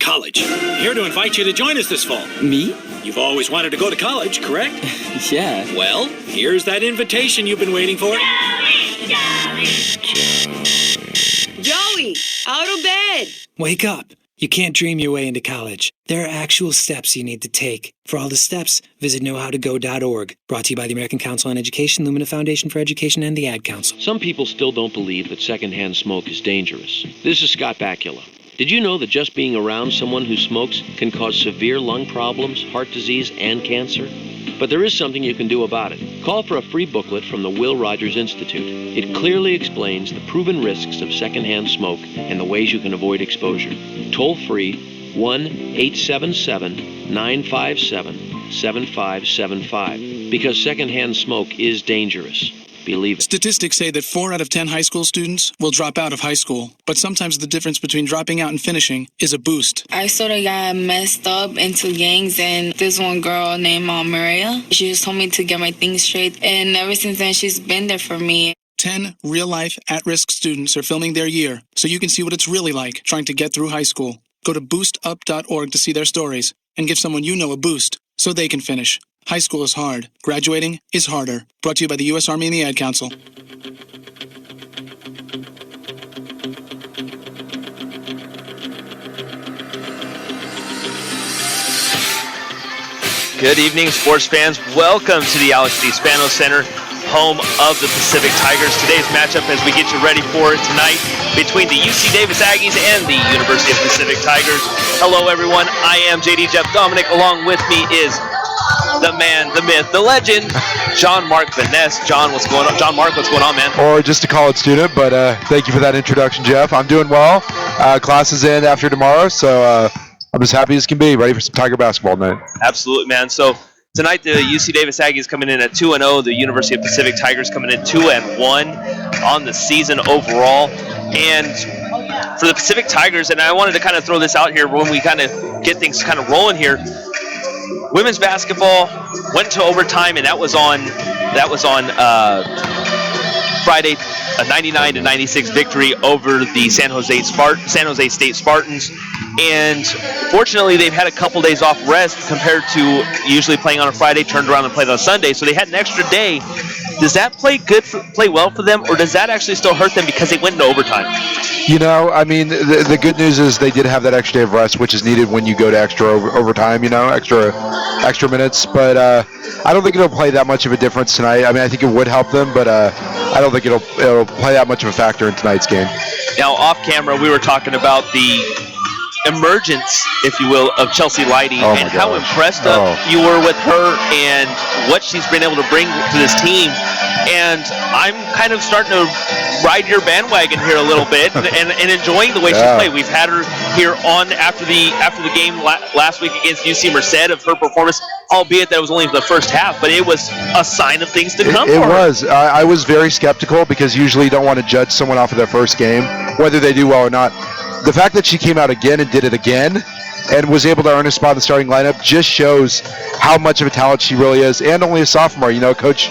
College. Here to invite you to join us this fall. Me? You've always wanted to go to college, correct? Yeah. Well, here's that invitation you've been waiting for. Joey, out of bed. Wake up. You can't dream your way into college. There are actual steps you need to take. For all the steps, visit knowhowtogo.org. Brought to you by the American Council on Education, Lumina Foundation for Education, and the Ad Council. Some people still don't believe that secondhand smoke is dangerous. This is Scott Bakula. Did you know that just being around someone who smokes can cause severe lung problems, heart disease, and cancer? But there is something you can do about it. Call for a free booklet from the Will Rogers Institute. It clearly explains the proven risks of secondhand smoke and the ways you can avoid exposure. Toll free 1-877-957-7575. Because secondhand smoke is dangerous. Believe it. Statistics say that 4 out of 10 high school students will drop out of high school, but sometimes the difference between dropping out and finishing is a boost. I sort of got messed up into gangs, and this one girl named Maria, she just told me to get my things straight, and ever since then, she's been there for me. 10 real-life, at-risk students are filming their year, so you can see what it's really like trying to get through high school. Go to boostup.org to see their stories, and give someone you know a boost, so they can finish. High school is hard. Graduating is harder. Brought to you by the U.S. Army and the Ad Council. Good evening, sports fans. Welcome to the Alex D. Spanos Center, home of the Pacific Tigers. Today's matchup, as we get you ready for it tonight, between the UC Davis Aggies and the University of Pacific Tigers. Hello, everyone. I am JD Jeff Dominic. Along with me is the man, the myth, the legend, John Mark Vaness. John, what's going on? John Mark, what's going on, man? Or just a college student, but thank you for that introduction, Jeff. I'm doing well. Classes end after tomorrow, so I'm as happy as can be, ready for some Tiger basketball tonight. Absolutely, man. So tonight, the UC Davis Aggies coming in at 2-0. The University of Pacific Tigers coming in 2-1 on the season overall. And for the Pacific Tigers, and I wanted to kind of throw this out here when we kind of get things kind of rolling here. Women's basketball went to overtime, and that was on Friday, a 99-96 victory over the San Jose State Spartans. And fortunately, they've had a couple days off rest compared to usually playing on a Friday, turned around and played on Sunday. So they had an extra day. Does that play well for them, or does that actually still hurt them because they went into overtime? You know, I mean, the good news is they did have that extra day of rest, which is needed when you go to extra overtime, extra minutes. But I don't think it'll play that much of a difference tonight. I mean, I think it would help them, but I don't think it'll play that much of a factor in tonight's game. Now, off camera, we were talking about the emergence, if you will, of Chelsea Leidy and how impressed you were with her and what she's been able to bring to this team. And I'm kind of starting to ride your bandwagon here a little bit and enjoying the way she's played. We've had her here on after the game last week against UC Merced of her performance, albeit that it was only the first half, but it was a sign of things to come for her. It was. I was very skeptical because usually you don't want to judge someone off of their first game, whether they do well or not. The fact that she came out again and did it again and was able to earn a spot in the starting lineup just shows how much of a talent she really is, and only a sophomore. You know, a coach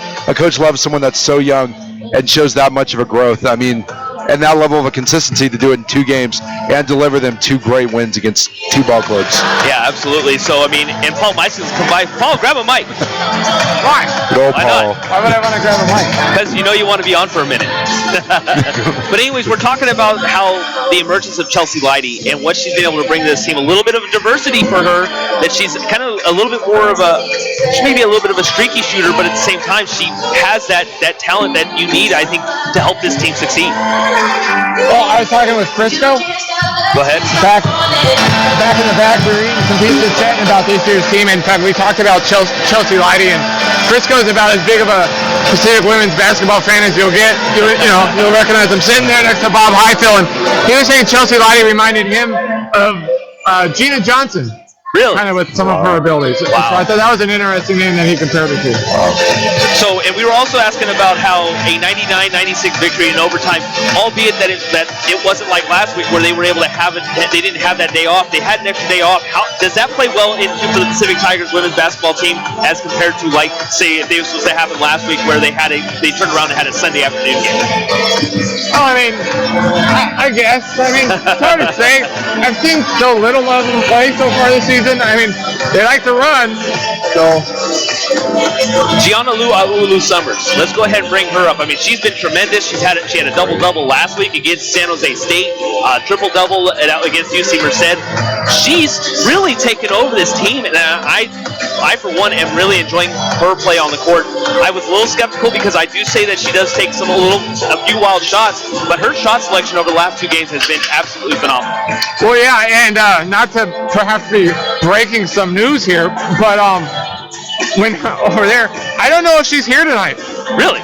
loves someone that's so young and shows that much of a growth. I mean, and that level of a consistency to do it in 2 games and deliver them 2 great wins against 2 ball clubs. Yeah, absolutely. So, I mean, and Paul Meison's come by. Paul, grab a mic. Why? Good old Paul. Why would I want to grab a mic? Because you know you want to be on for a minute. But anyways, we're talking about how the emergence of Chelsea Leidy and what she's been able to bring to this team. A little bit of diversity for her, that she's kind of a little bit more of she may be a little bit of a streaky shooter, but at the same time, she has that talent that you need, I think, to help this team succeed. Well, I was talking with Frisco. Go ahead. Back in the back, we were eating some pizza, chatting about this year's team. In fact, we talked about Chelsea Leidy, and Frisco's about as big of a Pacific women's basketball fan as you'll get. You'll recognize him sitting there next to Bob Highfill, and he was saying Chelsea Leidy reminded him of Gina Johnson. Really? kind of with some of her abilities. So I thought that was an interesting name that he compared her to. So, and we were also asking about how a 99-96 victory in overtime, albeit that it wasn't like last week where they were able to have it, they didn't have that day off. They had an extra day off. How does that play well into for the Pacific Tigers women's basketball team as compared to, like, say, if this was to happen last week where they turned around and had a Sunday afternoon game? Oh, I mean, I guess. I mean, it's hard to say. I've seen so little of them play so far this season. I mean, they like to run, so. Gianna Lu'aulu Summers. Let's go ahead and bring her up. I mean, she's been tremendous. She had a double-double last week against San Jose State, triple-double against UC Merced. She's really taken over this team, and I for one, am really enjoying her play on the court. I was a little skeptical because I do say that she does take a few wild shots, but her shot selection over the last 2 games has been absolutely phenomenal. Well, yeah, and not to perhaps be breaking some news here, but when over there, I don't know if she's here tonight. Really?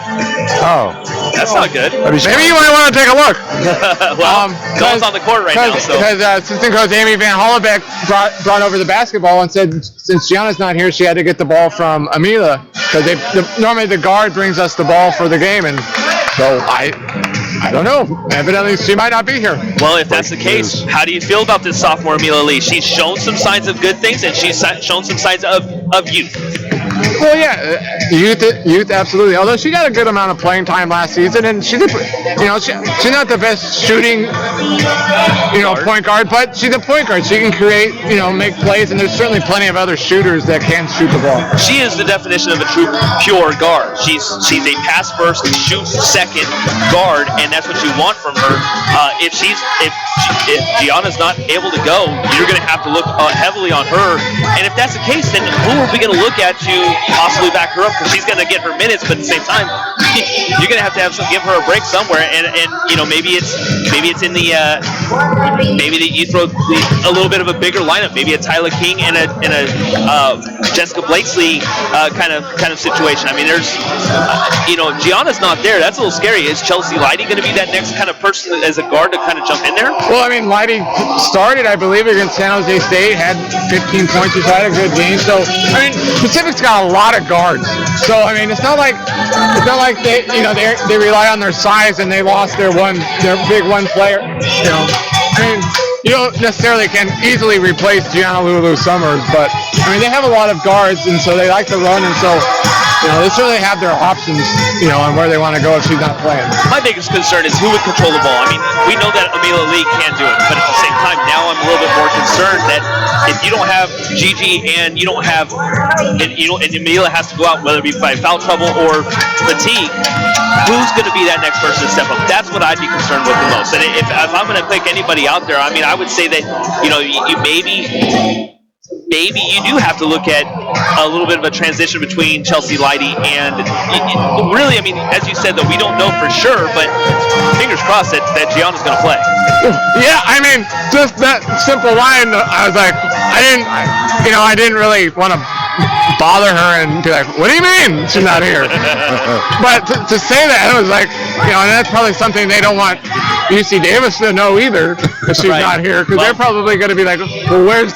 Oh. That's not good. Maybe you might want to take a look. Well, Dawn's on the court right now. Because assistant coach Amy Van Hollebeck brought over the basketball and said since Gianna's not here, she had to get the ball from Amila. Because normally the guard brings us the ball for the game. And so I don't know. Evidently, she might not be here. Well, if that's the case, how do you feel about this sophomore Amila Lee? She's shown some signs of good things, and she's shown some signs of youth. Well, yeah, youth, absolutely. Although she got a good amount of playing time last season, and she's not the best shooting, point guard, but she's a point guard. She can create, make plays, and there's certainly plenty of other shooters that can shoot the ball. She is the definition of a true pure guard. She's a pass first, shoot second guard, and that's what you want from her. If Gianna's not able to go, you're going to have to look heavily on her. And if that's the case, then who are we going to look at to possibly back her up? Because she's going to get her minutes, but at the same time, you're going to have give her a break somewhere. And maybe it's in the maybe that you throw a little bit of a bigger lineup, maybe a Tyler King and a Jessica Blakesley kind of situation. I mean, there's Gianna's not there. That's a little scary. Is Chelsea Leidy going to be that next kind of person as a guard to kind of jump in there? Well, I mean, Leidy started, I believe, against San Jose State, had 15 points, just had a good game. So, I mean, Pacific's got a lot of guards. So, I mean, it's not like they rely on their size and they lost their big one player. I mean, you don't necessarily can easily replace Gianna Lu'aulu Summers, but I mean, they have a lot of guards, and so they like to run, and so they certainly have their options, on where they want to go if she's not playing. My biggest concern is who would control the ball. I mean, we know that Amila Lee can do it, but at the same time, now I'm a little bit more concerned that if you don't have Gigi and you don't have, and Amila has to go out, whether it be by foul trouble or fatigue, who's going to be that next person to step up? That's what I'd be concerned with the most. And if I'm going to pick anybody out there, I mean, I would say that, you maybe you do have to look at a little bit of a transition between Chelsea Leidy and really, I mean, as you said, though, we don't know for sure, but fingers crossed that Gianna's going to play. Yeah, I mean, just that simple line, I was like, I didn't really want to bother her and be like, what do you mean she's not here? But to say that, it was like, and that's probably something they don't want UC Davis to know either, if she's not here, because they're probably going to be like, well, where's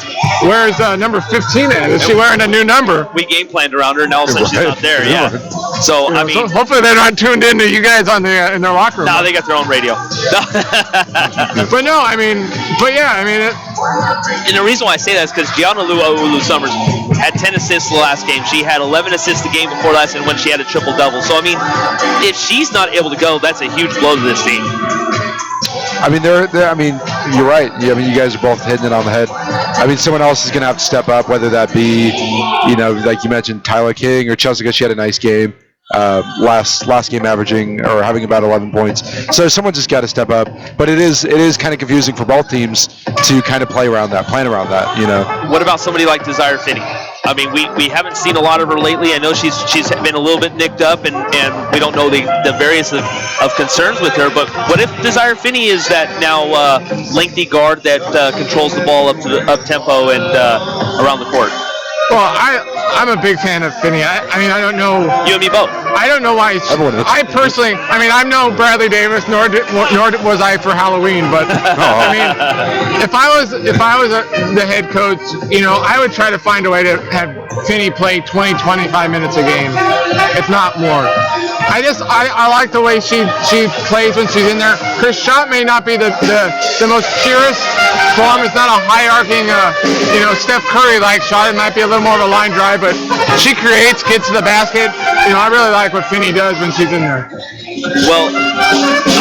number 15 at? Is she wearing a new number? We game planned around her, and all of a sudden she's not there. Yeah. So I mean, so hopefully they're not tuned in to you guys in their locker room. No, they got their own radio. But no, I mean, and the reason why I say that is because Gianna Lu'aulu Summers had 10 assists the last game. She had 11 assists the game before last, and when she had a triple-double. So I mean, if she's not able to go, that's a huge blow to this team. I mean, you're right. I mean, you guys are both hitting it on the head. I mean, someone else is going to have to step up, whether that be, like you mentioned, Tyler King or Chelsea, because she had a nice game. Last game averaging or having about 11 points. So someone just got to step up. But it is kind of confusing for both teams to kind of plan around that. What about somebody like Desire Finney? I mean, we haven't seen a lot of her lately. I know she's been a little bit nicked up, and we don't know the various of concerns with her. But what if Desire Finney is that now lengthy guard that controls the ball up tempo and around the court? Well, I'm a big fan of Finney. I mean, I don't know. You and me both. I don't know why. I personally, I mean, I'm no Bradley Davis, nor was I for Halloween. But I mean, if I was the head coach, you know, I would try to find a way to have Finney play 20, 25 minutes a game, if not more. I like the way she plays when she's in there. Her shot may not be the most purest form. It's not a hierarching, Steph Curry-like shot. It might be a little more of a line drive, but she creates, gets to the basket. You know, I really like what Finney does when she's in there. Well,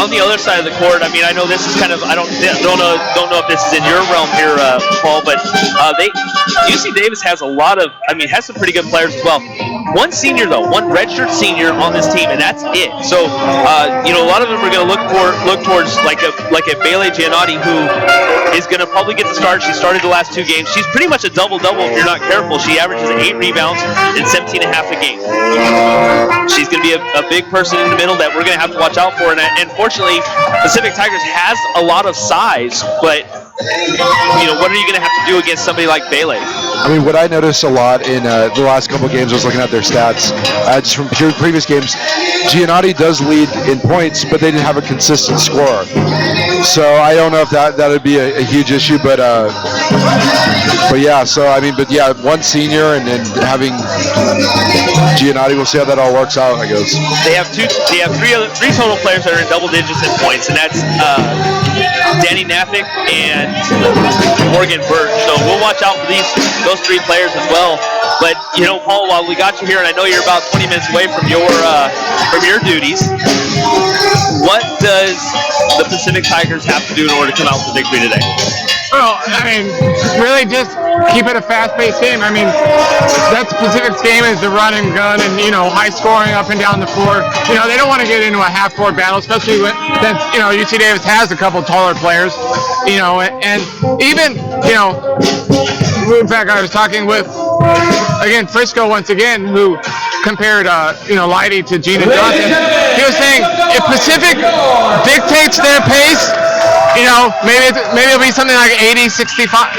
on the other side of the court, I mean, I know this is kind of, I don't know if this is in your realm here, Paul, but UC Davis has has some pretty good players as well. One senior though, one redshirt senior on this team, and that's it. So, a lot of them are going to look towards like a Bailey Giannotti, who is going to probably get the start. She started the last 2 games. She's pretty much a double-double if you're not careful. She averages 8 rebounds and 17.5 a game. She's going to be a big person in the middle that we're going to have to watch out for. And fortunately, Pacific Tigers has a lot of size, but what are you going to have to do against somebody like Bailey? I mean, what I noticed a lot in the last couple of games, I was looking at their stats, just from previous games, Giannotti does lead in points, but they didn't have a consistent scorer. So I don't know if that would be a huge issue, but yeah. So I mean, one senior and then having Giannotti, we'll see how that all works out, I guess. They have three total players that are in double digits in points, and that's Danny Nafik and Morgan Birch. So we'll watch out for those 3 players as well. But Paul, while we got you here, and I know you're about 20 minutes away from your duties, what does the Pacific Tigers have to do in order to come out with a victory today? Well, I mean, really just keep it a fast-paced game. I mean, that's Pacific's game, is the run and gun and, high scoring up and down the floor. They don't want to get into a half-court battle, especially since, UC Davis has a couple taller players, and even, in fact, I was talking with, again, Frisco once again, who compared, Leidy to Gina Johnson. He was saying, if Pacific dictates their pace, maybe it'll be something like 80-65,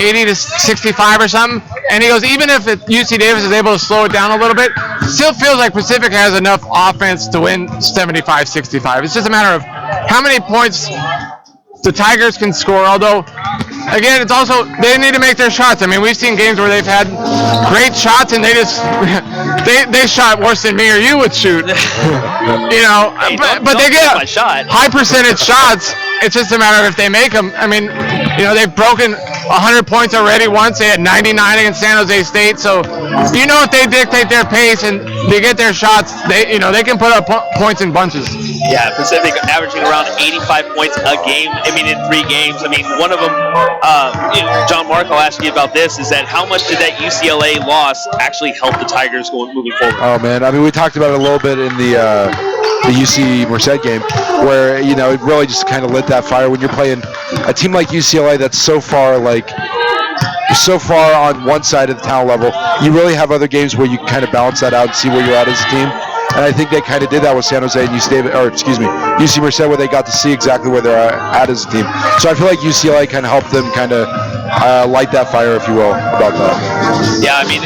80 to 65 or something. And he goes, even if UC Davis is able to slow it down a little bit, still feels like Pacific has enough offense to win 75-65. It's just a matter of how many points the Tigers can score, although, again, it's also, they need to make their shots. I mean, we've seen games where they've had great shots and they just, they shot worse than me or you would shoot. But they get high percentage shots. It's just a matter of if they make them. I mean, they've broken 100 points already once. They had 99 against San Jose State. So, if they dictate their pace and they get their shots, they can put up points in bunches. Yeah, Pacific averaging around 85 points a game. I mean, in 3 games. I mean, one of them, John Mark, I'll ask you about this, is that how much did that UCLA loss actually help the Tigers moving forward? Oh, man. I mean, we talked about it a little bit in the UC Merced game, where, it really just kind of lit that fire when you're playing a team like UCLA that's so far on one side of the talent level. You really have other games where you can kind of balance that out and see where you're at as a team. And I think they kind of did that with San Jose and UC Merced, where they got to see exactly where they're at as a team. So I feel like UCLA kind of helped them kind of light that fire, if you will, about that. Yeah, I mean,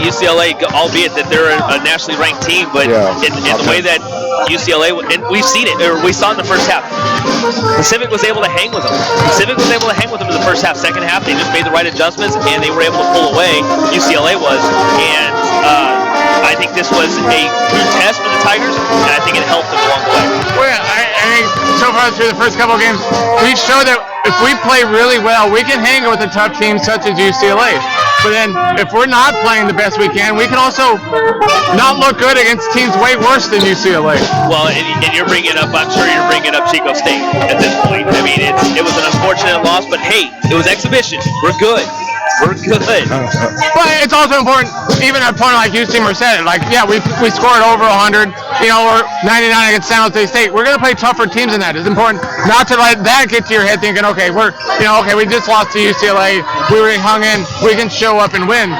UCLA, albeit that they're a nationally ranked team, but in the way that UCLA, and we've seen it, or we saw in the first half, Pacific was able to hang with them. Pacific was able to hang with them in the first half. Second half, they just made the right adjustments, and they were able to pull away. UCLA was, and I think this was a true test for the Tigers, and I think it helped them along the way. Well, I think so far through the first couple of games, we've shown that if we play really well, we can hang with a tough team such as UCLA. But then, if we're not playing the best we can also not look good against teams way worse than UCLA. Well, and you're bringing up, I'm sure you're bringing up Chico State at this point. I mean, it was an unfortunate loss, but hey, it was exhibition. We're good. We're good. But it's also important, even at a point like UC Merced, we scored over 100, we're 99 against San Jose State. We're going to play tougher teams than that. It's important not to let that get to your head thinking, okay, we just lost to UCLA. we really hung in. We can show up and win.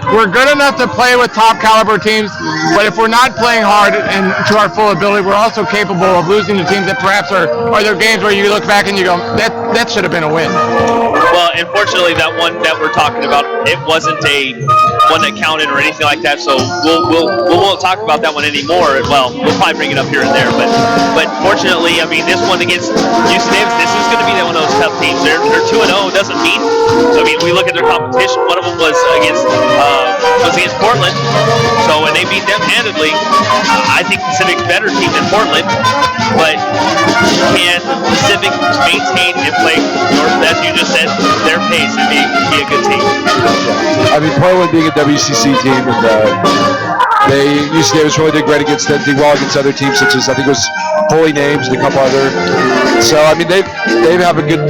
We're good enough to play with top caliber teams, but if we're not playing hard and to our full ability, we're also capable of losing to teams that perhaps are there games where you look back and you go, that should have been a win. Well, unfortunately, that one that we're talking about, it wasn't a one that counted or anything like that. So we won't talk about that one anymore. Well, we'll probably bring it up here and there, but fortunately, I mean, this one against UC Davis, this is going to be one of those tough teams. They're 2-0. Doesn't mean. I mean, we look at their competition. One of them was against Portland. So when they beat them handedly, I think Pacific's better team than Portland. But can Pacific maintain and play, as you just said, their pace and be a good team? I mean, Portland being a WCC team, and UC Davis really did great against them, did well against other teams such as I think it was Holy Names and a couple other. So I mean, they have a good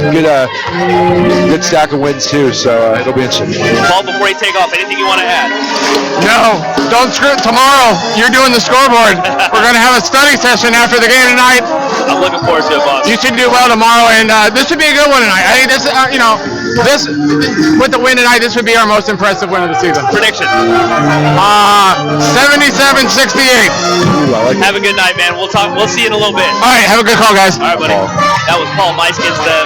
stack of wins too. So it'll be interesting. Paul, before you take off, anything you want to add? No, don't screw it. Tomorrow, you're doing the scoreboard. We're going to have a study session after the game tonight. I'm looking forward to it, boss. You should do well tomorrow, and this should be a good one tonight. I think this, this with the win tonight, this would be our most impressive win of the season. Prediction? 77-68. Have a good night, man. We'll talk. We'll see you in a little bit. All right, have a good call, guys. All right, buddy. That was Paul Meiskens, the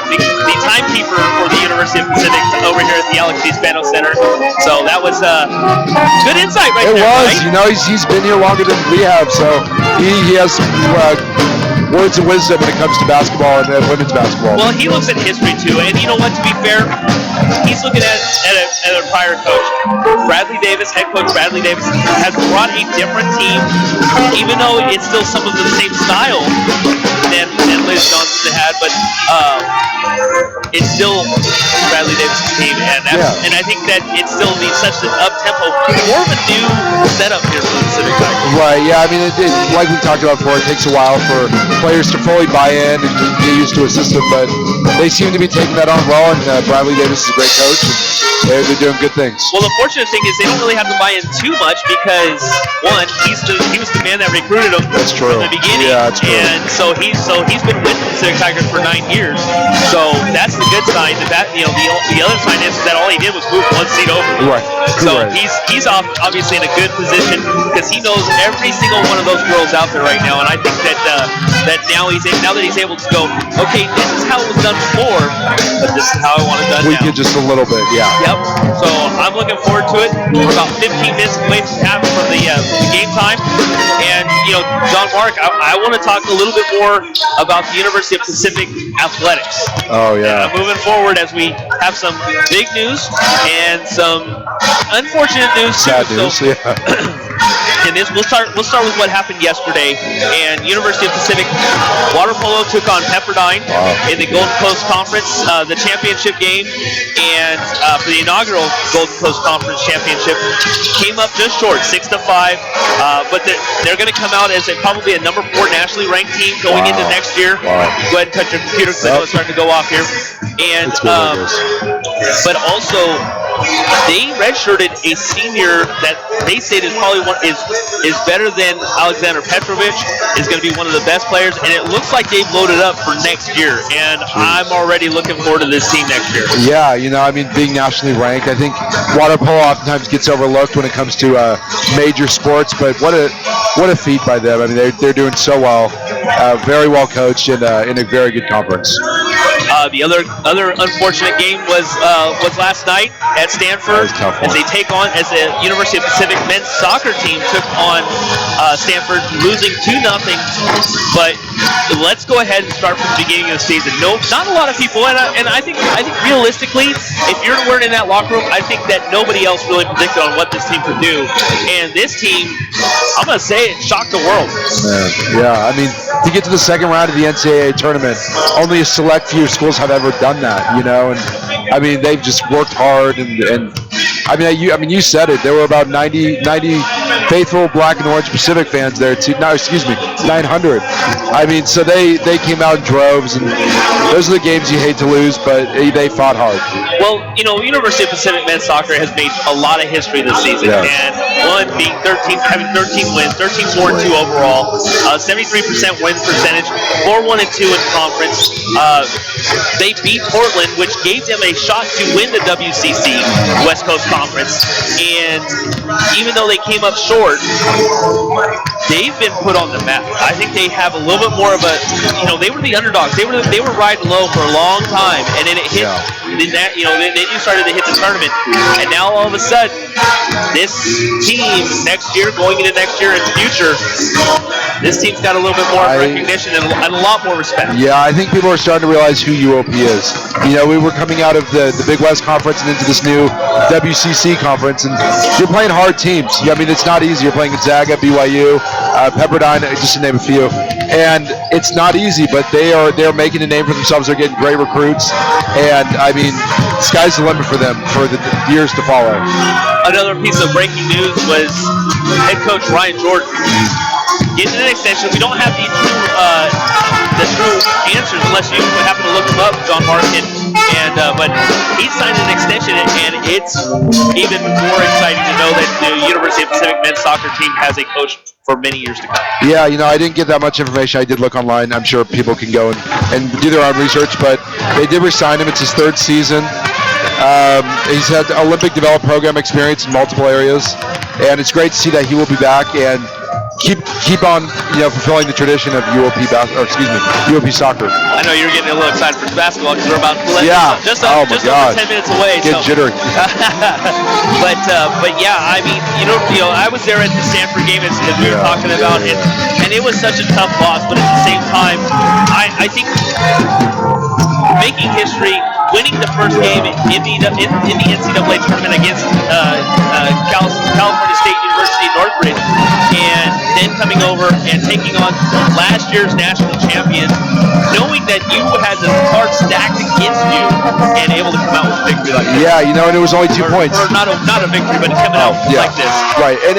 timekeeper for the University of Pacific over here at the Alex D. Spano Center. So that was good insight right there. It was. Right? He's been here longer than we have, so he has words of wisdom when it comes to basketball and women's basketball. Well, he looks at history too, and you know what? To be fair, he's looking at a prior coach, Bradley Davis. Head coach Bradley Davis has brought a different team, even though it's still some of the same style than Liz Johnson had, but it's still Bradley Davis' team, and I think that it still needs such an up-tempo, more of a new setup here for the Pacific Tigers. Right, yeah, I mean, like we talked about before, it takes a while for players to fully buy in and get used to a system, but they seem to be taking that on well, and Bradley Davis is a great coach, and they're doing good things. Well, the fortunate thing is they don't really have to buy in too much because, one, he was the man that recruited them from the beginning, that's true. And so he's been with the Pacific Tigers for 9 years, so that's the good sign. The other sign is that all he did was move one seat over. Right. So he's obviously in a good position because he knows every single one of those girls out there right now, and I think that now that he's able to go, okay, this is how it was done before, but this is how I want it done now. Tweak it just a little bit, yeah. Yep. So I'm looking forward to it. We're about 15 minutes away from the game time, and John Mark, I want to talk a little bit more about the University of Pacific athletics. Oh yeah. Moving forward, as we have some big news and some unfortunate news too. Sad news, yeah. And we'll start with what happened yesterday. And University of Pacific water polo took on Pepperdine in the Golden Coast Conference, the championship game, and for the inaugural Golden Coast Conference championship, came up just short, 6-5. But they're going to come out as probably a number 4 nationally ranked team going into next year. Go ahead and touch your computer because I know it's starting to go off here. And but also, they redshirted a senior that they said is probably is better than Alexander Petrovic, is going to be one of the best players, and it looks like they've loaded up for next year, and I'm already looking forward to this team next year. Yeah, I mean, being nationally ranked, I think water polo oftentimes gets overlooked when it comes to major sports, but what a feat by them. I mean, they're doing so well, very well coached, and in a very good conference. The other unfortunate game was last night at Stanford as they take on, as the University of Pacific men's soccer team took on Stanford, losing 2-0. But let's go ahead and start from the beginning of the season. No, not a lot of people, and I think realistically, if you weren't in that locker room, I think that nobody else really predicted on what this team could do. And this team, I'm gonna say it shocked the world. Yeah, I mean, to get to the second round of the NCAA tournament, only a select few schools have ever done that, and I mean, they've just worked hard, and I mean, you said it. There were about 90 faithful black and orange Pacific fans there too. No, excuse me, 900. I mean, so they came out in droves, and those are the games you hate to lose, but they fought hard. Well, University of Pacific men's soccer has made a lot of history this season, and one being having 13 wins, 13-4-2 overall, 73% win percentage, 4-1-2 in conference. They beat Portland, which gave them a shot to win the WCC West Coast Conference, and even though they came up short, they've been put on the map. I think they have a little bit more of a, they were the underdogs. They were riding low for a long time, and then it hit. Then you started to hit the tournament, and now all of a sudden, this team next year, going into next year and future, this team's got a little bit more recognition and a lot more respect. Yeah, I think people are starting to realize who UOP is. We were coming out of the Big West Conference and into this new WCC Conference, and you're playing hard teams. I mean, it's not easy. You're playing Gonzaga, BYU, Pepperdine, just to name a few. And it's not easy, but they're making a name for themselves. They're getting great recruits, and I mean, sky's the limit for them for the years to follow. Another piece of breaking news was head coach Ryan Jordan getting an extension. We don't have the true answers unless you happen to look him up, John Markin. But he signed an extension, and it's even more exciting to know that the University of Pacific men's soccer team has a coach for many years to come. Yeah, I didn't get that much information. I did look online. I'm sure people can go and do their own research, but they did re-sign him. It's his third season. He's had Olympic developed program experience in multiple areas, and it's great to see that he will be back and keep on fulfilling the tradition of UOP soccer. I know you're getting a little excited for basketball because we're about just over 10 minutes away. Get jittery. But yeah, I mean, I was there at the Stanford game as we were talking about, and it was such a tough loss. But at the same time, I think making history, winning the first game in the NCAA tournament against California State University Northridge, and then coming over and taking on last year's national champion, knowing that you had the cards stacked against you and able to come out with a victory like this. Yeah, and it was only 2 points. Or not a victory, but coming out like this. Right, and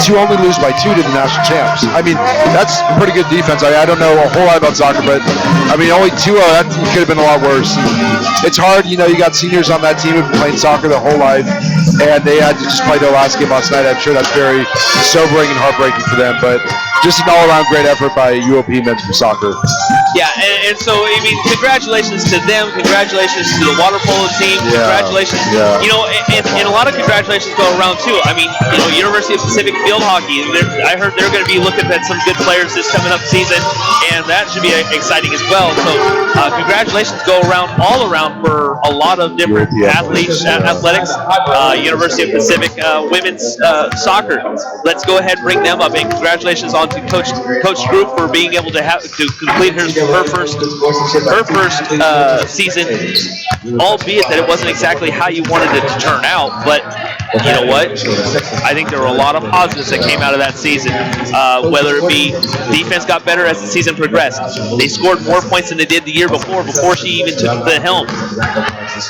you only lose by 2 to the national champs. I mean, that's pretty good defense. I don't know a whole lot about soccer, but I mean, only 2-0, that could have been a lot worse. It's hard, you got seniors on that team who've been playing soccer their whole life, and they had to just play their last game last night. I'm sure that's very sobering and heartbreaking for them, but just an all-around great effort by UOP men's soccer. Yeah, and so, I mean, congratulations to them. Congratulations to the water polo team. Congratulations. Yeah. And a lot of congratulations go around, too. I mean, University of Pacific field hockey, I heard they're going to be looking at some good players this coming up season, and that should be exciting as well. So, congratulations go all around for a lot of different athletics. University of Pacific women's soccer. Let's go ahead and bring them up, and congratulations on to Coach Group for being able to complete her first season, albeit that it wasn't exactly how you wanted it to turn out. But you know what? I think there were a lot of positives that came out of that season. Whether it be defense got better as the season progressed, they scored more points than they did the year before she even took the helm.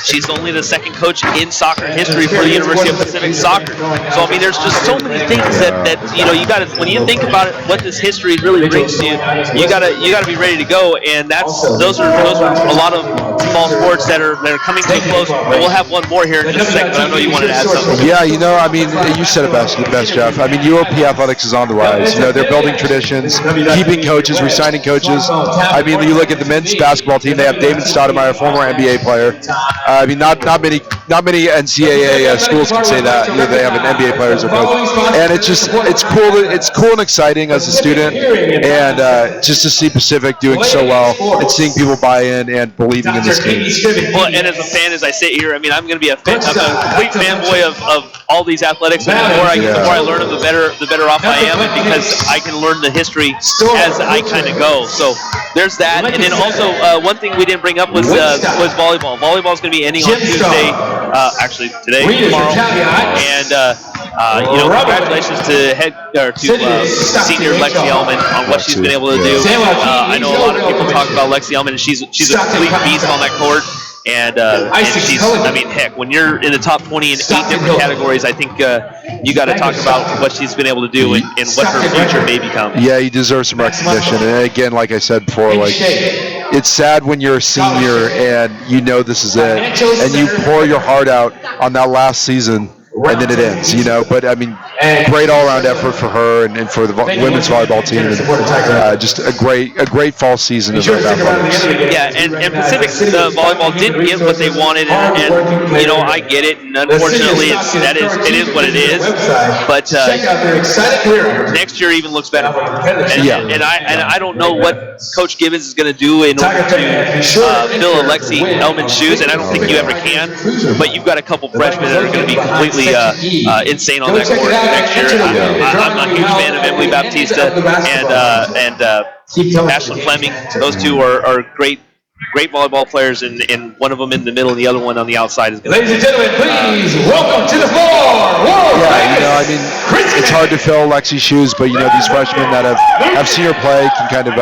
She's only the second coach in soccer history for the University of Pacific Soccer. So I mean, there's just so many things that you got to, when you think about it, what this history really brings to you, you got to be ready to go. And those are a lot of small sports that are coming too close. And we'll have one more here in just a second. But I know you wanted to add something. Yeah, I mean, you said it best, Jeff. I mean, UOP athletics is on the rise. They're building traditions, keeping coaches, re-signing coaches. I mean, you look at the men's basketball team. They have Damon Stoudemire, former NBA player. I mean, not many NCAA schools can say that. They have an NBA player as their coach, and it's cool. It's cool and exciting as a student, and just to see Pacific doing so well and seeing people buy in and believing in this team. Well, and as a fan, as I sit here, I mean, I'm going to be I'm a complete fanboy of all these athletics. And the more I learn them, the better off I am, and because I can learn the history as I kind of go. So there's that, and then also one thing we didn't bring up was volleyball. Volleyball is going to be ending on Tuesday, actually today, tomorrow, and congratulations to senior Lexi Elman on what she's been able to do. I know a lot of people talk about Lexi Elman, and she's a complete beast on that court. she's, I mean, heck, when you're in the top 20 in 8 different categories, I think you got to talk about what she's been able to do and what her future may become. Yeah, he deserves some recognition. And again, like I said before, like it's sad when you're a senior and you know this is it, and you pour your heart out on that last season, and then it ends, you know. But I mean, great all-around effort for her and for the women's volleyball team. And, just a great fall season of athletics. Yeah, and Pacific volleyball didn't get what they wanted, and you know, I get it. And unfortunately, it is what it is. But next year even looks better. And I don't know what Coach Gibbons is going to do in order to fill Alexi Elman's shoes, and I don't think you ever can. But you've got a couple freshmen that are going to be completely insane on that court next year. I'm not a huge fan of Emily Baptista and Ashlyn Fleming. Those two are great volleyball players, and one of them in the middle and the other one on the outside is going to. Ladies and gentlemen, please welcome to the floor. Yeah, you know, I mean, it's hard to fill Lexi's shoes, but you know, these freshmen that have seen her play can kind of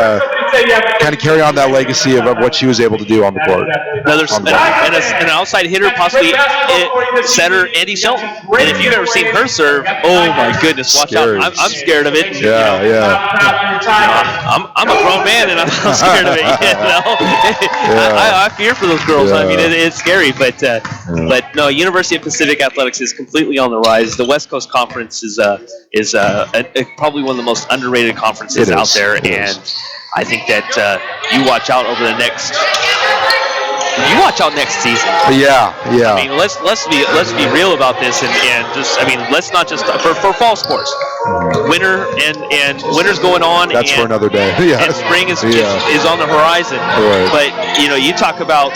carry on that legacy of what she was able to do on the court. An outside hitter, possibly setter Andy Shelton. And if you've ever seen her serve, oh my goodness, watch out! I'm scared of it. Yeah, you know. I'm a grown man and I'm scared of it. You know, I fear for those girls. I mean, it's scary, but no, University of Pacific athletics is completely on the rise. The West Coast Conference is probably one of the most underrated conferences out there, and I think that you watch out over the next. You watch out next season. Yeah. I mean, let's be real about this, and just, I mean, let's not just for fall sports. Winter and winter's going on. That's for another day. Yeah. And spring is on the horizon. Right. But you know, you talk about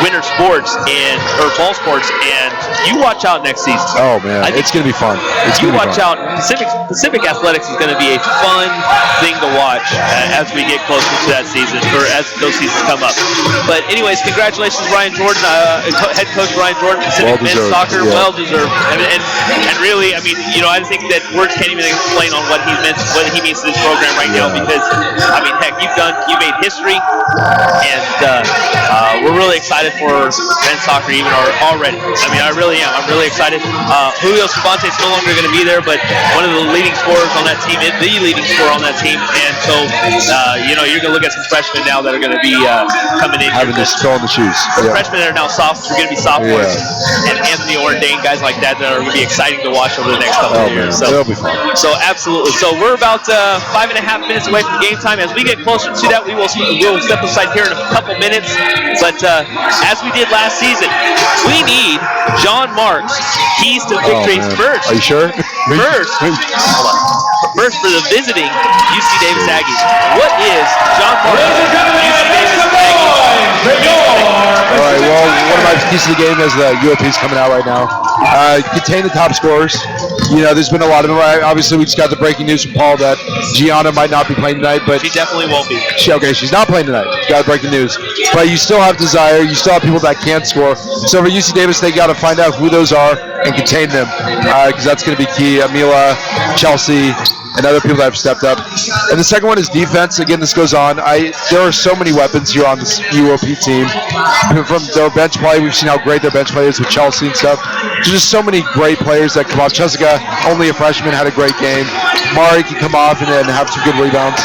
winter sports or fall sports, and you watch out next season. Oh man, it's gonna be fun. You watch out. Pacific athletics is going to be a fun thing to watch as we get closer to that season, or as those seasons come up. But anyways, congratulations, Ryan Jordan, head coach Ryan Jordan, Pacific men's soccer, well deserved. And really, I mean, you know, I think that words can't even explain on what he means to this program right now, because I mean, heck, you made history, and we're really excited for men's soccer even already. I mean, I really am. I'm really excited. Julio Cervantes is no longer going to be there, but one of the leading scorers on that team, the leading scorer on that team, and so you know, you're going to look at some freshmen now that are going to be coming in. Having to fill in the shoes. Freshmen that are now sophomores are going to be sophomores, and Anthony Ordain, guys like that are going to be exciting to watch over the next couple of years. So, that'll be fun. So absolutely. So we're about 5.5 minutes away from game time. As we get closer to that, we'll step aside here in a couple minutes. But as we did last season, we need John Marks' keys to victory first. Are you sure? First for the visiting UC Davis Aggies. What is John Marks' UC Davis Aggies? All right, well, one of my keys to the game is the UOP's coming out right now. Contain the top scorers. You know, there's been a lot of them. Obviously, we just got the breaking news from Paul that Gianna might not be playing tonight, but she definitely won't be. She's not playing tonight. Got breaking news. But you still have desire. You still have people that can't score. So for UC Davis, they got to find out who those are and contain them, because that's going to be key. Amila, Chelsea, and other people that have stepped up. And the second one is defense. Again, this goes on. There are so many weapons here on this UOP team. From their bench play, we've seen how great their bench play is with Chelsea and stuff. There's just so many great players that come off. Jessica, only a freshman, had a great game. Mari can come off and then have some good rebounds.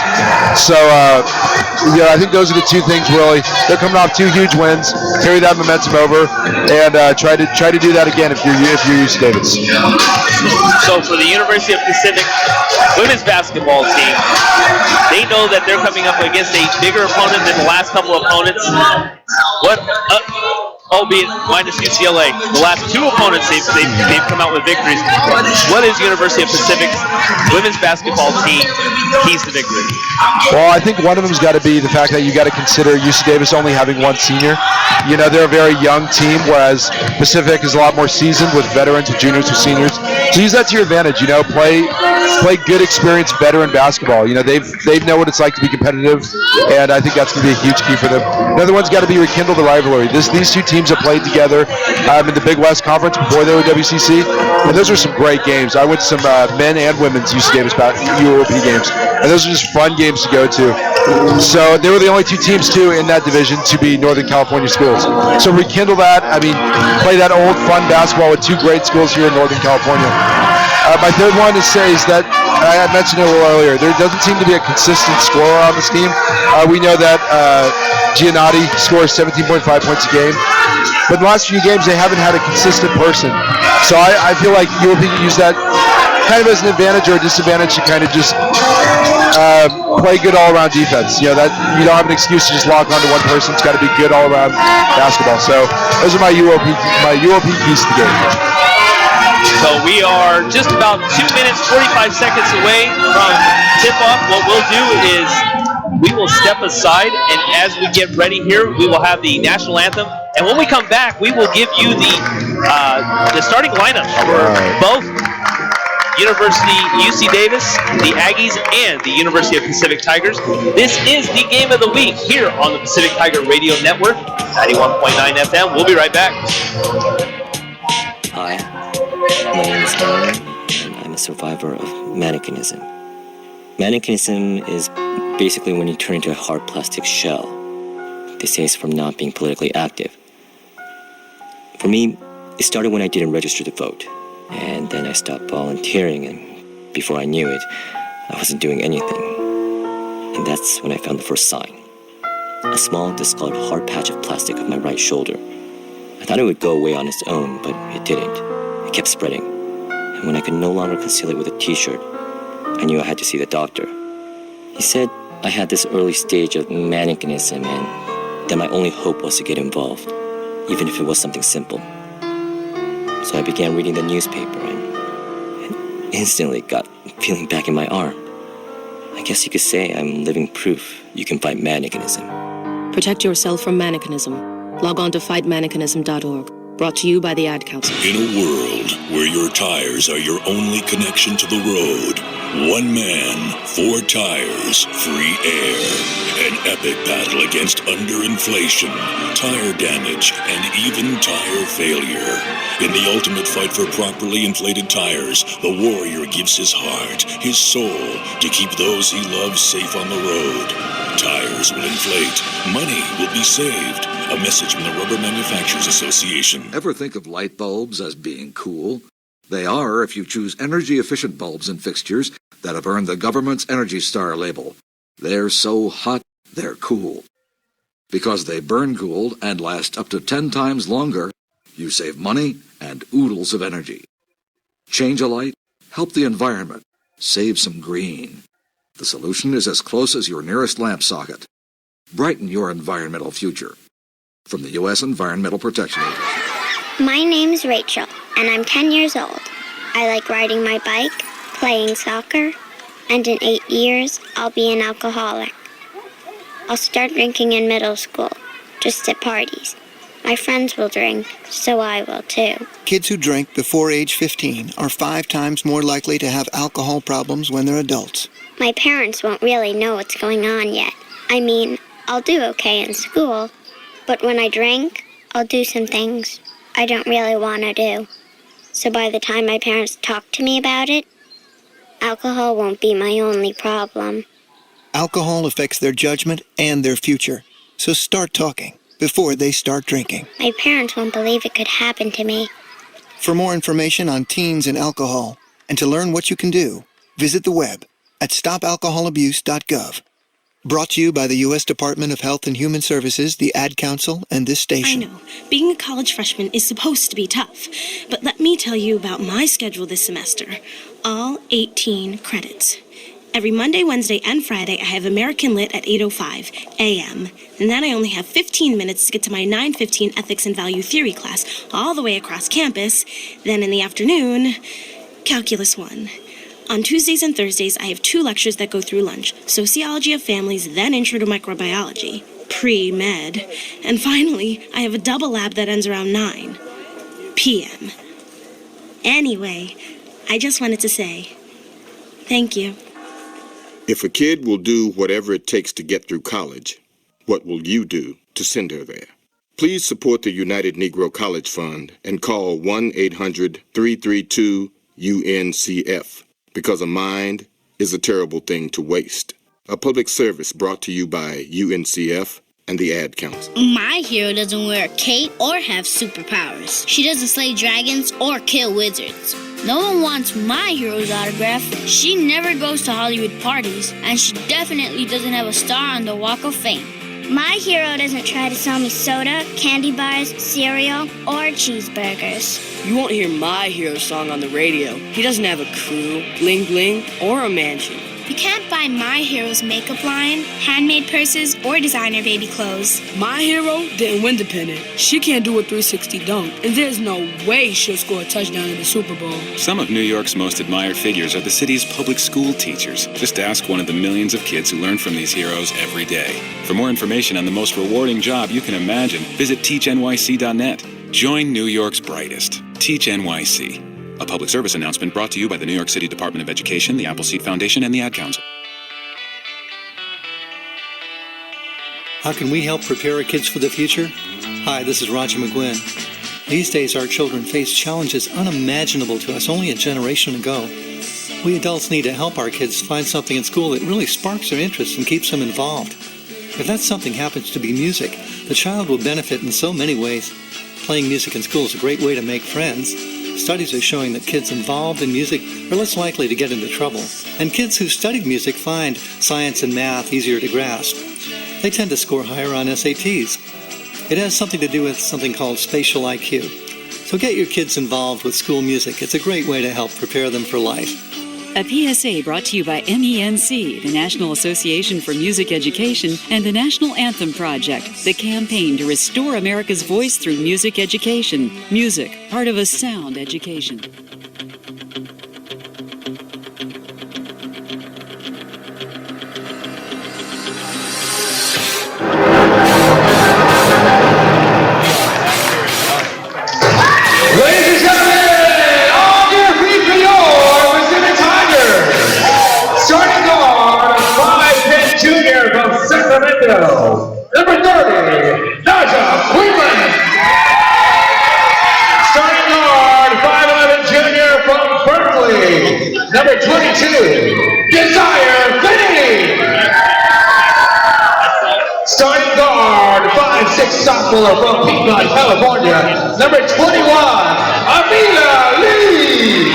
So, I think those are the two things really. They're coming off 2 huge wins. Carry that momentum over and try to do that again if you're UC Davis. So for the University of Pacific women's basketball team, they know that they're coming up against a bigger opponent than the last couple of opponents. Albeit minus UCLA. The last 2 opponents, they've come out with victories. What is University of Pacific's women's basketball team keys to victory? Well, I think one of them's got to be the fact that you got to consider UC Davis only having 1 senior. You know, they're a very young team, whereas Pacific is a lot more seasoned with veterans, with juniors, with seniors. So use that to your advantage. You know, play good, experienced veteran basketball. You know, they know what it's like to be competitive, and I think that's going to be a huge key for them. Another one's got to be rekindle the rivalry. These 2 teams have played together in the Big West Conference before they were WCC, and those were some great games. I went to some men and women's UC Davis UOP games. and those are just fun games to go to. So they were the only two teams too in that division to be Northern California schools. So rekindle that. I mean, play that old fun basketball with two great schools here in Northern California. My third one to say is that I had mentioned it a little earlier. There doesn't seem to be a consistent scorer on this team. We know that Giannotti scores 17.5 points a game, but in the last few games they haven't had a consistent person. So I feel like UOP can use that kind of as an advantage or a disadvantage to kind of just play good all-around defense. You know, that you don't have an excuse to just lock onto one person. It's got to be good all-around basketball. So those are my UOP keys to the game. So we are just about 2 minutes, 45 seconds away from tip-off. What we'll do is we will step aside, and as we get ready here, we will have the national anthem. And when we come back, we will give you the starting lineup for both University UC Davis, the Aggies, and the University of Pacific Tigers. This is the game of the week here on the Pacific Tiger Radio Network, 91.9 FM. We'll be right back. Hi, my name is Aaron, and I'm a survivor of mannequinism. Mannequinism is basically when you turn into a hard plastic shell. They say it's from not being politically active. For me, it started when I didn't register to vote, and then I stopped volunteering, and before I knew it, I wasn't doing anything. And that's when I found the first sign. A small, discolored hard patch of plastic on my right shoulder. I thought it would go away on its own, but it didn't. It kept spreading. And when I could no longer conceal it with a t-shirt, I knew I had to see the doctor. He said I had this early stage of mannequinism and that my only hope was to get involved, even if it was something simple. So I began reading the newspaper and instantly got feeling back in my arm. I guess you could say I'm living proof you can fight mannequinism. Protect yourself from mannequinism. Log on to fightmannequinism.org. Brought to you by the Ad Council. In a world where your tires are your only connection to the road, one man, 4 tires, free air. An epic battle against underinflation, tire damage, and even tire failure. In the ultimate fight for properly inflated tires, the warrior gives his heart, his soul, to keep those he loves safe on the road. Tires will inflate. Money will be saved. A message from the Rubber Manufacturers Association. Ever think of light bulbs as being cool? They are if you choose energy-efficient bulbs and fixtures that have earned the government's Energy Star label. They're so hot, they're cool. Because they burn cool and last up to 10 times longer, you save money and oodles of energy. Change a light, help the environment, save some green. The solution is as close as your nearest lamp socket. Brighten your environmental future. From the U.S. Environmental Protection Agency. My name's Rachel, and I'm 10 years old. I like riding my bike, playing soccer, and in 8 years, I'll be an alcoholic. I'll start drinking in middle school, just at parties. My friends will drink, so I will too. Kids who drink before age 15 are 5 times more likely to have alcohol problems when they're adults. My parents won't really know what's going on yet. I mean, I'll do okay in school, but when I drink, I'll do some things I don't really want to do. So by the time my parents talk to me about it, alcohol won't be my only problem. Alcohol affects their judgment and their future, so start talking before they start drinking. My parents won't believe it could happen to me. For more information on teens and alcohol, and to learn what you can do, visit the web at stopalcoholabuse.gov. Brought to you by the U.S. Department of Health and Human Services, the Ad Council, and this station. I know, being a college freshman is supposed to be tough, but let me tell you about my schedule this semester. All 18 credits. Every Monday, Wednesday, and Friday, I have American Lit at 8:05 a.m., and then I only have 15 minutes to get to my 9:15 Ethics and Value Theory class, all the way across campus. Then in the afternoon, Calculus 1. On Tuesdays and Thursdays, I have 2 lectures that go through lunch, Sociology of Families, then Intro to Microbiology, pre-med, and finally, I have a double lab that ends around 9 p.m. Anyway, I just wanted to say thank you. If a kid will do whatever it takes to get through college, what will you do to send her there? Please support the United Negro College Fund and call 1-800-332-UNCF. Because a mind is a terrible thing to waste. A public service brought to you by UNCF and the Ad Council. My hero doesn't wear a cape or have superpowers. She doesn't slay dragons or kill wizards. No one wants my hero's autograph. She never goes to Hollywood parties, and she definitely doesn't have a star on the Walk of Fame. My hero doesn't try to sell me soda, candy bars, cereal, or cheeseburgers. You won't hear my hero song on the radio. He doesn't have a crew, bling bling, or a mansion. You can't buy my hero's makeup line, handmade purses, or designer baby clothes. My hero didn't win the pennant. She can't do a 360 dunk, and there's no way she'll score a touchdown in the Super Bowl. Some of New York's most admired figures are the city's public school teachers. Just ask one of the millions of kids who learn from these heroes every day. For more information on the most rewarding job you can imagine, visit teachnyc.net. Join New York's brightest. Teach NYC. A public service announcement brought to you by the New York City Department of Education, the Appleseed Foundation, and the Ad Council. How can we help prepare our kids for the future? Hi, this is Roger McGuinn. These days, our children face challenges unimaginable to us only a generation ago. We adults need to help our kids find something in school that really sparks their interest and keeps them involved. If that something happens to be music, the child will benefit in so many ways. Playing music in school is a great way to make friends. Studies are showing that kids involved in music are less likely to get into trouble, and kids who studied music find science and math easier to grasp. They tend to score higher on SATs. It has something to do with something called spatial IQ. So get your kids involved with school music. It's a great way to help prepare them for life. A PSA brought to you by MENC, the National Association for Music Education, and the National Anthem Project, the campaign to restore America's voice through music education. Music, part of a sound education. Ladies and gentlemen, on your feet for your Pacific Tigers. Starting guard, 5'10" junior from Sacramento, number 30, Naja Cleveland. Starting guard, 5'11" junior from Berkeley, number 22, Desire Finney. Starting guard, 5'6" sophomore from Piedmont, California, number 21, Amila Lee.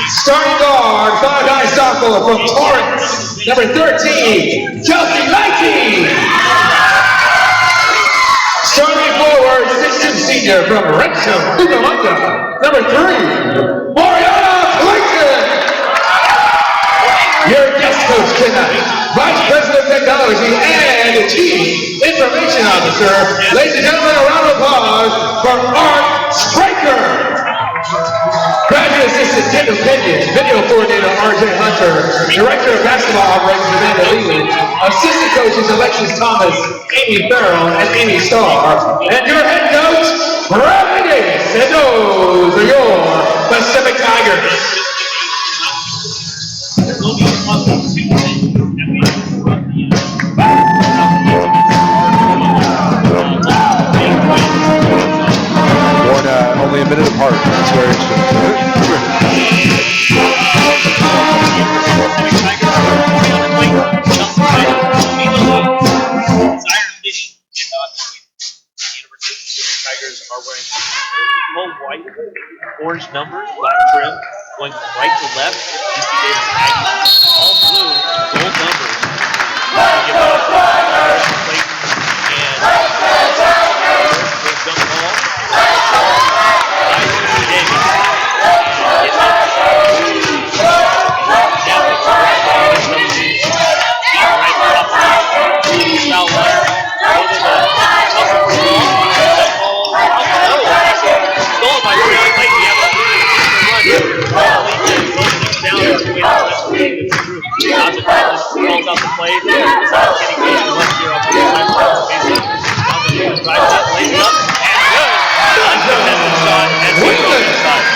Starting guard, 5'9" sophomore from Torrance, number 13, Chelsea Lighty. Starting forward, 6'2" senior from Rancho Cucamonga, number 3, Mariana Clayton. Your guest coach tonight, Vice President of Technology and Chief Information Officer, ladies and gentlemen, a round of applause for Art Spraker. Graduate Assistant Kendall Kenyon, Video Coordinator R.J. Hunter, Director of Basketball Operations Amanda Leland, Assistant Coaches Alexis Thomas, Amy Farrell, and Amy Starr, and your head coach, Bradley Davis. And those are your Pacific Tigers. Only a minute apart. It's very interesting. Tigers are wearing full white, orange numbers, black trim, going from right to left. UC Davis Aggies, all blue, gold numbers.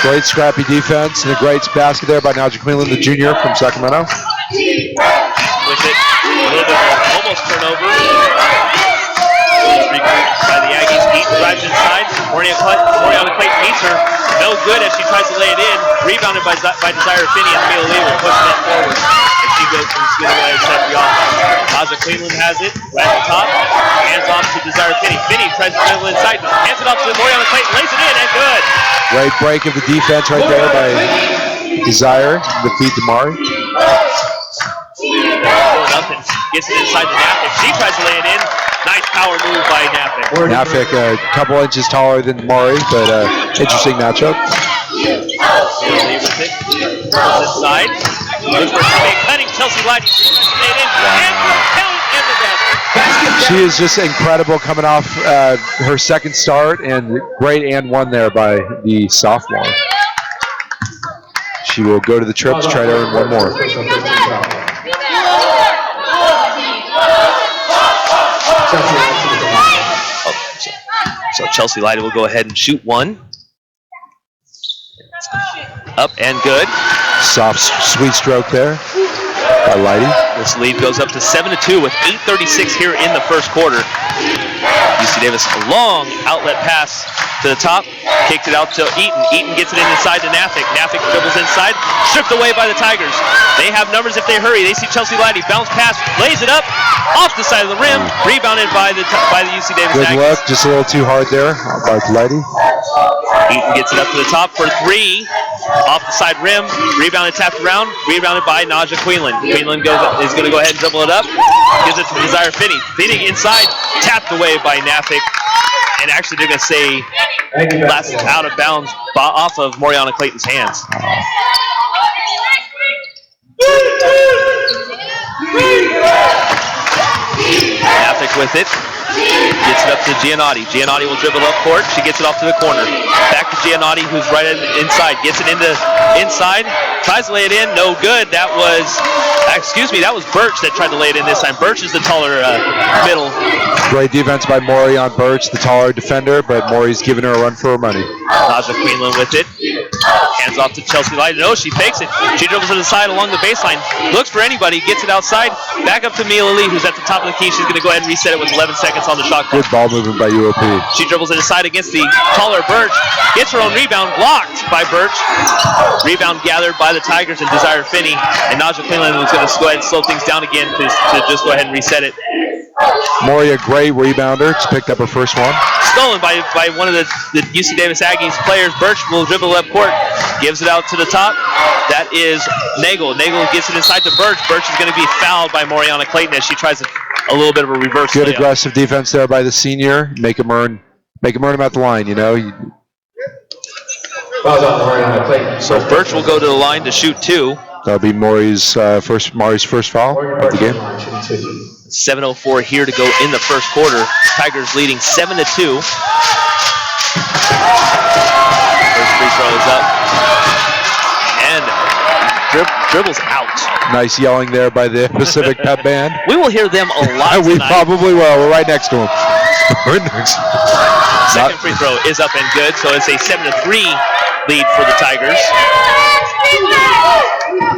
Great scrappy defense and a great basket there by Naja Cleveland, the junior from Sacramento. With it, a little bit of almost turnover. By the Aggies, Eaton drives inside. Moriana Clayton meets her. No good as she tries to lay it in. Rebounded by Desire Finney, and Mila Lee will push that forward. And she goes from the away and set the offense. Naja Cleveland has it right at the top. Hands off to Desire Finney. Finney tries to dribble inside. Hands it off to Moriana Clayton. Lays it in and good. Great break of the defense right there by Desire. The feed to Mari. Nothing. Gets it inside to Nafik. She tries to lay it in. Nice power move by Nafik. Nafik a couple inches taller than Mari, but interesting matchup. Inside. Looks for a cutting. Chelsea Lighty. She tries to lay it in. And the basket. She is just incredible coming off her second start, and great and one there by the sophomore. She will go to the trip to try to earn one more. So Chelsea Lighty will go ahead and shoot one. Up and good. Soft, sweet stroke there by Lighty. This lead goes up to 7-2 with 8:36 here in the first quarter. UC Davis, a long outlet pass to the top, kicked it out to Eaton. Eaton gets it inside to Nafik. Nafik dribbles inside, stripped away by the Tigers. They have numbers if they hurry. They see Chelsea Lighty bounce pass, lays it up off the side of the rim, rebounded by the UC Davis Good Aggies. look, just a little too hard there by Lighty. Eaton gets it up to the top for three, off the side rim, rebounded, tapped around, rebounded by Naja Queenland. Queenland is going to go ahead and dribble it up, gives it to Desire Finney. Finney inside, tapped away by Nafik. And actually, they're going to say last out of bounds off of Moriana Clayton's hands. Nafik with it. Gets it up to Giannotti. Giannotti will dribble up court. She gets it off to the corner. Back to Giannotti, who's right inside. Gets it into inside. Tries to lay it in. No good. That was Birch that tried to lay it in this time. Birch is the taller middle. Great defense by Maury on Birch, the taller defender, but Maury's giving her a run for her money. Naja Queenland with it. Hands off to Chelsea Lighty. No, she fakes it. She dribbles to the side along the baseline. Looks for anybody. Gets it outside. Back up to Mila Lee, who's at the top of the key. She's going to go ahead and reset it with 11 seconds on the shot clock. Good ball movement by UOP. She dribbles it aside against the taller Birch. Gets her own rebound. Blocked by Birch. Rebound gathered by the Tigers and Desire Finney. And Naja Queenland was going to go ahead and slow things down again to just go ahead and reset it. Maury, a great rebounder. Just picked up her first one. Stolen by one of the UC Davis Aggies players. Birch will dribble up court. Gives it out to the top. That is Nagel. Nagel gets it inside to Birch. Birch is going to be fouled by Moriana Clayton as she tries a little bit of a reverse Good layup. aggressive defense there by the senior. Make him earn him at the line, you know. So Birch will go to the line to shoot two. That'll be Maury's first foul of the game. 7:04 here to go in the first quarter. Tigers leading 7-2. First free throw is up. And dribbles out. Nice yelling there by the Pacific Pep Band. We will hear them a lot We tonight. probably will. We're right next to them. Second free throw is up and good, so it's a 7-3 lead for the Tigers.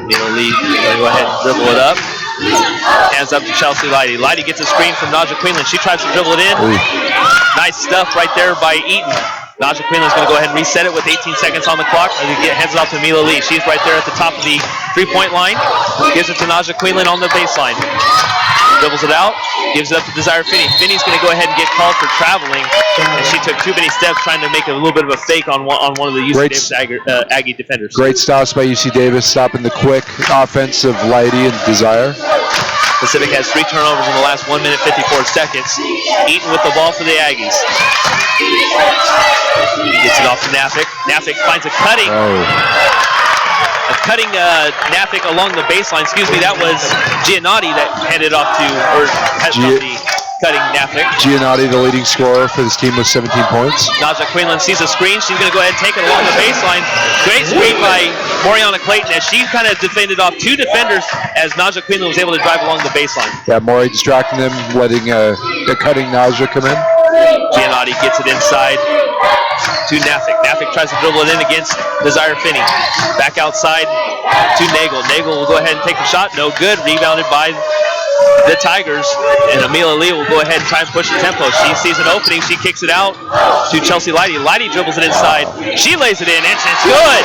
It'll lead. Go ahead and dribble it up. Hands up to Chelsea Lighty. Lighty gets a screen from Naja Queenland. She tries to dribble it in. Nice stuff right there by Eaton. Naja Queenland's going to go ahead and reset it with 18 seconds on the clock. Hands it off to Mila Lee. She's right there at the top of the three-point line. Gives it to Naja Queenland on the baseline. Dribbles it out. Gives it up to Desire Finney. Finney's going to go ahead and get called for traveling. And she took too many steps trying to make a little bit of a fake on one of the UC Davis Aggie defenders. Great stops by UC Davis, stopping the quick offense of Lighty and Desire. Pacific has 3 turnovers in the last 1 minute 54 seconds. Eaton with the ball for the Aggies. Gets it off to Nafik. Nafik finds a cutting. Nafik along the baseline. Excuse me, that was Giannotti that handed off to, or has cutting Nafik. Giannotti, the leading scorer for this team with 17 points. Naja Queenland sees a screen. She's going to go ahead and take it along the baseline. Great screen by Moriana Clayton as she kind of defended off 2 defenders as Naja Queenland was able to drive along the baseline. Yeah, Maury distracting them, letting the cutting Naja come in. Giannotti gets it inside to Nafik. Nafik tries to dribble it in against Desire Finney. Back outside to Nagel. Nagel will go ahead and take the shot. No good. Rebounded by the Tigers. And Amelia Lee will go ahead and try and push the tempo. She sees an opening. She kicks it out to Chelsea Leidy. Leidy dribbles it inside. She lays it in, and it's good.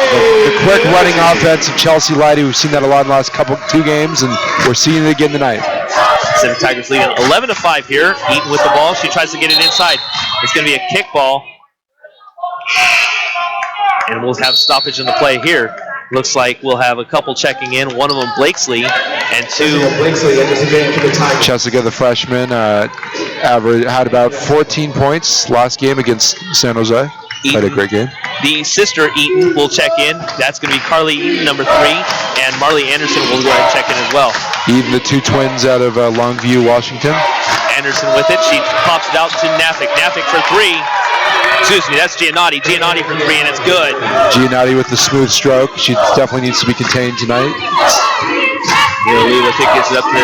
The quick running offense of Chelsea Leidy. We've seen that a lot in the last two games, and we're seeing it again tonight. Pacific Tigers leading 11-5 here. Eaton with the ball. She tries to get it inside. It's going to be a kick ball. And we'll have stoppage in the play here. Looks like we'll have a couple checking in. One of them, Blakesley, and two. Jessica, the freshman, had about 14 points last game against San Jose. Had a great game. The sister Eaton will check in. That's going to be Carly Eaton, number 3, and Marley Anderson will go ahead and check in as well. Eaton, the two twins out of Longview, Washington. Anderson with it. She pops it out to Nafik. Nafik for 3. Excuse me, that's Giannotti. Giannotti for 3, and it's good. Giannotti with the smooth stroke. She definitely needs to be contained tonight. Lee with it, gets it up to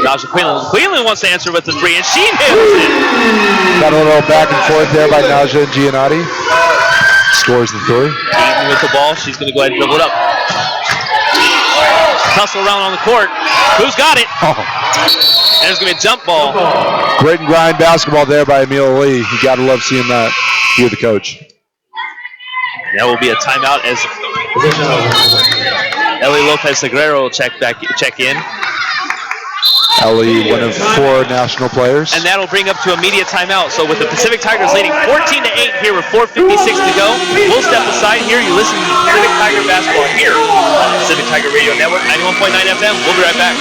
Naja Quinlan. Quinlan wants to answer with the 3, and she nails it. Got a little back and forth there by Naja and Giannotti. Scores the 3. Eaton with the ball. She's going to go ahead and dribble it up. Tussle around on the court. Who's got it? Oh. And there's going to be a jump ball. Grit and grind basketball there by Amelia Lee. You got to love seeing that. You're the coach. That will be a timeout as Ellie Lopez-Aguero will check in. Ellie, one of 4 national players. And that'll bring up to immediate timeout. So with the Pacific Tigers leading 14-8 here with 4:56 to go, we'll step aside here. You listen to Pacific Tiger basketball here on the Pacific Tiger Radio Network, 91.9 FM. We'll be right back.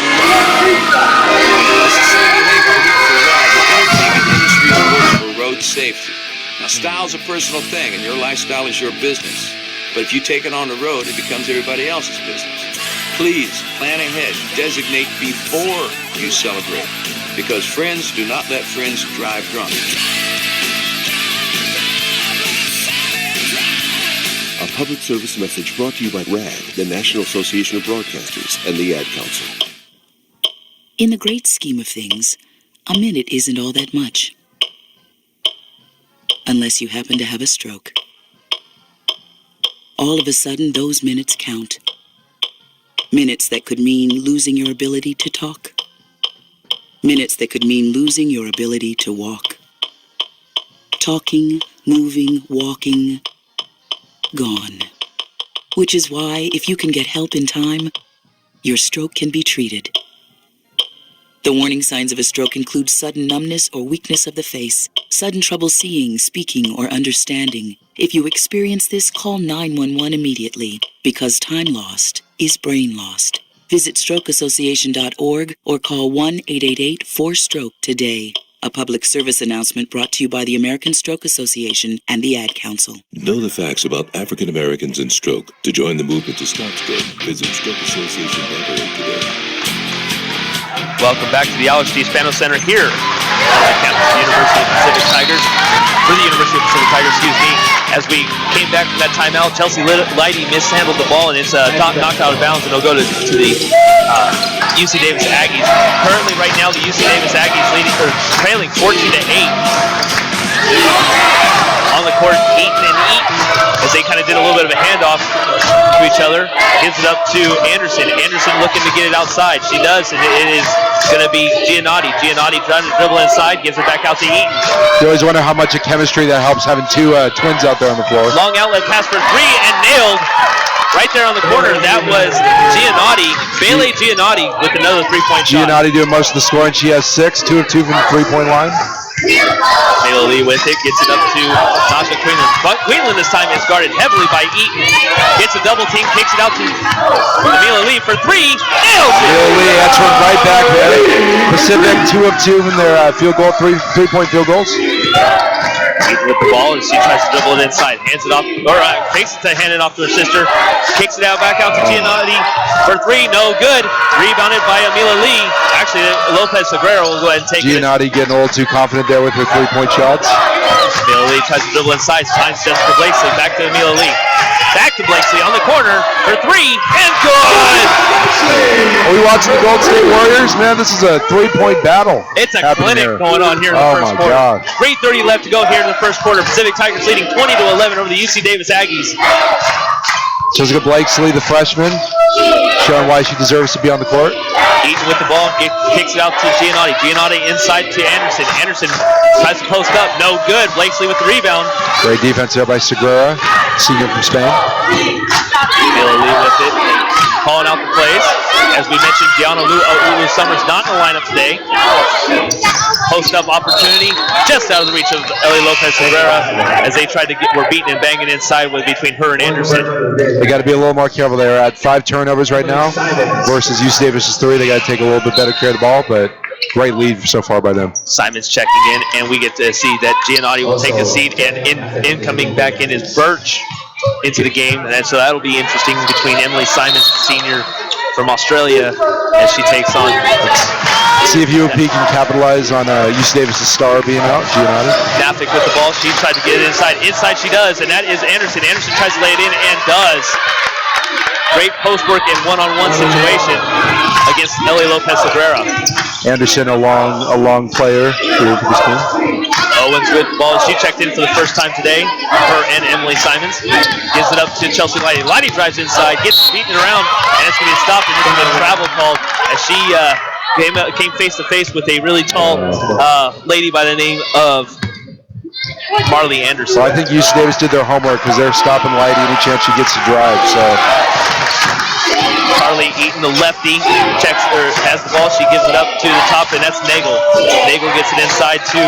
Road safety. Now, style's a personal thing, and your lifestyle is your business. But if you take it on the road, it becomes everybody else's business. Please plan ahead. Designate before you celebrate, because friends do not let friends drive drunk. A public service message brought to you by RAD, the National Association of Broadcasters, and the Ad Council. In the great scheme of things, a minute isn't all that much. Unless you happen to have a stroke. All of a sudden, those minutes count. Minutes that could mean losing your ability to talk. Minutes that could mean losing your ability to walk. Talking, moving, walking, gone. Which is why, if you can get help in time, your stroke can be treated. The warning signs of a stroke include sudden numbness or weakness of the face, sudden trouble seeing, speaking, or understanding. If you experience this, call 911 immediately, because time lost is brain lost. Visit strokeassociation.org or call 1-888-4STROKE today. A public service announcement brought to you by the American Stroke Association and the Ad Council. Know the facts about African Americans and stroke. To join the movement to stop stroke, visit strokeassociation.org today. Welcome back to the Alex G. Spano Center here at campus of the University of Pacific Tigers. For the University of Pacific Tigers, As we came back from that timeout, Chelsea Leidy mishandled the ball, and it's knocked out of bounds, and it'll go to the UC Davis Aggies. Currently, right now, the UC Davis Aggies trailing 14-8. On the court, Eaton and Eaton, as they kind of did a little bit of a handoff to each other, gives it up to Anderson. Anderson looking to get it outside. She does, and it is going to be Giannotti. Giannotti trying to dribble inside, gives it back out to Eaton. You always wonder how much of chemistry that helps, having two twins out there on the floor. Long outlet pass for 3 and nailed right there on the corner. That was Giannotti, Bailey Giannotti with another 3-point shot. Giannotti doing most of the scoring. She has 6, 2 of 2 from the 3-point line. Mela Lee with it, gets it up to Naja Quinlan. But Quinlan this time is guarded heavily by Eaton. Gets a double team, kicks it out to Mela Lee for 3. Nails it! Mela Lee answering right back there. Pacific 2 of 2 in their field goal, 3-point field goals. Eaton with the ball as she tries to dribble it inside. Hands it off, or takes it to hand it off to her sister. Kicks it out back out to Giannotti for 3. No good. Rebounded by Mela Lee. Actually, Lopez Aguero will go ahead and take it. Giannotti getting a little too confident there with her 3-point shots. Mela Lee tries to dribble inside. Finds Jessica Blakesley. Back to Mela Lee. Back to Blakesley on the corner for 3 and good. Are we watching the Golden State Warriors? Man, this is a 3-point battle. It's a clinic going on here in the first quarter. Oh my gosh. 3:30 left to go here in the first quarter. Pacific Tigers leading 20-11 over the UC Davis Aggies. Jessica Blakesley, the freshman, showing why she deserves to be on the court. Eaton with the ball, kicks it out to Giannotti. Giannotti inside to Anderson. Anderson tries to post up, no good. Blakesley with the rebound. Great defense there by Segura, senior from Spain. Lee with it, calling out the plays. As we mentioned, Gianna Ulu Summers not in the lineup today. Post up opportunity just out of the reach of Ellie Lopez Herrera as they tried to were beating and banging inside with between her and Anderson. They got to be a little more careful. They're at 5 turnovers right now versus UC Davis's 3. They got to take a little bit better care of the ball, but great lead so far by them. Simon's checking in, and we get to see that Giannotti will take a seat, and incoming back in is Birch into the game, and so that'll be interesting between Emily Simons, senior from Australia, as she takes on. See if UOP can capitalize on UC Davis's star being out, Giannotti. Nafik with the ball. She tried to get it inside. Inside she does, and that is Anderson. Anderson tries to lay it in and does. Great post work in one-on-one situation against Ellie Lopez Cabrera. Anderson, a long player here for this team. Owens with the ball. She checked in for the first time today. Her and Emily Simons. Gives it up to Chelsea Lighty. Lighty drives inside, gets beaten around, and it's going to be stopped, and this is a travel call as she came face-to-face with a really tall lady by the name of Marley Anderson. Well, I think UC Davis did their homework because they're stopping Lighty any chance she gets to drive. So Carly Eaton, the lefty, has the ball. She gives it up to the top, and that's Nagel. Nagel gets it inside to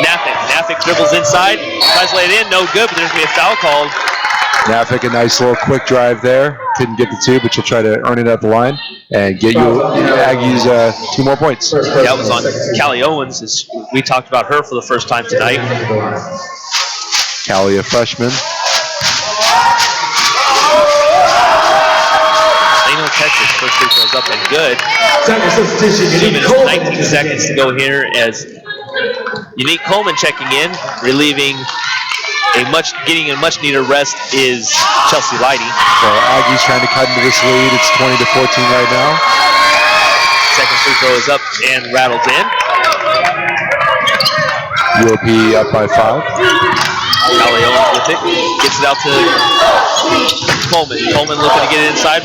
Nafik. Nafik dribbles inside, tries to lay it in, no good, but there's going to be a foul called. Nafik, a nice little quick drive there. Couldn't get the 2, but she'll try to earn it at the line and get you Aggies 2 more points. That was on Callie Owens. As we talked about her for the first time tonight. Callie, a freshman. Leno Texas, first free throws up and good. 2 minutes, 19 seconds to go here as Unique Coleman checking in, relieving getting a much needed rest is Chelsea Lighty. So Aggies trying to cut into this lead. It's 20-14 right now. Second free throw is up and rattled in. UOP up by 5. Callie Owens with it. Gets it out to Coleman. Coleman looking to get it inside.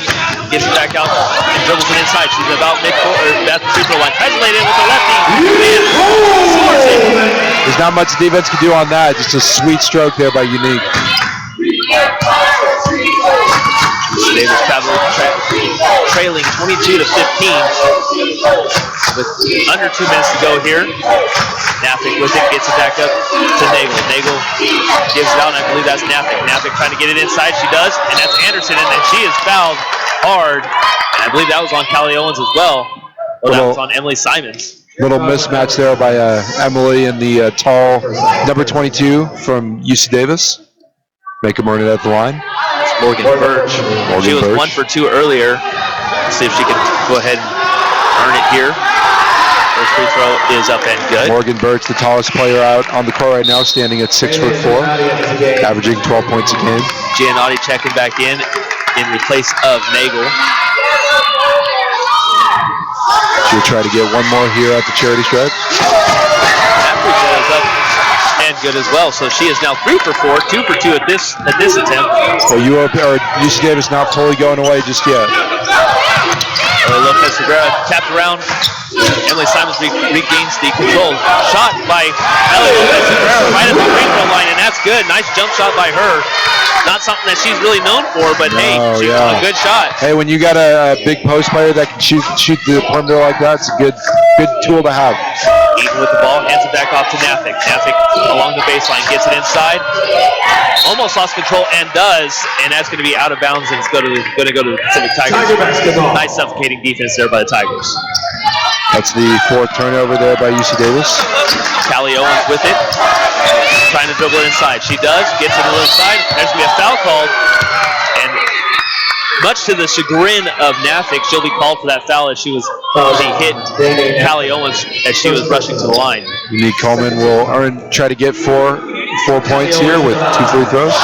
Gets it back out and dribbles it inside. She's about at the free throw line. Tries to lay it in with the lefty. And scores it. There's not much defense can do on that. Just a sweet stroke there by Unique. Davis trailing 22-15 with under 2 minutes to go here. Nafik with it, gets it back up to Nagel. Nagel gives it out, and I believe that's Nafik. Nafik trying to get it inside, she does, and that's Anderson, and then she is fouled hard, and I believe that was on Callie Owens as well. Well, that was on Emily Simons. Little mismatch there by Emily and the tall number 22 from UC Davis. Make him earn it at the line. Morgan Birch. She was 1 for 2 earlier. Let's see if she can go ahead and earn it here. First free throw is up and good. Morgan Birch, the tallest player out on the court right now, standing at 6'4", averaging 12 points a game. Giannotti checking back in replace of Nagel. She'll try to get one more here at the charity stripe. That free throw is up and good as well. So she is now 3 for 4, 2 for 2 at this attempt. Well, UC Davis not totally going away just yet. Lopez Cabrera tapped around. Emily Simons regains the control. Shot by Ellie Lopez Cabrera right at the free throw line, and that's good. Nice jump shot by her. Not something that she's really known for, but hey, she's a good shot. Hey, when you got a big post player that can shoot the perimeter like that, it's a good tool to have. Eaton with the ball, hands it back off to Nafik. Nafik along the baseline, gets it inside. Almost lost control and does, and that's going to be out of bounds, and it's going to go to the Pacific Tigers. Nice suffocating defense there by the Tigers. That's the 4th turnover there by UC Davis. Callie Owens with it, trying to dribble it inside. She does, gets it a little inside. There's going to be a foul called, and much to the chagrin of Nafik, she'll be called for that foul as she hit Callie Owens as she was rushing to the line. Unique Coleman will try to get 4 points here with 2 free throws.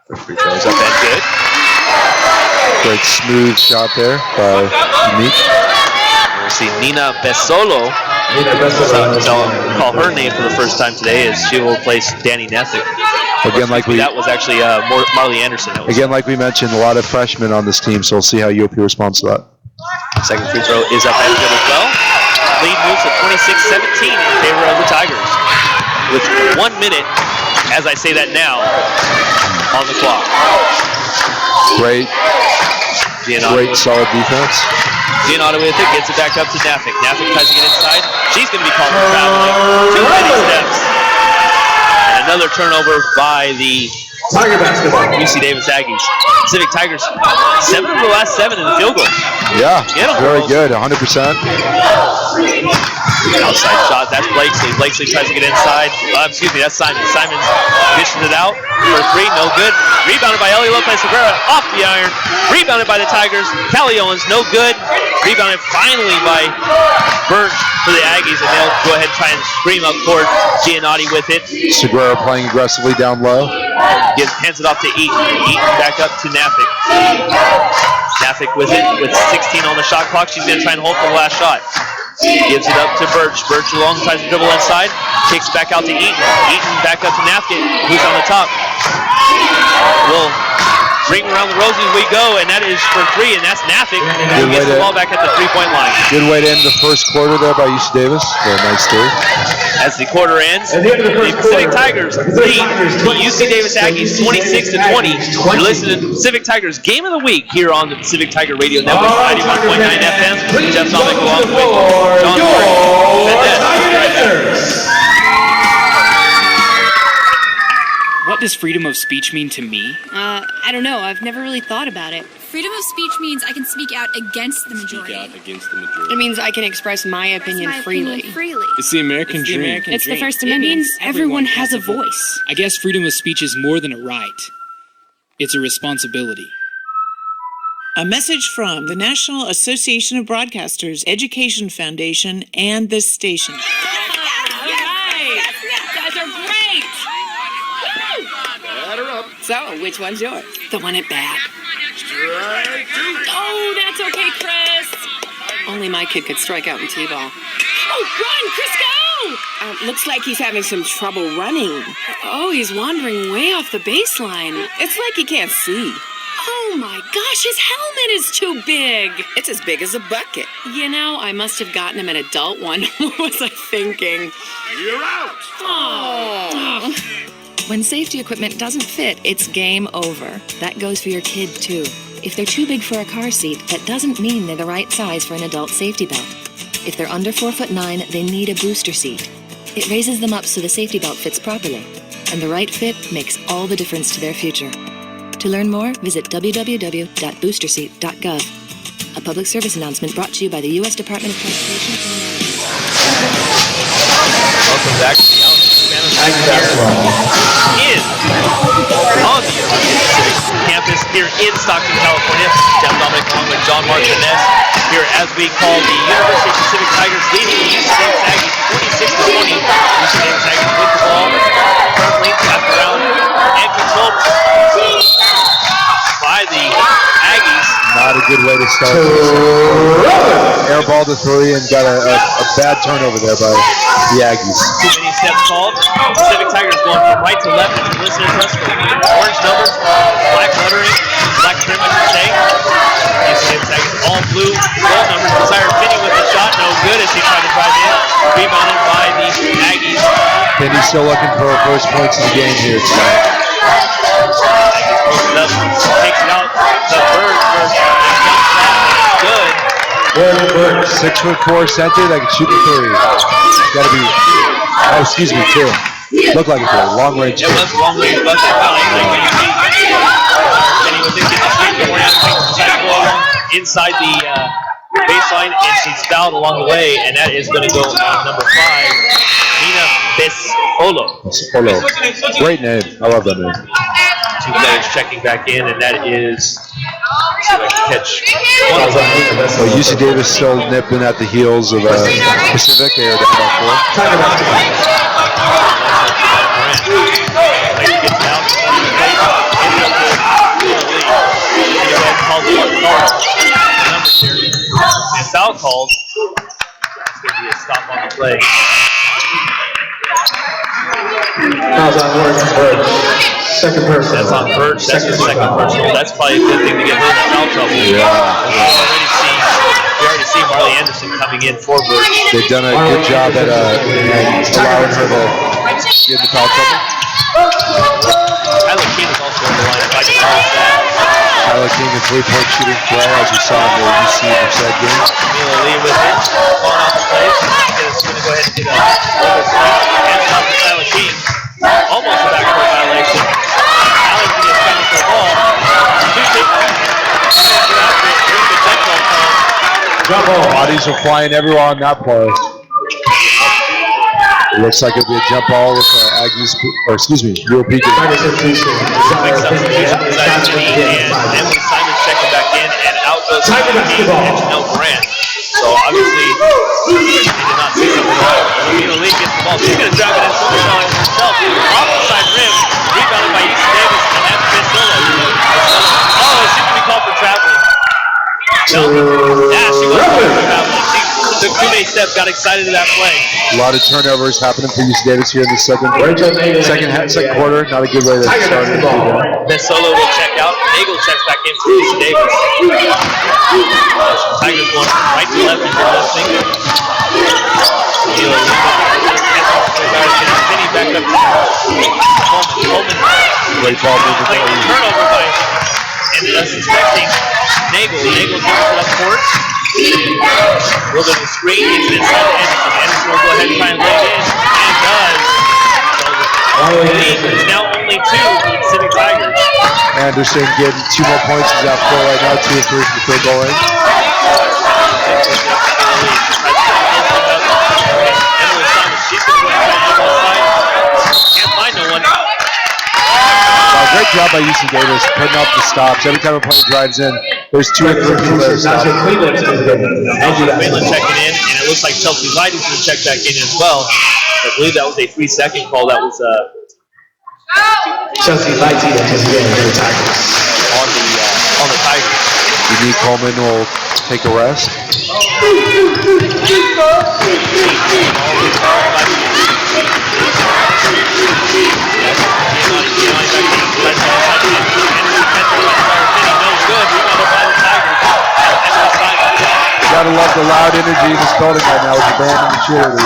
Free throws up and good. Great smooth shot there by Unique. We'll see Nina Besolo Call her name for the first time today as she will place Danny Nethick. Again, that was actually Marley Anderson. Again, like we mentioned, a lot of freshmen on this team, so we'll see how UOP responds to that. Second free throw is up and good as well. Lead moves to 26-17 in favor of the Tigers. With 1 minute, as I say that now, on the clock. Great solid defense. Giannotti with it, gets it back up to Nethick. Nethick tries to get inside. She's going to be called for traveling. Too many steps. And another turnover by the Tiger basketball. UC Davis Aggies. Pacific Tigers, 7 of the last 7 in the field goal. Yeah, very good, 100%. Outside shot, that's Blakesley. Blakesley tries to get inside. That's Simon. Simon's dishing it out for 3, no good. Rebounded by Ellie Lopez Segura, off the iron. Rebounded by the Tigers. Callie Owens, no good. Rebounded finally by Burnt for the Aggies, and they'll go ahead and try and scream up court. Giannotti with it. Segura playing aggressively down low. Hands it off to Eaton. Eaton back up to Nethick. Nethick with it, with 16 on the shot clock. She's going to try and hold for the last shot. Gives it up to Birch. Birch along, tries to dribble inside. Kicks back out to Eaton. Eaton back up to Nethick, who's on the top. We'll ring around the rosy we go, and that is for 3, and that's Nethick. Who gets the ball back at the 3-point line. Good way to end the first quarter there by UC Davis. Very nice too. As the quarter ends, the Pacific Tigers lead the UC Davis Aggies 26-20. You're listening to the Pacific Tigers Game of the Week here on the Pacific Tiger Radio Network, 91.9 FM. Jeff Zomick along with John Martin. What does freedom of speech mean to me? I don't know. I've never really thought about it. Freedom of speech means I can speak out against the majority. It means I can express my opinion freely. It's the American dream. It's the First Amendment. It means everyone has a voice. I guess freedom of speech is more than a right. It's a responsibility. A message from the National Association of Broadcasters, Education Foundation, and this station. So, which one's yours? The one at bat. Oh, that's okay, Chris. Only my kid could strike out in T-ball. Oh, run, Chris, go! Looks like he's having some trouble running. Oh, he's wandering way off the baseline. It's like he can't see. Oh my gosh, his helmet is too big. It's as big as a bucket. You know, I must have gotten him an adult one. What was I thinking? You're out! Oh. When safety equipment doesn't fit, it's game over. That goes for your kid, too. If they're too big for a car seat, that doesn't mean they're the right size for an adult safety belt. If they're under 4'9", they need a booster seat. It raises them up so the safety belt fits properly. And the right fit makes all the difference to their future. To learn more, visit www.boosterseat.gov. A public service announcement brought to you by the U.S. Department of Transportation. Welcome back to the on the University Pacific campus here in Stockton, California. Jeff Dominic along with John Martinez here as we call the University Pacific Tigers leading the UC Davis Aggies 26-20. UC Davis Aggies with the ball currently wrapped around and controlled by the Aggies. Not a good way to start. Air ball to 3 and got a bad turnover there by the Aggies. Too many steps called. Pacific Tigers going from right to left. If you're listening to us, orange numbers, black lettering, black trim, I should say. All blue gold numbers. Desire Finney with the shot, no good as she tried to drive in. Rebounded by the Aggies. Finney still looking for her first points of the game here tonight. Takes it out. The Bird first. Good. 6'4" center that can shoot the 3. Gotta be. Oh, excuse me, 2. Looked like a 2. Long range. It was long range bucket. Inside the baseline, and she's fouled along the way, and that is going to go on number 5, Nina Besolo. Besolo. Great name. I love that name. 2 players checking back in, and that is. Catch. So UC Davis still nipping at the heels of Pacific. They are down by 4. Foul called It's going to be a stop on the play. Fouls on Birch. Second person. That's on Birch. That's the second personal. That's probably a good thing to get rid of foul trouble. Yeah. We already see Marley Anderson coming in for Birch. They've done a good job at allowing her to get in the foul trouble. Tyler King is also on the line. If I can call that. Tyler King, a three-point shooting play, as we saw in the UC Merced game. Mila Lee with it. Calling off the play. He's going to go ahead and get a little swing. Hands off to Tyler King. Almost a backcourt violation. Allington is coming for the ball. Jump ball. Bodies are flying everywhere on that play. It looks like it'll be a jump ball with Aggies, or excuse me, UOP. Big substitution for Zayatini, and Emily Simon checking back in, and out goes Tyler King and Janelle Grant. So obviously, he did not see something wrong. Mila Lee gets the ball. She's going to drive it in herself. Off the side rim, rebounded by Easton Davis, and that's Ben Dillon. Oh, it seems to be called for traveling. No, yeah, she was called for traveling. She took too many steps, got excited at that play. A lot of turnovers happening for UC Davis here in the second quarter. Not a good way to start it. Solo will check out. Nagel checks back in for UC Davis. Tigers going from right to left into listening. Finney back up to Coleman. Great ball movement. Turnover by, and suspecting Nagel. Nagel gives it up court. A little bit of a screen, gets it inside Anderson. Anderson will go ahead and try and lay it in, and does. So the lead is now only 2 for the Pacific Tigers. Anderson getting 2 more points. He's out full right now, 2 of 3 from the field goal range. Emily Simon, she's going to go ahead and try to side. Can't find no one. Great job by UC Davis putting up the stops. Every time a player drives in, there's 2 or 3 people that stop. Cleveland checking in, and it looks like Chelsea Lighty's going to check back in as well. I believe that was a 3-second call. That was Chelsea Lighty for the Tigers. On the Tigers. Unique Coleman will take a rest. Gotta love the loud energy in this building right now with the band and the cheerleaders.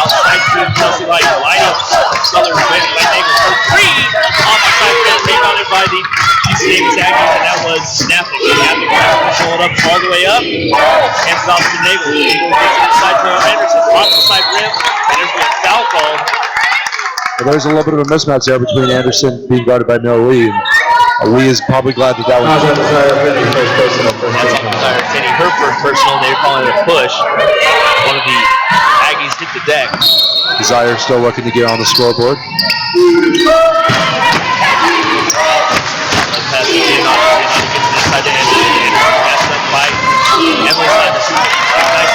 Outside to Chelsea Lighty. Southern ready by Nagel for 3. Off the side rim, rebounded by the UC Davis Aggies, and that was snapping. Snapping, pull it up all the way up. Hands it off to Nagel. Nagel gets it inside to Anderson. Off the side rim, and there's a foul call. Well, there's a little bit of a mismatch there between Anderson being guarded by Mel Lee. Lee is probably glad that that was. That's on Desire Finney. Her first personal, they're calling it a push. One of the Aggies hit the deck. Desire still looking to get on the scoreboard. Nice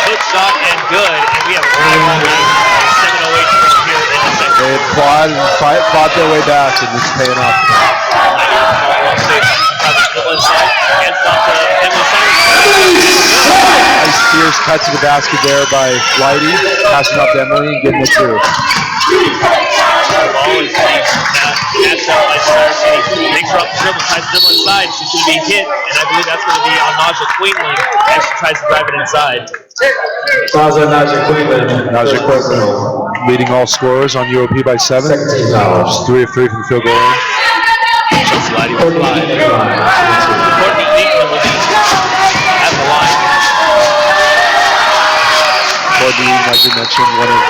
hook shot and good. And we have 7:08 here in the second. They fought and fought their way back, and it's paying off. Nice fierce cut to the basket there by Lighty, passing up to Emily and getting it through. Ball is catched up by Saraceni. Makes her up the dribble, tries to dribble inside. She's going to be hit, and I believe that's going to be on Naja Queenling as she tries to drive it inside. Naja Queenling. Naja Queenling leading all scorers on UOP by 7. Just 3 of 3 from the field goal range. Chelsea Lighty with 5. Courtney Neatman will be at the line. Courtney, like we mentioned, one of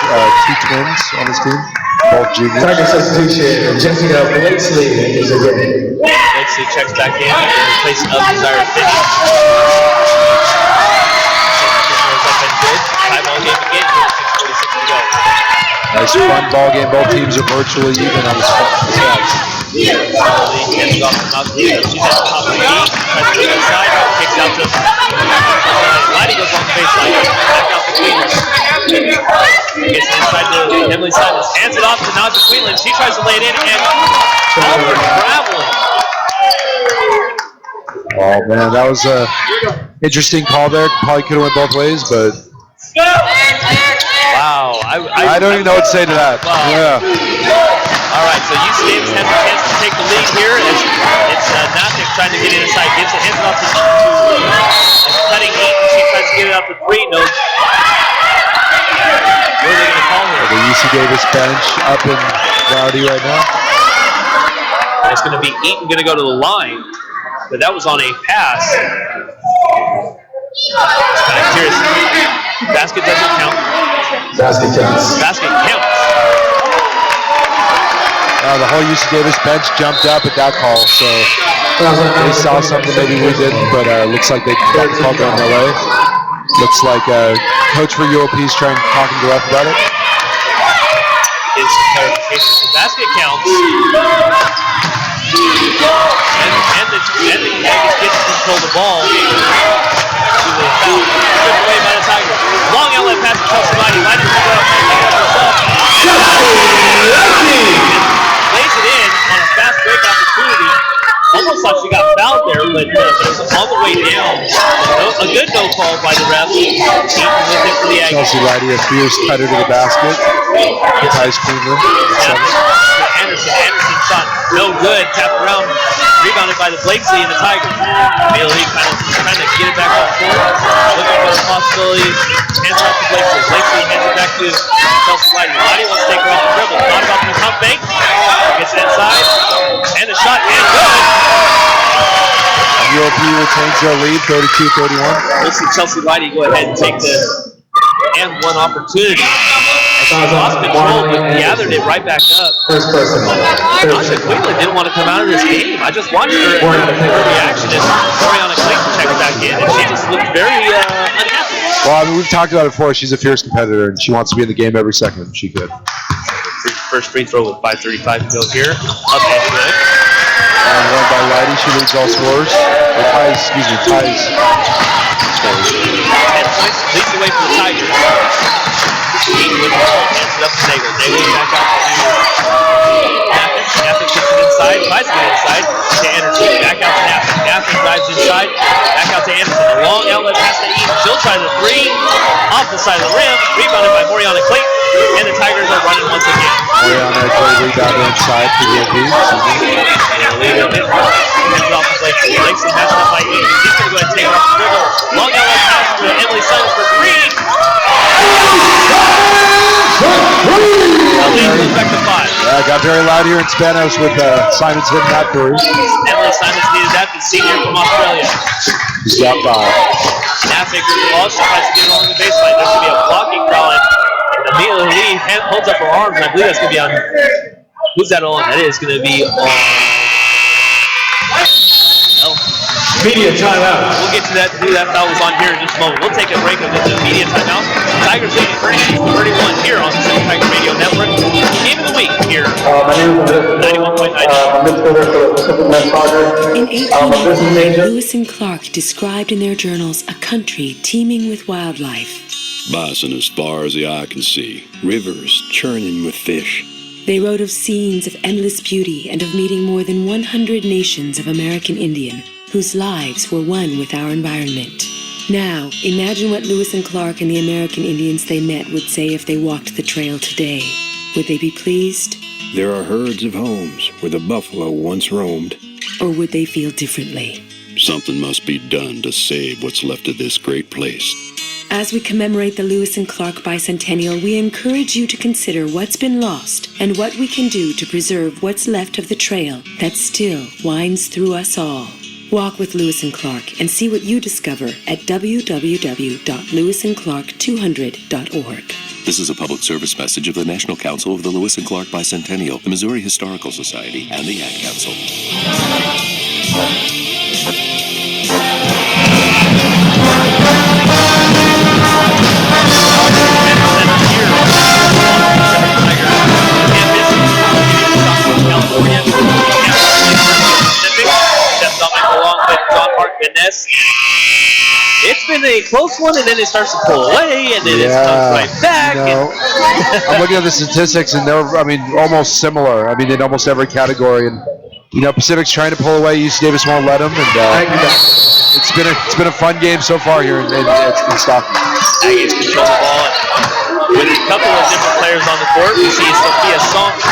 2 twins on his team, both juniors. Tiger substitution, Jessica Blakesley is again. Blakesley checks back in in place of Desire Finney. Tie-ball game again here, 6:46 to go. Nice fun ball game. Both teams are virtually even on the stats. Gets it off to Malcolm. She's at the top of the key. Tries to go inside. Kicks out to Lighty goes on the baseline. Back out to Queenland. Gets it inside to Emily Simons. Hands it off to Naja Queenland. She tries to lay it in and called for traveling. Oh, man, that was a interesting call there. Probably could have went both ways, but... Wow. I don't even know what to say to that. Wow. Yeah. All right, so UC Davis has a chance to take the lead here. It's Nafik trying to get it inside. Gives it hands off to cutting eight, and she tries to get it out to three. No. What are they going to call here? The UC Davis bench up and rowdy right now. It's going to be Eaton going to go to the line, but that was on a pass. Curious. Basket doesn't count. Basket counts. Basket counts. The whole UC Davis bench jumped up at that call, so they saw something maybe we didn't, but looks like they got the call going their way. Looks like coach for UOP is talking to the ref about it. Is clarification. The basket counts. And the Tigers get to control the ball. Stripped away by the Tigers. Long outlet pass to Chelsea Lighty. Lighty to go. Lays it in on a fast break opportunity. Almost like she got fouled there, but all the way down. A good no call by the ref. Eaton with it for the Aggies. Chelsea Lighty, a fierce cutter to the basket. Ties Queenland. Anderson shot no good. Tapped around. Rebounded by the Blakesley and the Tigers. Bailey kind of trying to get it back on court. Looking for the possibilities. Hands off to Blakesley. Blakesley hands it back to Chelsea Lighty. Lighty wants to take her off the dribble. Thought about the pump fake. Gets it inside. And the shot and good. UOP retains their lead, 32-31. We'll see Chelsea Lighty go ahead and take the and one opportunity. She lost control, but gathered it right back up. First person. Tasha Quinlan didn't want to come out of this game. I just watched her reaction as Oriana Clayton checked back in, and she just looked very unhappy. Well, I mean, we've talked about it before. She's a fierce competitor, and she wants to be in the game every second she could. First free throw with 5:35 to go here. Up and good. And one by Lighty, she leads all scorers. Ties. 10 points, leads the way for the Tigers. Eaton with the ball, hands it up to Nagel. Nagel back out to Nafik. Nafik gets it inside, tries to get inside to Anderson. Back out to Nafik. Nafik drives inside, back out to Anderson. A long outlet pass to Eaton. She'll try the three, off the side of the rim, rebounded by Moriana Clayton, and the Tigers are running once again. Moriana Clayton rebounded inside for the AP. Hands off to Blakesley. Blakesley matched up by Eaton. He's going to go ahead and take it off the dribble. Long outlet pass to Emily Simons for three. Back to 5. Yeah, got very loud here in Spanos with Simons hitting that three. Emily Simons needed that, the senior from Australia. He's got 5. Nafik with the ball, she tries to get it along the baseline. There's going to be a blocking foul, and Amelia Lee holds up her arms, and I believe that's going to be on. Who's that on? That is going to be on. Media timeout. We'll get to that, who that foul was on here in just a moment. We'll take a break of the media timeout. Tigers leading 36-31 here on the Central Tiger Radio Network. Game of the week here. My name is 91.9. midfielder for Pacific Med Soccer. In 1880, Lewis and Clark described in their journals a country teeming with wildlife. Bison as far as the eye can see. Rivers churning with fish. They wrote of scenes of endless beauty and of meeting more than 100 nations of American Indian, whose lives were one with our environment. Now, imagine what Lewis and Clark and the American Indians they met would say if they walked the trail today. Would they be pleased? There are herds of homes where the buffalo once roamed. Or would they feel differently? Something must be done to save what's left of this great place. As we commemorate the Lewis and Clark Bicentennial, we encourage you to consider what's been lost and what we can do to preserve what's left of the trail that still winds through us all. Walk with Lewis and Clark and see what you discover at www.lewisandclark200.org. This is a public service message of the National Council of the Lewis and Clark Bicentennial, the Missouri Historical Society, and the Ad Council. It's been a close one, and then it starts to pull away, and then it comes right back. I'm looking at the statistics, and they're, almost similar. In almost every category. And Pacific's trying to pull away. UC Davis won't let them, and it's been a fun game so far here in Stockton. Aggies control the ball with a couple of different players on the court. We see Sophia Song on the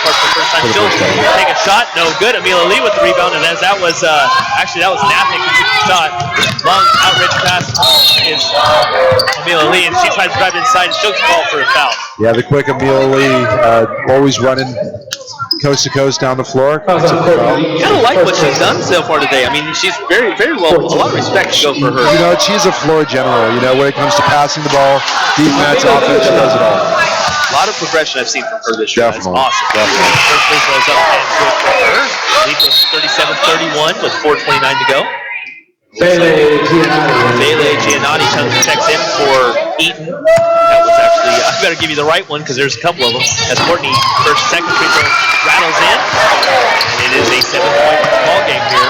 court for the first time. She'll take a shot, no good. Amelia Lee with the rebound, and as that was Nafik who took the shot. Long outreach pass is Amelia Lee, and she tries to drive inside, and she'll call for a foul. Yeah, the quick Amelia Lee, always running coast to coast down the floor. Kind of like what she's done so far today. I mean, she's very, very well. A lot of respect to go for her. She's a floor general. When it comes to passing the ball, defense, offense, she does it all. A lot of progression I've seen from her this year. Definitely. That's awesome. Definitely. First free throw's up and good for her. Lead goes 37-31 with 4:29 to go. Bailey Giannotti checks in for Eaton. That was actually, I better give you the right one because there's a couple of them. As Courtney, second free throw rattles in. And it is a 7-point ball game here.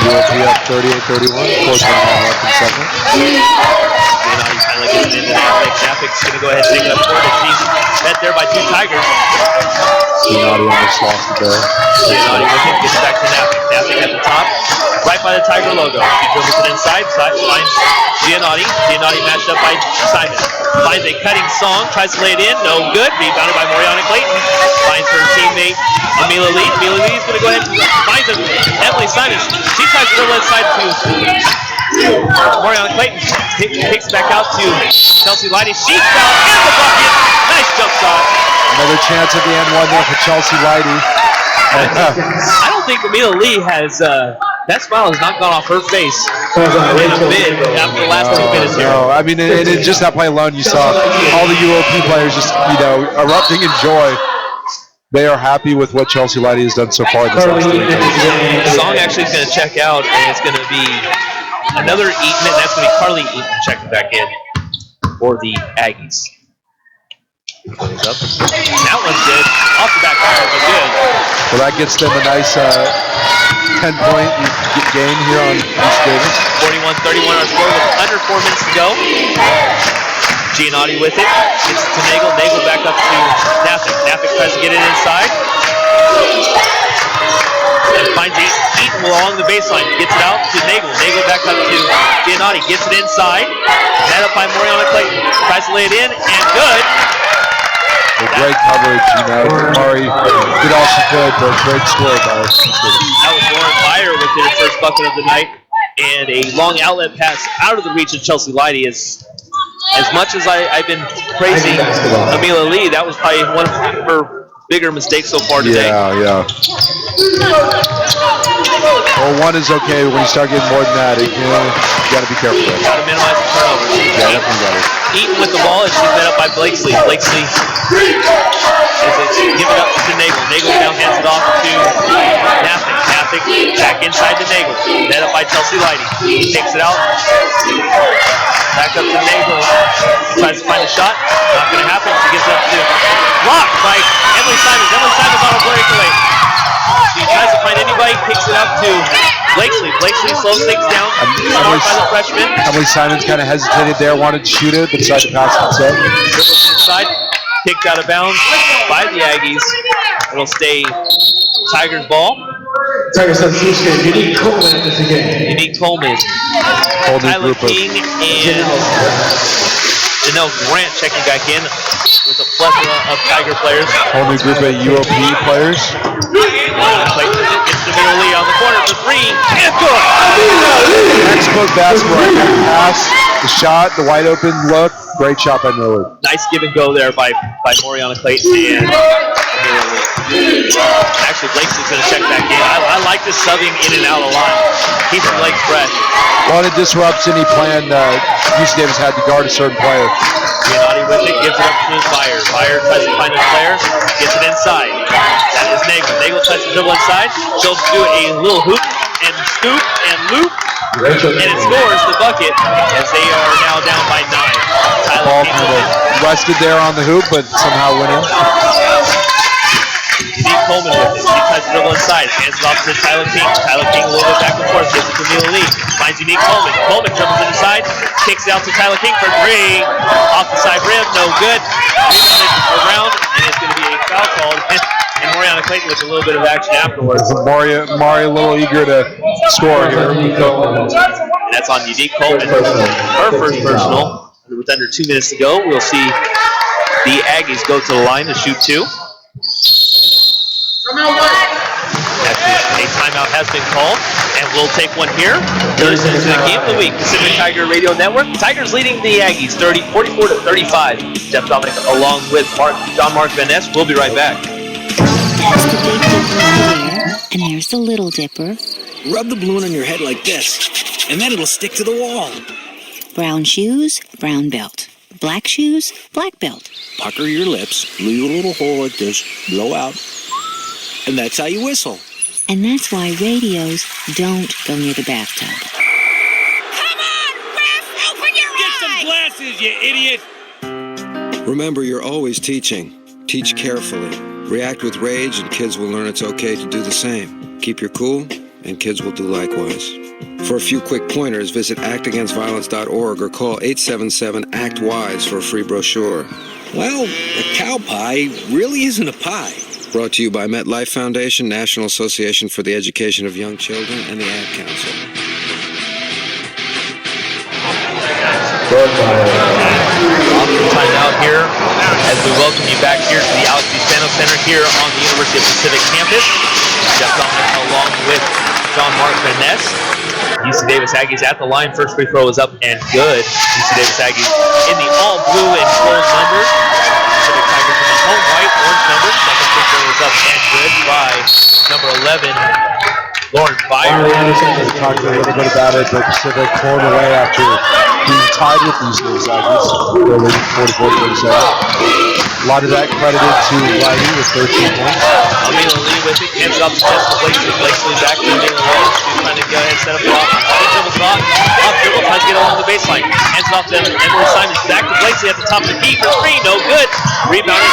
UOP up 38-31, 4:29 left in second. Giannotti finally gets it into Nafik. Nafik's going to go ahead and take it up court, and she's met there by two Tigers. Giannotti almost lost it there. Giannotti with it, gets back to Nafik. Nafik at the top, right by the Tiger logo. He dribbles it inside, finds Giannotti. Giannotti matched up by Simon. Finds a cutting Song, tries to lay it in, no good. Rebounded by Moriana Clayton. Finds her teammate Amelia Lee. Amelia Lee is going to go ahead and find Emily Simon. She tries to dribble inside to Moriana Clayton. Kicks back out to Chelsea Lighty. She's fouled in the bucket. Nice jump shot. Another chance at the end one there for Chelsea Lighty. I don't think Amelia Lee has, that smile has not gone off her face in a bit after the last 2 minutes here. No, I mean, and just that play alone, you saw all the UOP players just, erupting in joy. They are happy with what Chelsea Lighty has done so far this last 3 games. Song actually is going to check out, and it's going to be another Eaton, and that's going to be Carly Eaton checking back in for the Aggies. Plays up. That one's good. Off the back iron, but good. Well, that gets them a nice 10-point gain here on East Davis. 41-31 our score with under 4 minutes to go. Giannotti with it. Gets it to Nagel. Nagel back up to Nafik. Nafik tries to get it inside. And finds Eaton along the baseline. Gets it out to Nagel. Nagel back up to Giannotti. Gets it inside. Net up by Moriana Clayton. Tries to lay it in, and good. Great coverage, Mari did all she could, but great score by us. That was Lauren Byer with her first bucket of the night, and a long outlet pass out of the reach of Chelsea Lighty. As much as I've been praising Amelia Lee, that was probably one of her bigger mistakes so far today. Yeah. Well, one is okay. When you start getting more than that, you got to be careful. Got to minimize the turnovers. Yeah, definitely got it. Eaton with the ball, and she's met up by Blakesley. Blakesley is given up to Nagel. Nagel now hands it off to Nafik. Nafik back inside to Nagel. Met up by Chelsea Lighty. Takes it out. Back up to Nagel. Tries to find a shot. Not going to happen. She gets up to blocked by Emily Simons. Emily Simons on a breakaway. She tries to find anybody, kicks it up to Blakesley. Blakesley slows things down. Smart by the freshman. Emily Simons kind of hesitated there, wanted to shoot it, but decided to pass it instead. Dribbles inside, kicked out of bounds by the Aggies. It'll stay Tigers ball. Tigers substitution, Unique Coleman at this game. Unique Coleman. Tyler King and Janelle Grant checking back in with a plethora of Tiger players. Whole new group of UOP players. Gets to Amelia Lee on the corner for three, and good! Textbook basketball. Pass, the shot, the wide open look. Great shot by Miller. Nice give and go there by Moriana Clayton and Amelia Lee. Actually, Blakesley's going to check back in. I like this subbing in and out a lot. Keeps the legs fresh. Well, it disrupts any plan UC Davis had to guard a certain player. Giannotti with it, gives it up to Byer. Byer tries to find a player, gets it inside. That is Nagel. Nagel tries to dribble inside. She'll do a little hoop and scoop and loop. And it scores the bucket as they are now down by 9. Ball kind of rested there on the hoop, but somehow winning. Unique Coleman with it. She tries to dribble inside. Hands it off to Tyler King. Tyler King a little bit back and forth. Gives it to Amelia Lee. Finds Unique Coleman. Coleman dribbles it inside. Kicks it out to Tyler King for three. Off the side rim. No good. Rebounded around. And it's going to be a foul called. And And Moriana Clayton with a little bit of action afterwards. Mari a little eager to score here. And that's on Unique Coleman. Her first personal. With under 2 minutes to go, we'll see the Aggies go to the line to shoot 2. Actually, a timeout has been called, and we'll take one here. You're listening to the Game of the Week, Pacific Tiger Radio Network. Tigers leading the Aggies 44-35. Jeff Dominic along with John Mark Van Ness. We'll be right back. There's the Big Dipper over there, and there's the Little Dipper. Rub the balloon on your head like this, and then it'll stick to the wall. Brown shoes, brown belt. Black shoes, black belt. Pucker your lips, leave a little hole like this, blow out, and that's how you whistle. And that's why radios don't go near the bathtub. Get some glasses, you idiot! Remember, you're always teaching. Teach carefully. React with rage, and kids will learn it's okay to do the same. Keep your cool, and kids will do likewise. For a few quick pointers, visit actagainstviolence.org or call 877-ACT-WISE for a free brochure. Well, a cow pie really isn't a pie. Brought to you by MetLife Foundation, National Association for the Education of Young Children, and the Ad Council. Time out here as we welcome you back here to the Alex D. Spanos Center here on the University of Pacific campus. Jeff Dominic along with John Mark Van Ness. UC Davis Aggies at the line. First free throw is up and good. UC Davis Aggies in the all blue and gold numbers. Pacific Tigers in the home white orange numbers. Second free throw is up and good by number 11, Lauren Byer. We talked a little bit about it, but Pacific pulling away after being tied with these Davis Aggies. They're leading 44-37. A lot of that credited to Whitey with 13 points. Amila Lee with it, hands it off to Jessica Blakely. Blakely back to Amila Lee. She's trying to go ahead and set up the offense. Dribbles off. Off dribble, tries to get along the baseline. Hands it off to Emily Simons. Back to Blakely at the top of the key for three. No good. Rebounded.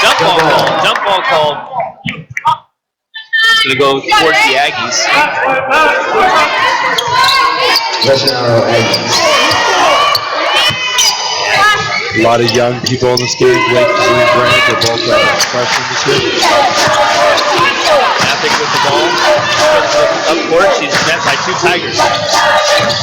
Jump ball called. Jump ball called. It's going to go towards the Aggies. A lot of young people in this game. Blake and Grant are both freshmen this year. Nafik with the ball. Up court, she's met by 2 Tigers.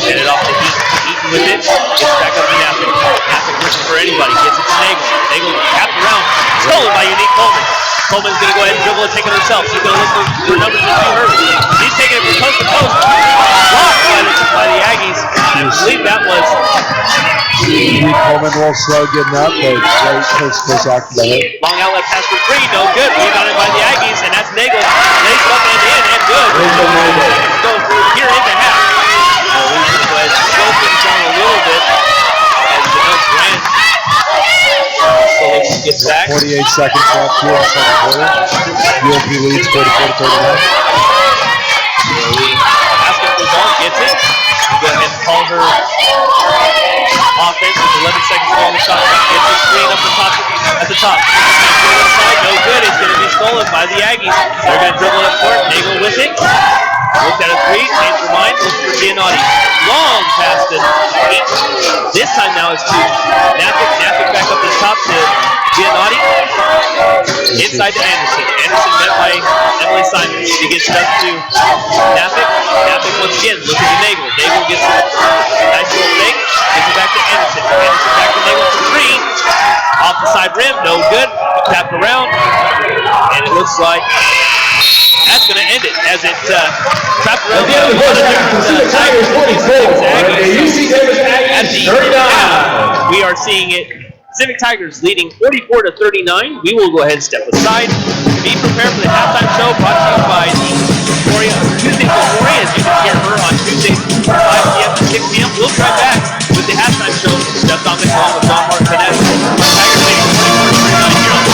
Get it off to Eaton with it. Gets back up to Nafik. Nafik looking for anybody. Gets it to Nagel. Nagel tapped around. Stolen by Unique Coleman. Coleman's going to go ahead and dribble and take it herself. She's going to look for numbers to see her. She's taking it from coast to coast. Blocked by the Aggies. I believe that was... Unique Coleman a little slow getting up, but great close after that. Long outlet pass for three. No good. Rebounded by the Aggies, and that's Nagel. Lays up and in, and good. Let's go here into half. We'll go ahead and slow things down a little bit as Janelle Grant slowly gets back. 48 seconds left here in the second quarter. UOP leads 44-39. Basketball ball gets it. We'll go ahead and call her offense with 11 seconds on the shot clock. Gets the screen up the top at the top. Side, no good. It's going to be stolen by the Aggies. They're going to dribble it up court. Nagel with it. Looked at a three. Changed her mind. Looks for Giannotti. Long pass to 8. This time now it's 2. Nafik back up the top to Giannotti. Inside to Anderson. Anderson met by Emily Simon. She gets it up to Nafik. Nafik once again looking to Nagel. Nagel gets it. Nice little fake. Gets it back to Anderson. Anderson back to Nagel for 3. Off the side rim. No good. Tapped around. And it looks like that's going to end it as it trapped around. Tigers 46. At the 39. We are seeing it. Pacific Tigers leading 44-39. We will go ahead and step aside. Be prepared for the halftime show brought to you by the Gloria Tuesday Gloria. As you can hear her on Tuesdays from 5 p.m. to 6 p.m. We'll try back with the halftime show. Jeff Dominic along with John Mark Vanessa. Tigers leading 44-39 here on the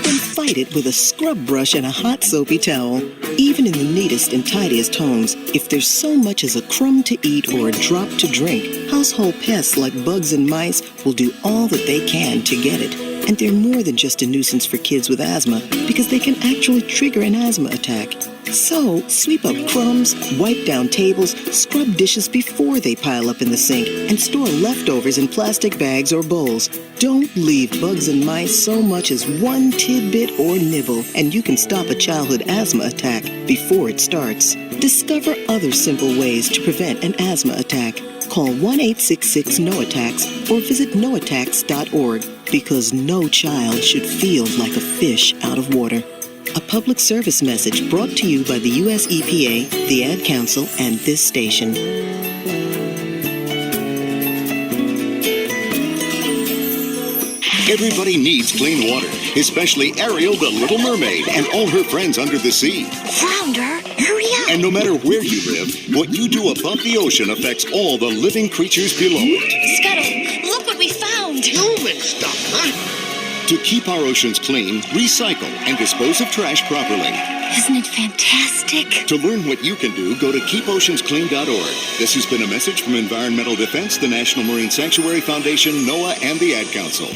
Then fight it with a scrub brush and a hot soapy towel. Even in the neatest and tidiest homes, if there's so much as a crumb to eat or a drop to drink, household pests like bugs and mice will do all that they can to get it. And they're more than just a nuisance for kids with asthma, because they can actually trigger an asthma attack. So, sweep up crumbs, wipe down tables, scrub dishes before they pile up in the sink, and store leftovers in plastic bags or bowls. Don't leave bugs and mice so much as one tidbit or nibble, and you can stop a childhood asthma attack before it starts. Discover other simple ways to prevent an asthma attack. Call 1-866-NO-ATTACKS or visit noattacks.org, because no child should feel like a fish out of water. A public service message brought to you by the U.S. EPA, the Ad Council, and this station. Everybody needs clean water, especially Ariel the Little Mermaid and all her friends under the sea. Flounder, hurry up! And no matter where you live, what you do above the ocean affects all the living creatures below it. Scuttle, look what we found! Human stuff, huh? To keep our oceans clean, recycle and dispose of trash properly. Isn't it fantastic? To learn what you can do, go to keepoceansclean.org. This has been a message from Environmental Defense, the National Marine Sanctuary Foundation, NOAA, and the Ad Council.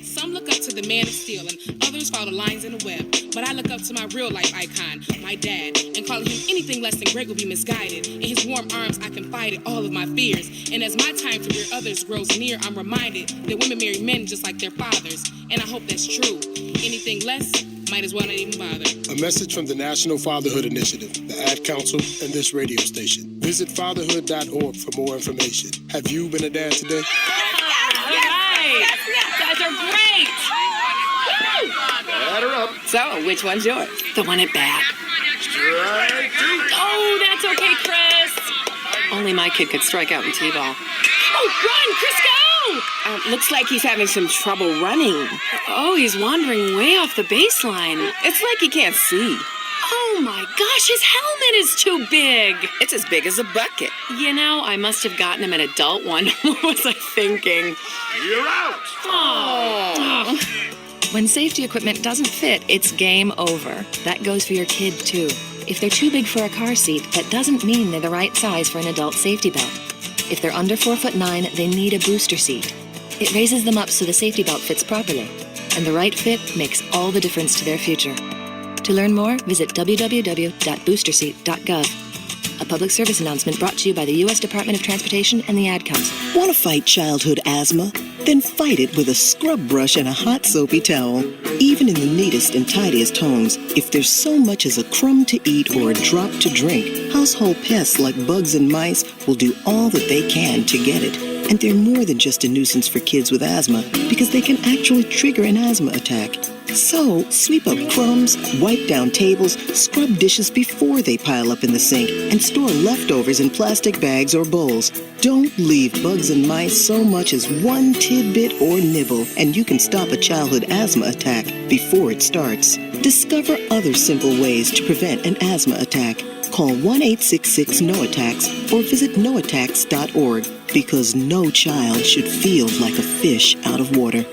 Some look up to the man of steel and others follow the lines in the web. But I look up to my real-life icon, my dad, and calling him anything less than great would be misguided. In his warm arms, I confided all of my fears. And as my time to rear others grows near, I'm reminded that women marry men just like their fathers. And I hope that's true. Anything less, might as well not even bother. A message from the National Fatherhood Initiative, the Ad Council, and this radio station. Visit fatherhood.org for more information. Have you been a dad today? Yes! You guys are great! Add her up. So, which one's yours? The one at bat. Oh, that's okay, Chris. Only my kid could strike out in T-ball. Oh, run, Chris, go! Looks like he's having some trouble running. Oh, he's wandering way off the baseline. It's like he can't see. Oh my gosh, his helmet is too big. It's as big as a bucket. You know, I must have gotten him an adult one. What was I thinking? You're out! Oh. When safety equipment doesn't fit, it's game over. That goes for your kid, too. If they're too big for a car seat, that doesn't mean they're the right size for an adult safety belt. If they're under 4'9", they need a booster seat. It raises them up so the safety belt fits properly. And the right fit makes all the difference to their future. To learn more, visit www.boosterseat.gov. A public service announcement brought to you by the U.S. Department of Transportation and the Ad Council. Want to fight childhood asthma? Then fight it with a scrub brush and a hot soapy towel. Even in the neatest and tidiest homes, if there's so much as a crumb to eat or a drop to drink, household pests like bugs and mice will do all that they can to get it. And they're more than just a nuisance for kids with asthma, because they can actually trigger an asthma attack. So, sweep up crumbs, wipe down tables, scrub dishes before they pile up in the sink, and store leftovers in plastic bags or bowls. Don't leave bugs and mice so much as one tidbit or nibble, and you can stop a childhood asthma attack before it starts. Discover other simple ways to prevent an asthma attack. Call 1-866-NO-ATTACKS or visit noattacks.org, because no child should feel like a fish out of water.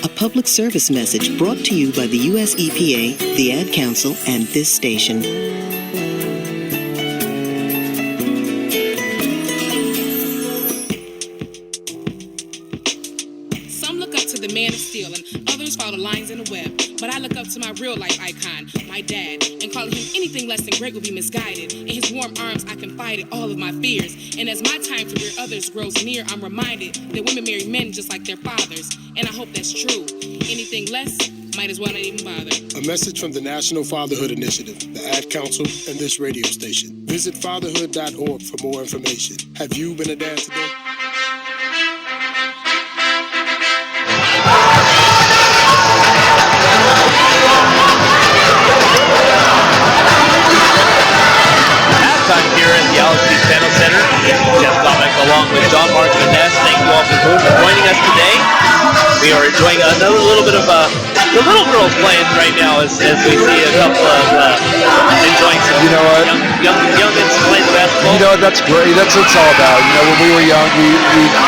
A public service message brought to you by the U.S. EPA, the Ad Council, and this station. Some look up to the man of steel and others follow the lines in the web. But I look up to my real-life icon, my dad, and calling him anything less than great would be misguided. In his warm arms, I confided all of my fears. And as my time to rear others grows near, I'm reminded that women marry men just like their fathers. And I hope that's true. Anything less, might as well not even bother. A message from the National Fatherhood Initiative, the Ad Council, and this radio station. Visit fatherhood.org for more information. Have you been a dad today? Halftime here at the Altitude Panel Center. Jeff Domick along with John Mark and Ness. Thank you all for joining us today. We are enjoying another little bit of the little girls playing right now as we see a couple of enjoying some youngins playing the basketball. You know what, that's great. That's what it's all about. You know, when we were young, we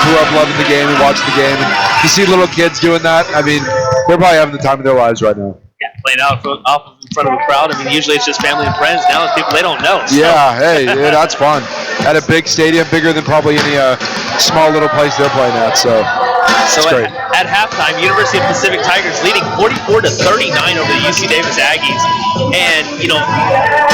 grew up loving the game and watched the game. And you see little kids doing that, I mean, they're probably having the time of their lives right now. Yeah, playing out off in front of a crowd. I mean, usually it's just family and friends. Now it's people they don't know. So. Yeah, hey, that's fun. At a big stadium, bigger than probably any small little place they're playing at. So it's great. at halftime, University of Pacific Tigers leading 44-39 over the UC Davis Aggies. And,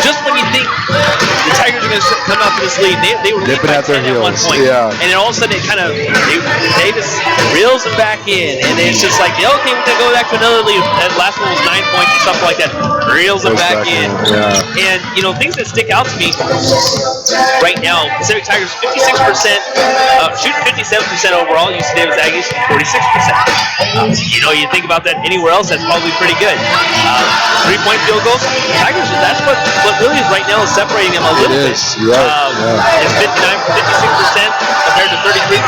just when you think the Tigers are going to come out to this lead, they were nipping at their heels. At 1 point. Yeah. And then all of a sudden, Davis reels them back in. And it's just like, okay, we're going to go back to another lead. That last one was 9 points or something like that. Reels them back in. Yeah. And, things that stick out to me right now, Pacific Tigers 56%, shooting 57% overall, UC Davis Aggies 46%. You think about that anywhere else, that's probably pretty good. 3-point field goals, Tigers, that's what really is right now is separating them a little bit. It's 56% compared to 33%.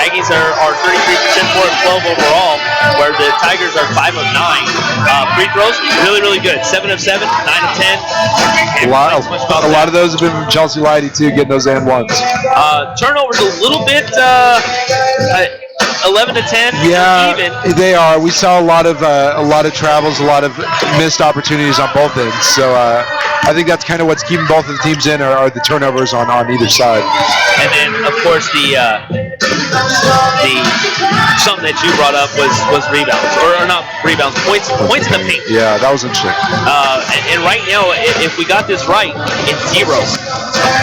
Aggies are 33% 4 of 12 overall, where the Tigers are 5 of 9. Free throws, really, really good. 7 of 7, 9 of 10. A lot of those have been from Chelsea Lighty too, getting those and ones. Turnovers a little bit, 11 to 10. Yeah, even. They are. We saw a lot of travels, a lot of missed opportunities on both ends. So I think that's kind of what's keeping both of the teams in are the turnovers on either side. And then of course the something that you brought up was rebounds or not rebounds, points in the paint. Yeah, that was interesting. And right now, if we got this right, it's 0.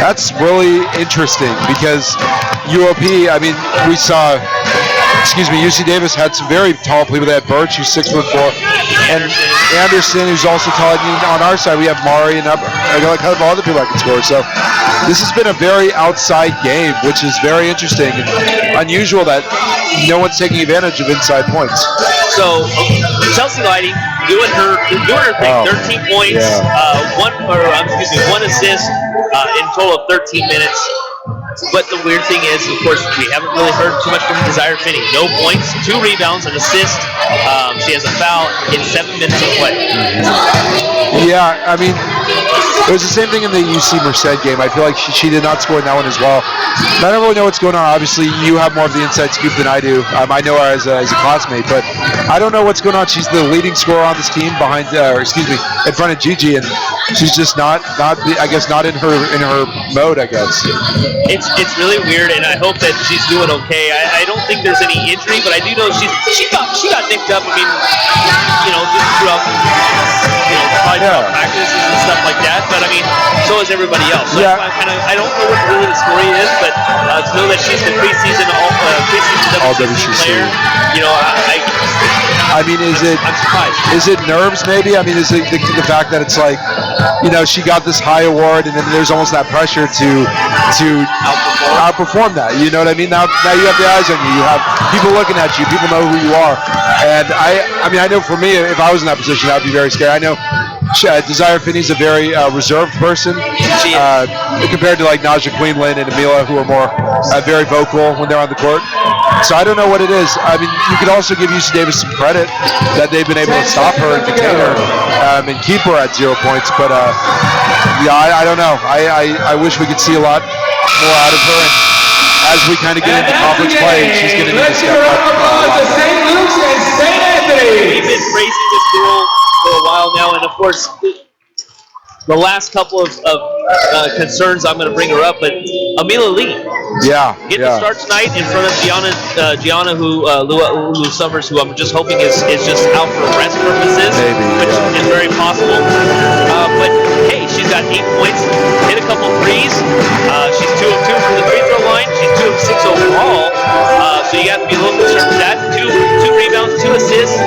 That's really interesting because UOP. I mean, we saw. UC Davis had some very tall people. They had Birch, who's 6'4", and Anderson, who's also tall. On our side, we have Mari and a couple of other people that can score. So this has been a very outside game, which is very interesting and unusual that no one's taking advantage of inside points. So Chelsea Lighty doing her thing. 13 points, one assist in total of 13 minutes. But the weird thing is, of course, we haven't really heard too much from Desire Finney. No points, 2 rebounds, an assist. She has a foul in 7 minutes of play. Yeah, I mean, it was the same thing in the UC Merced game. I feel like she did not score in that one as well. I don't really know what's going on. Obviously, you have more of the inside scoop than I do. I know her as a classmate, but I don't know what's going on. She's the leading scorer on this team in front of Gigi, and she's just not in her mode, I guess. It's really weird, and I hope that she's doing okay. I don't think there's any injury, but I do know she got nicked up. I mean, just throughout practices and stuff like that. But I mean, so is everybody else. So yeah. I don't know what really the story is, but to know that she's the preseason WCC player, I mean, I'm surprised. Is it nerves maybe? I mean, is it the fact that it's like, she got this high award, and then there's almost that pressure to outperform that. You know what I mean? Now you have the eyes on you. You have people looking at you. People know who you are. And I know for me, if I was in that position, I would be very scared. I know Desire Finney's a very reserved person compared to like Naja Queenland and Amila, who are more very vocal when they're on the court. So I don't know what it is. I mean, you could also give UC Davis some credit that they've been able to stop her and contain her and keep her at 0 points. But I don't know. I wish we could see a lot more out of her. And as we kind of get into conference play, she's going to need to step up. St. Luke's and St. Anthony. We've been praising this girl for a while now, and of course, the last couple of concerns, I'm going to bring her up, but Amila Lee. Getting the start tonight in front of Gianna Lou Summers, who I'm just hoping is just out for rest purposes, which is very possible. But hey, she's got 8 points, hit a couple threes. She's 2 of 2 from the free throw line. She's 2 of 6 overall. So you got to be a little concerned with that. 2 rebounds, 2 assists,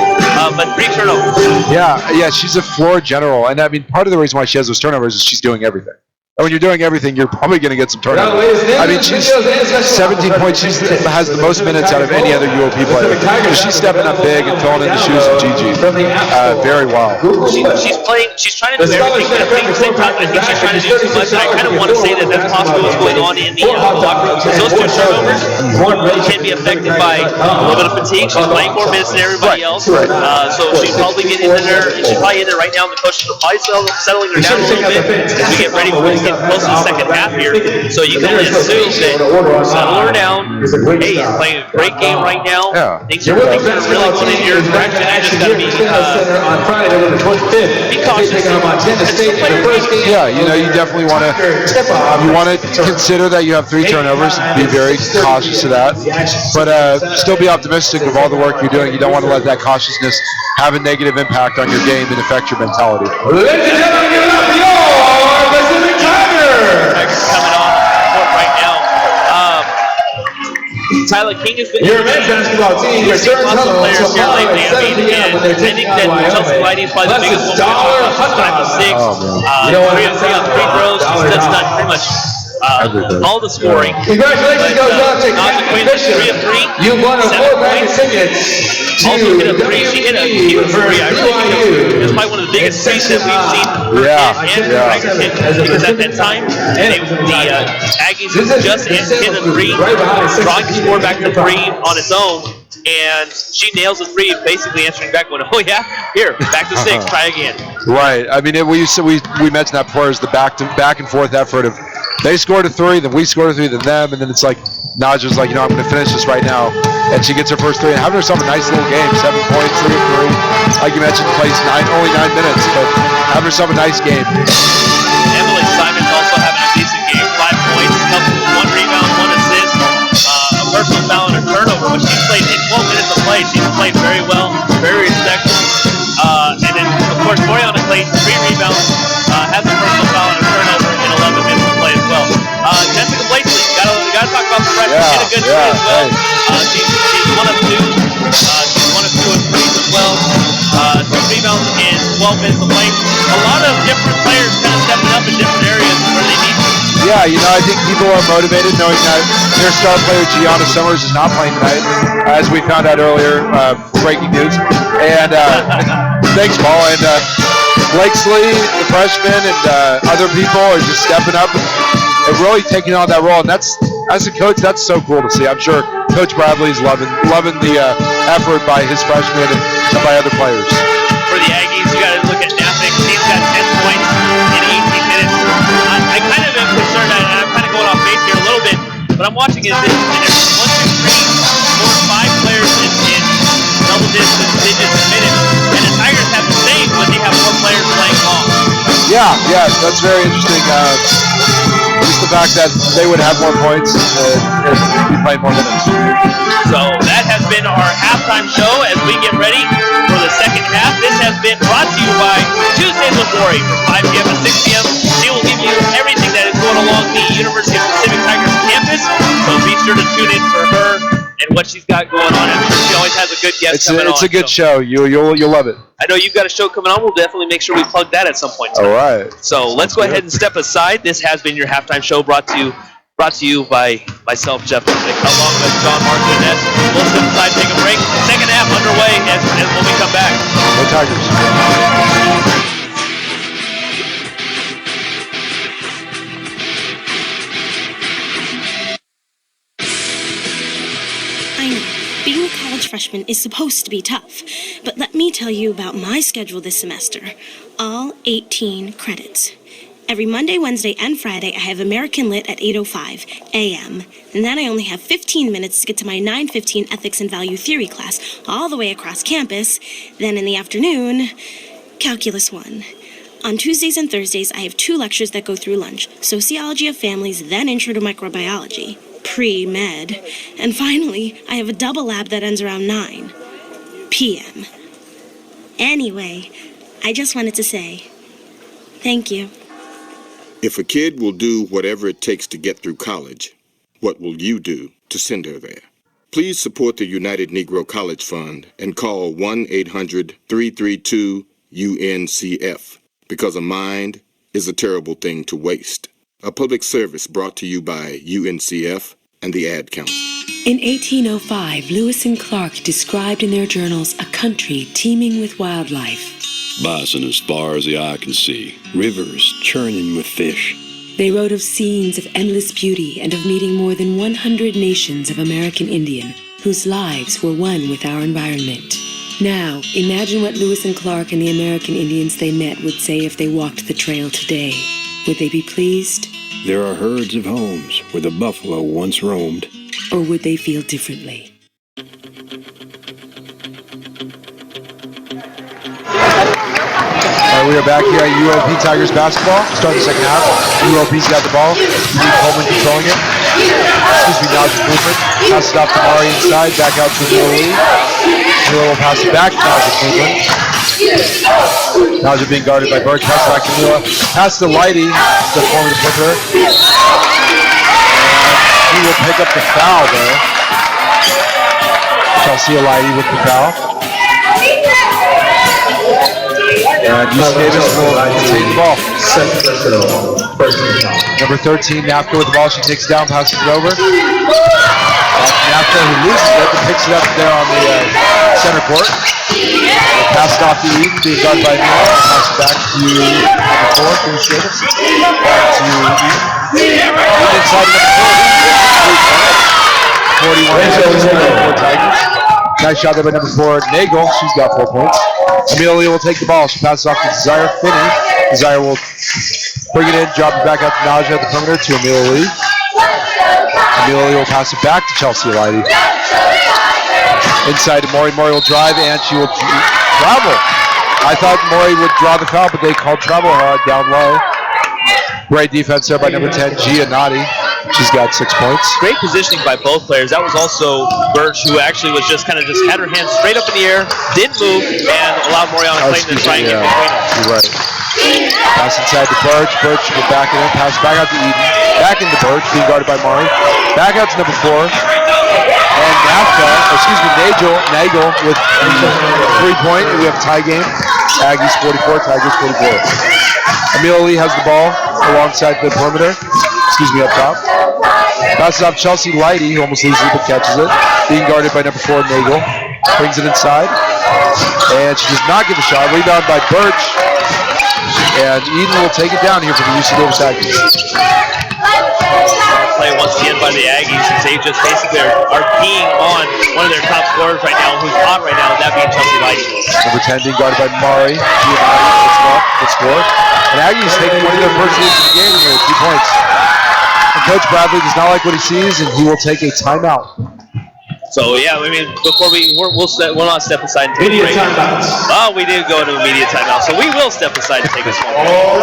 but 3 turnovers. Yeah, she's a floor general, and I mean, part of the reason why she has those turnovers is she's doing everything. And when you're doing everything, you're probably going to get some turnovers. I mean, she's 17 points. She has the most minutes out of any other UOP player. She's stepping up big and filling in the shoes of Gigi very well. She's playing. She's trying to do everything, but at the same time, I think she's trying to do too much. And I kind of want to say that that's possibly what's going on in the locker room. Because those 2 turnovers can be affected by a little bit of fatigue. She's playing more minutes than everybody else. So she's probably getting in there. She's probably in there right now. And the coach is probably settling her down a little bit as we get ready for getting close to the second half here, so you can only assume that settle her down. Hey, you're playing a great game right now. Things are really going in your direction. You just got to be cautious. Yeah, you definitely want to consider that you have 3 turnovers. Be very cautious of that, but still be optimistic of all the work you're doing. You don't want to let that cautiousness have a negative impact on your game and affect your mentality. Ladies and gentlemen, give it up for your Pacific Tigers! Coming on the court right now. Tyler King has been your men's basketball team returns home players here lately. I think that Chelsea Lighty is probably the biggest one. 5 to 6. 3 on free throws. She's done pretty much all the scoring. Congratulations goes out to Captain Bishop. You won a 4-pack of tickets. Also hit a 3. She hit a huge 3. I really think it was probably one of the biggest 3s that we've seen her hit and Tigers hit, because at that time the Aggies just hit a 3, drawing the score back to 3 on its own, and she nails a 3, basically answering back, going, "Oh yeah, here, back to 6, try again." Right. I mean, we mentioned that before, is the back and forth effort of they scored a 3, then we scored a 3, then them, and then it's like Naja's like, I'm going to finish this right now, and she gets her first 3 and having herself a nice little game, 7 points, 3 of 3. Like you mentioned, plays only 9 minutes, but having herself a nice game. Emily Simon's also having a decent game, 5 points, couple, 1 rebound, 1 assist, a personal foul and a turnover, but she's played in 12 minutes of play. She's played very well, very respectful. And then, of course, Moriana Clayton, 3 rebounds, has a personal foul and a turnover in 11 minutes of play as well. Jessica Blakely, gotta talk about the freshman. She hit a good 3 as well. She's 1 of 2. She's 1 of 2 in threes as well. 2 rebounds in 12 minutes of play. A lot of different players kind of stepping up in different areas where they need to. Yeah, I think people are motivated knowing that their star player Gianna Summers is not playing tonight, as we found out earlier. Breaking news. And thanks, Paul. And Blakesley, the freshman, and other people are just stepping up and really taking on that role. And that's, as a coach, that's so cool to see. I'm sure Coach Bradley's loving the effort by his freshmen and by other players. For the Aggies, you got to look at Nafik. He's got 10 points in 18 minutes. I kind of am concerned, and I'm kind of going off base here a little bit, but I'm watching it, and there's 1, 2, 3, 4, 5 players in double digits in minutes, and the Tigers have the same, but they have 4 players playing long. Yeah, that's very interesting. Just the fact that they would have more points and be playing more minutes. So that has been our halftime show as we get ready for the second half. This has been brought to you by Tuesdays with Lori from 5 p.m. to 6 p.m. She will give you everything that is going along the University of Pacific Tigers campus. So be sure to tune in for her and what she's got going on. I'm sure she always has a good guest coming on. It's a good show. You'll love it. I know you've got a show coming on. We'll definitely make sure we plug that at some point. All right. So let's go ahead and step aside. This has been your halftime show brought to you by myself, Jeff Lipnick, along with John Martinez. We'll step aside, take a break. Second half underway as when we come back. Go Tigers. Being a college freshman is supposed to be tough, but let me tell you about my schedule this semester. All 18 credits. Every Monday, Wednesday, and Friday, I have American Lit at 8:05 a.m. And then I only have 15 minutes to get to my 9:15 Ethics and Value Theory class, all the way across campus. Then in the afternoon, Calculus 1. On Tuesdays and Thursdays, I have 2 lectures that go through lunch. Sociology of Families, then Intro to Microbiology. Pre-med. And finally, I have a double lab that ends around 9 p.m. Anyway, I just wanted to say thank you. If a kid will do whatever it takes to get through college, what will you do to send her there? Please support the United Negro College Fund and call 1-800-332-UNCF, because a mind is a terrible thing to waste. A public service brought to you by UNCF and the Ad Council. In 1805, Lewis and Clark described in their journals a country teeming with wildlife. Bison as far as the eye can see, rivers churning with fish. They wrote of scenes of endless beauty and of meeting more than 100 nations of American Indian whose lives were one with our environment. Now, imagine what Lewis and Clark and the American Indians they met would say if they walked the trail today. Would they be pleased? There are herds of homes where the buffalo once roamed. Or would they feel differently? We are back here at UOP Tigers basketball. Starting the second half. UOP's got the ball. Steve Coleman controlling it. Excuse me, Najee Cleveland. Pass it off to Mari inside. Back out to Mila Lee. Mila will pass it back to Najee Cleveland. Najee being guarded by Birch. Pass it back to Mila. Pass to Lighty. The forward to Pickler. And he will pick up the foul there. Chelsea Lighty with the foul. And UC Davis will take the ball. Number 13, Nafka with the ball. She takes it down, passes it over. Nafka, who loses it, but picks it up there on the center court. We'll pass it off to Eden, being guarded by Miller. Pass it back to number 4, UC Davis. Back to Eden. Eden inside number 4. 41 Tigers. Nice shot there by number 4, Nagel. She's got 4 points. Amelia will take the ball. She passes off to Desire Finney. Desire will bring it in, drop it back out to Najee at the perimeter to Amelia Lee. Amelia will pass it back to Chelsea Lighty. Inside to Maury. Maury will drive and she will travel. I thought Maury would draw the foul, but they called travel down low. Great defense there by number 10, Gia Nadi. She's got 6 points. Great positioning by both players. That was also Birch, who actually was just kind of had her hands straight up in the air, didn't move, and allowed Moriana Clayton to try and get between them. You're right. Pass inside to Birch. Birch will back it in. Pass back out to Eden. Back into Birch, being guarded by Mari. Back out to number 4. And Nagel with 3-point. We have a tie game. Aggies 44, Tigers 44. Amelia Lee has the ball alongside the perimeter. Up top. Passes off Chelsea Lighty, who almost loses it but catches it. Being guarded by number 4, Nagel. Brings it inside. And she does not get the shot. Rebound by Birch. And Eden will take it down here for the UC Davis Aggies. Play once again by the Aggies, as they just basically are keying on one of their top scorers right now, who's hot right now, that being Chelsea Lighty. Number 10 being guarded by Mari. Good score. And Aggies taking one of their first leads in the game here, 2 points. And Coach Bradley does not like what he sees, and he will take a timeout. So yeah, I mean, before we'll not step aside and take a break. Oh, we did go into a media timeout, so we will step aside and take a small break. All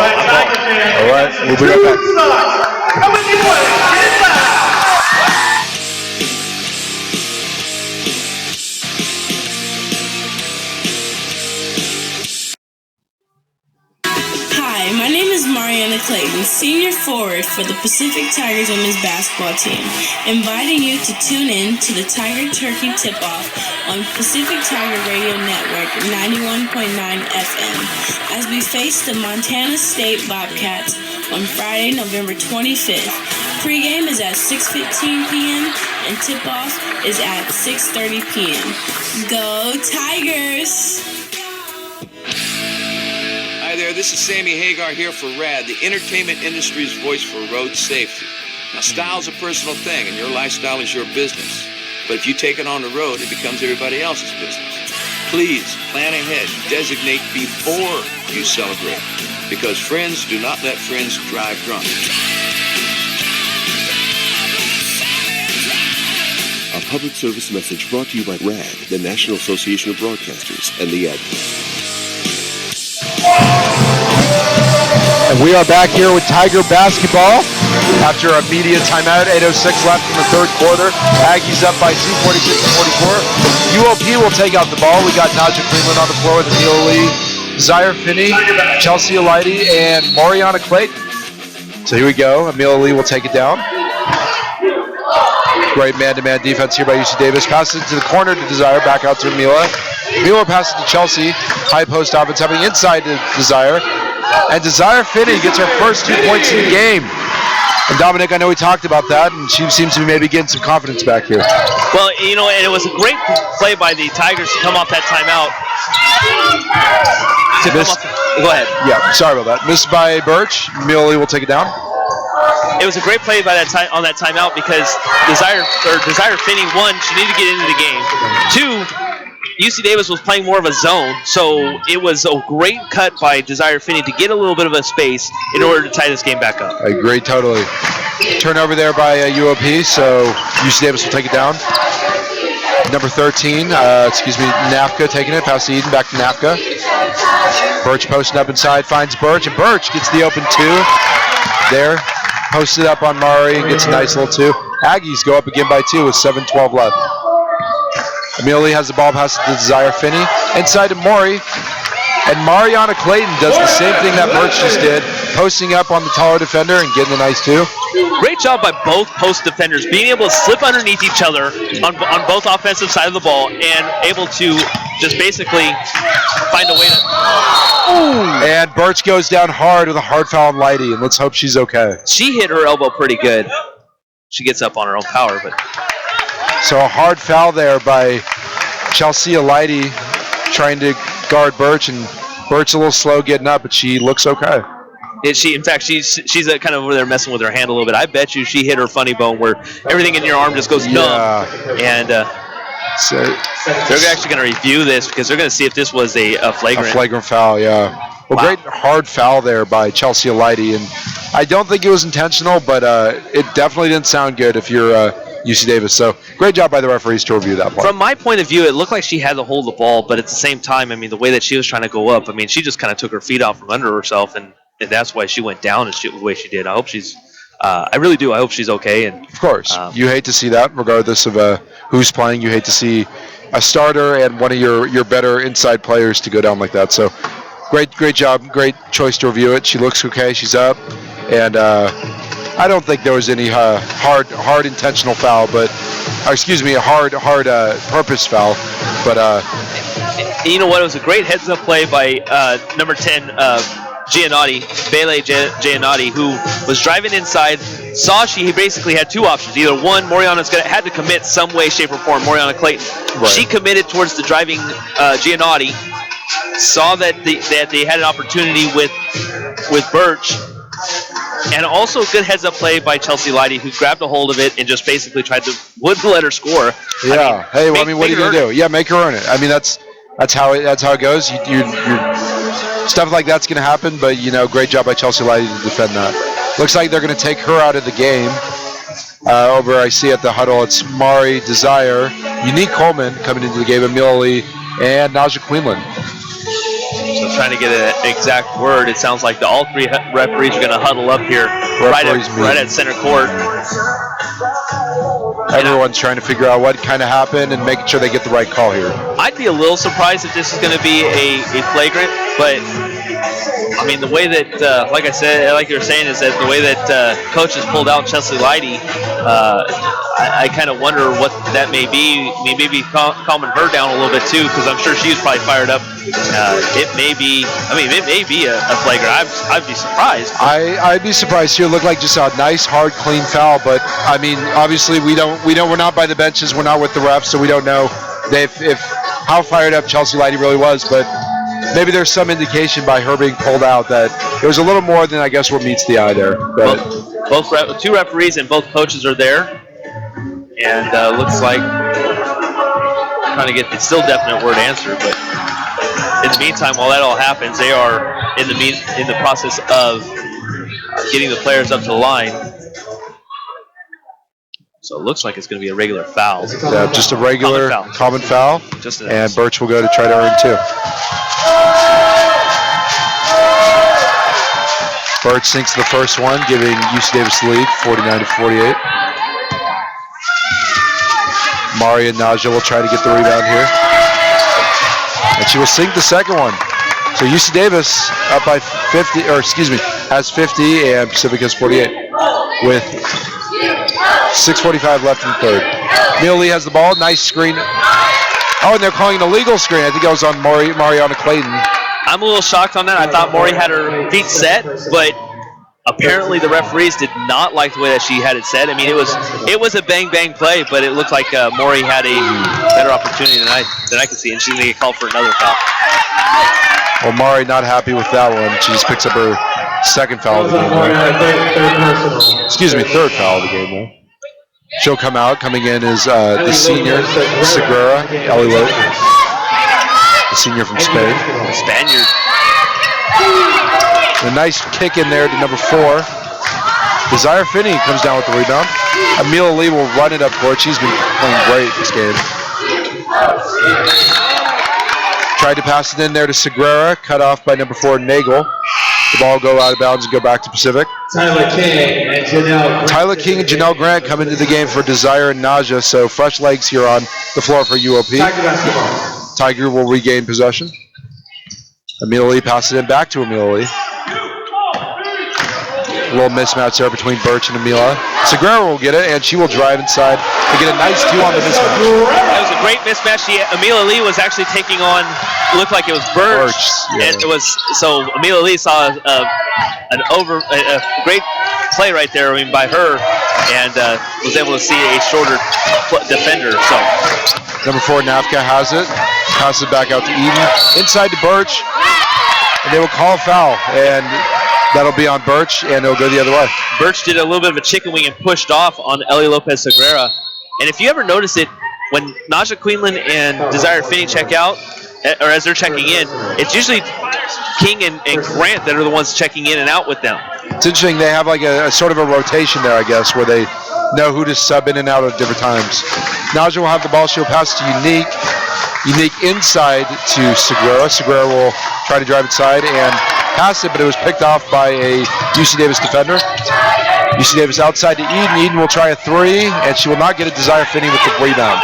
right, we'll be right back. Hi, my name is Mariana Clayton, senior forward for the Pacific Tigers women's basketball team, inviting you to tune in to the Tiger Turkey Tip-Off on Pacific Tiger Radio Network 91.9 FM as we face the Montana State Bobcats on Friday, November 25th. Pre-game is at 6:15 p.m. and tip-off is at 6:30 p.m. Go Tigers! Hi there, this is Sammy Hagar here for RAD, the entertainment industry's voice for road safety. Now, style's a personal thing, and your lifestyle is your business. But if you take it on the road, it becomes everybody else's business. Please, plan ahead, designate before you celebrate, because friends do not let friends drive drunk. A public service message brought to you by RAD, the National Association of Broadcasters, and the Aggies. And we are back here with Tiger basketball after a media timeout. 8:06 left in the third quarter. Aggies up by 2, 46-44. UOP will take out the ball. We got Najee Cleveland on the floor with Amelia Lee, Desire Finney, Chelsea Lighty, and Mariana Clayton. So here we go. Amelia Lee will take it down. Great man-to-man defense here by UC Davis. Passes it to the corner to Desire. Back out to Amelia. Amelia passes to Chelsea. High post offense happening inside to Desire. And Desire Finney gets her first 2 points in the game. And Dominic, I know we talked about that, and she seems to be maybe getting some confidence back here. Well, you know, and it was a great play by the Tigers to come off that timeout. Go ahead. Yeah, sorry about that. Missed by Birch. Amelia will take it down. It was a great play by on that timeout because Desire Finney, one, she needed to get into the game. Two, UC Davis was playing more of a zone, so it was a great cut by Desire Finney to get a little bit of a space in order to tie this game back up. I agree totally. Turnover there by UOP, so UC Davis will take it down. Number 13, Nafka taking it, past Eden, back to Nafka. Birch posting up inside, finds Birch, and Birch gets the open 2 there. Posted up on Mari, gets a nice little 2. Aggies go up again by 2 with 7:12 left. Amelie has the ball, passes to Desire Finney. Inside to Maury. And Mariana Clayton does the same thing that Birch just did, posting up on the taller defender and getting a nice 2. Great job by both post defenders, being able to slip underneath each other on both offensive side of the ball and able to just basically find a way to... And Birch goes down hard with a hard foul on Leidy, and let's hope she's okay. She hit her elbow pretty good. She gets up on her own power, but... So a hard foul there by Chelsea Leidy trying to guard Birch, and Birch a little slow getting up, but she looks okay. In fact, she's kind of over there messing with her hand a little bit. I bet you she hit her funny bone where everything in your arm just goes numb. And so they're actually going to review this because they're going to see if this was a flagrant. A flagrant foul, yeah. Well, Great hard foul there by Chelsea Leidy, and I don't think it was intentional, but it definitely didn't sound good if you're UC Davis. So great job by the referees to review that play. From my point of view, it looked like she had to hold the ball, but at the same time, I mean, the way that she was trying to go up, I mean, she just kind of took her feet out from under herself, and that's why she went down the way she did. I hope she's I really do. I hope she's okay. And of course, you hate to see that, regardless of who's playing. You hate to see a starter and one of your better inside players to go down like that. So great job. Great choice to review it. She looks okay. She's up. And I don't think there was any hard intentional foul, but a hard purpose foul. But you know what? It was a great heads-up play by number 10, Giannotti, Bele Giannotti, who was driving inside, saw she basically had 2 options. Either one, Moriana's had to commit some way, shape, or form, Moriana Clayton. Right. She committed towards the driving Giannotti, saw that they had an opportunity with Birch, and also a good heads-up play by Chelsea Leidy, who grabbed a hold of it and just basically wouldn't let her score. Yeah. What are you going to do? Yeah, make her earn it. I mean, that's how it goes. You stuff like that's going to happen, but great job by Chelsea Leidy to defend that. Looks like they're going to take her out of the game. Over, I see at the huddle, it's Mari Desire, Unique Coleman coming into the game, Amelie, and Naja Queenland. So trying to get an exact word, it sounds like all 3 referees are going to huddle up here right at center court. Everyone's trying to figure out what kind of happened and making sure they get the right call here. I'd be a little surprised if this is going to be a flagrant, but I mean, the way that, like I said, like you were saying, is that the way that coaches pulled out Chelsea Leidy, I kind of wonder what that may be. Maybe calming her down a little bit too, because I'm sure she was probably fired up. It may be a flagrant. I'd be surprised. I'd be surprised too. It looked like just a nice, hard, clean foul, but I mean, obviously we're not by the benches. We're not with the refs, so we don't know if how fired up Chelsea Leidy really was, but. Maybe there's some indication by her being pulled out that it was a little more than I guess what meets the eye there. But both 2 referees and both coaches are there, and looks like trying to get the still definite word answer. But in the meantime, while that all happens, they are in the process of getting the players up to the line. So it looks like it's going to be a regular foul. Yeah, just a regular common foul. And Birch will go to try to earn 2. Birch sinks the first one, giving UC Davis the lead, 49-48. Mari and Naja will try to get the rebound here. And she will sink the second one. So UC Davis up by 50, has 50, and Pacific has 48 with 6:45 left in the third. Neil Lee has the ball, nice screen. Oh, and they're calling an illegal screen. I think that was on Mariana Clayton. I'm a little shocked on that. I thought Maury had her feet set, but apparently the referees did not like the way that she had it set. I mean, it was a bang play, but it looked like Maury had a better opportunity than I could see, and she's going to get called for another foul. Well, Maury not happy with that one. She just picks up her second foul of the game. Third foul of the game, though. She'll come out. Coming in is the senior, Segura, Ellie Lowe. the senior from Spain. Spaniard. A nice kick in there to number 4. Desire Finney comes down with the rebound. Amelia Lee will run it up court. She's been playing great this game. Tried to pass it in there to Segura, cut off by number 4, Nagel. The ball will go out of bounds and go back to Pacific. Tyler King and Janelle Grant come into the game for Desire and Naja, so fresh legs here on the floor for UOP. Tiger will regain possession. Amelia Lee passes it in back to Amelia Lee. A little mismatch there between Birch and Amelia. Segura will get it, and she will drive inside to get a nice 2 on the mismatch. That was a great mismatch. Amelia Lee was actually taking on, looked like it was Birch. Yeah. And it was, so Amelia Lee saw a great play right there, by her, and was able to see a shorter defender. So number 4, Nafka has it. Passes it back out to Eden. Inside to Birch. And they will call a foul. And that'll be on Birch, and it'll go the other way. Birch did a little bit of a chicken wing and pushed off on Ellie Lopez Segura. And if you ever notice it, when Naja Queenland and Desire Finney check out, or as they're checking in, it's usually King and Grant that are the ones checking in and out with them. It's interesting. They have like a sort of a rotation there, I guess, where they know who to sub in and out at different times. Naja will have the ball. She'll pass to Unique. Unique inside to Segura. Segura will try to drive inside and pass it, but it was picked off by a UC Davis defender. UC Davis outside to Eden. Eden will try a 3, and she will not get a Desire Finney with the rebound.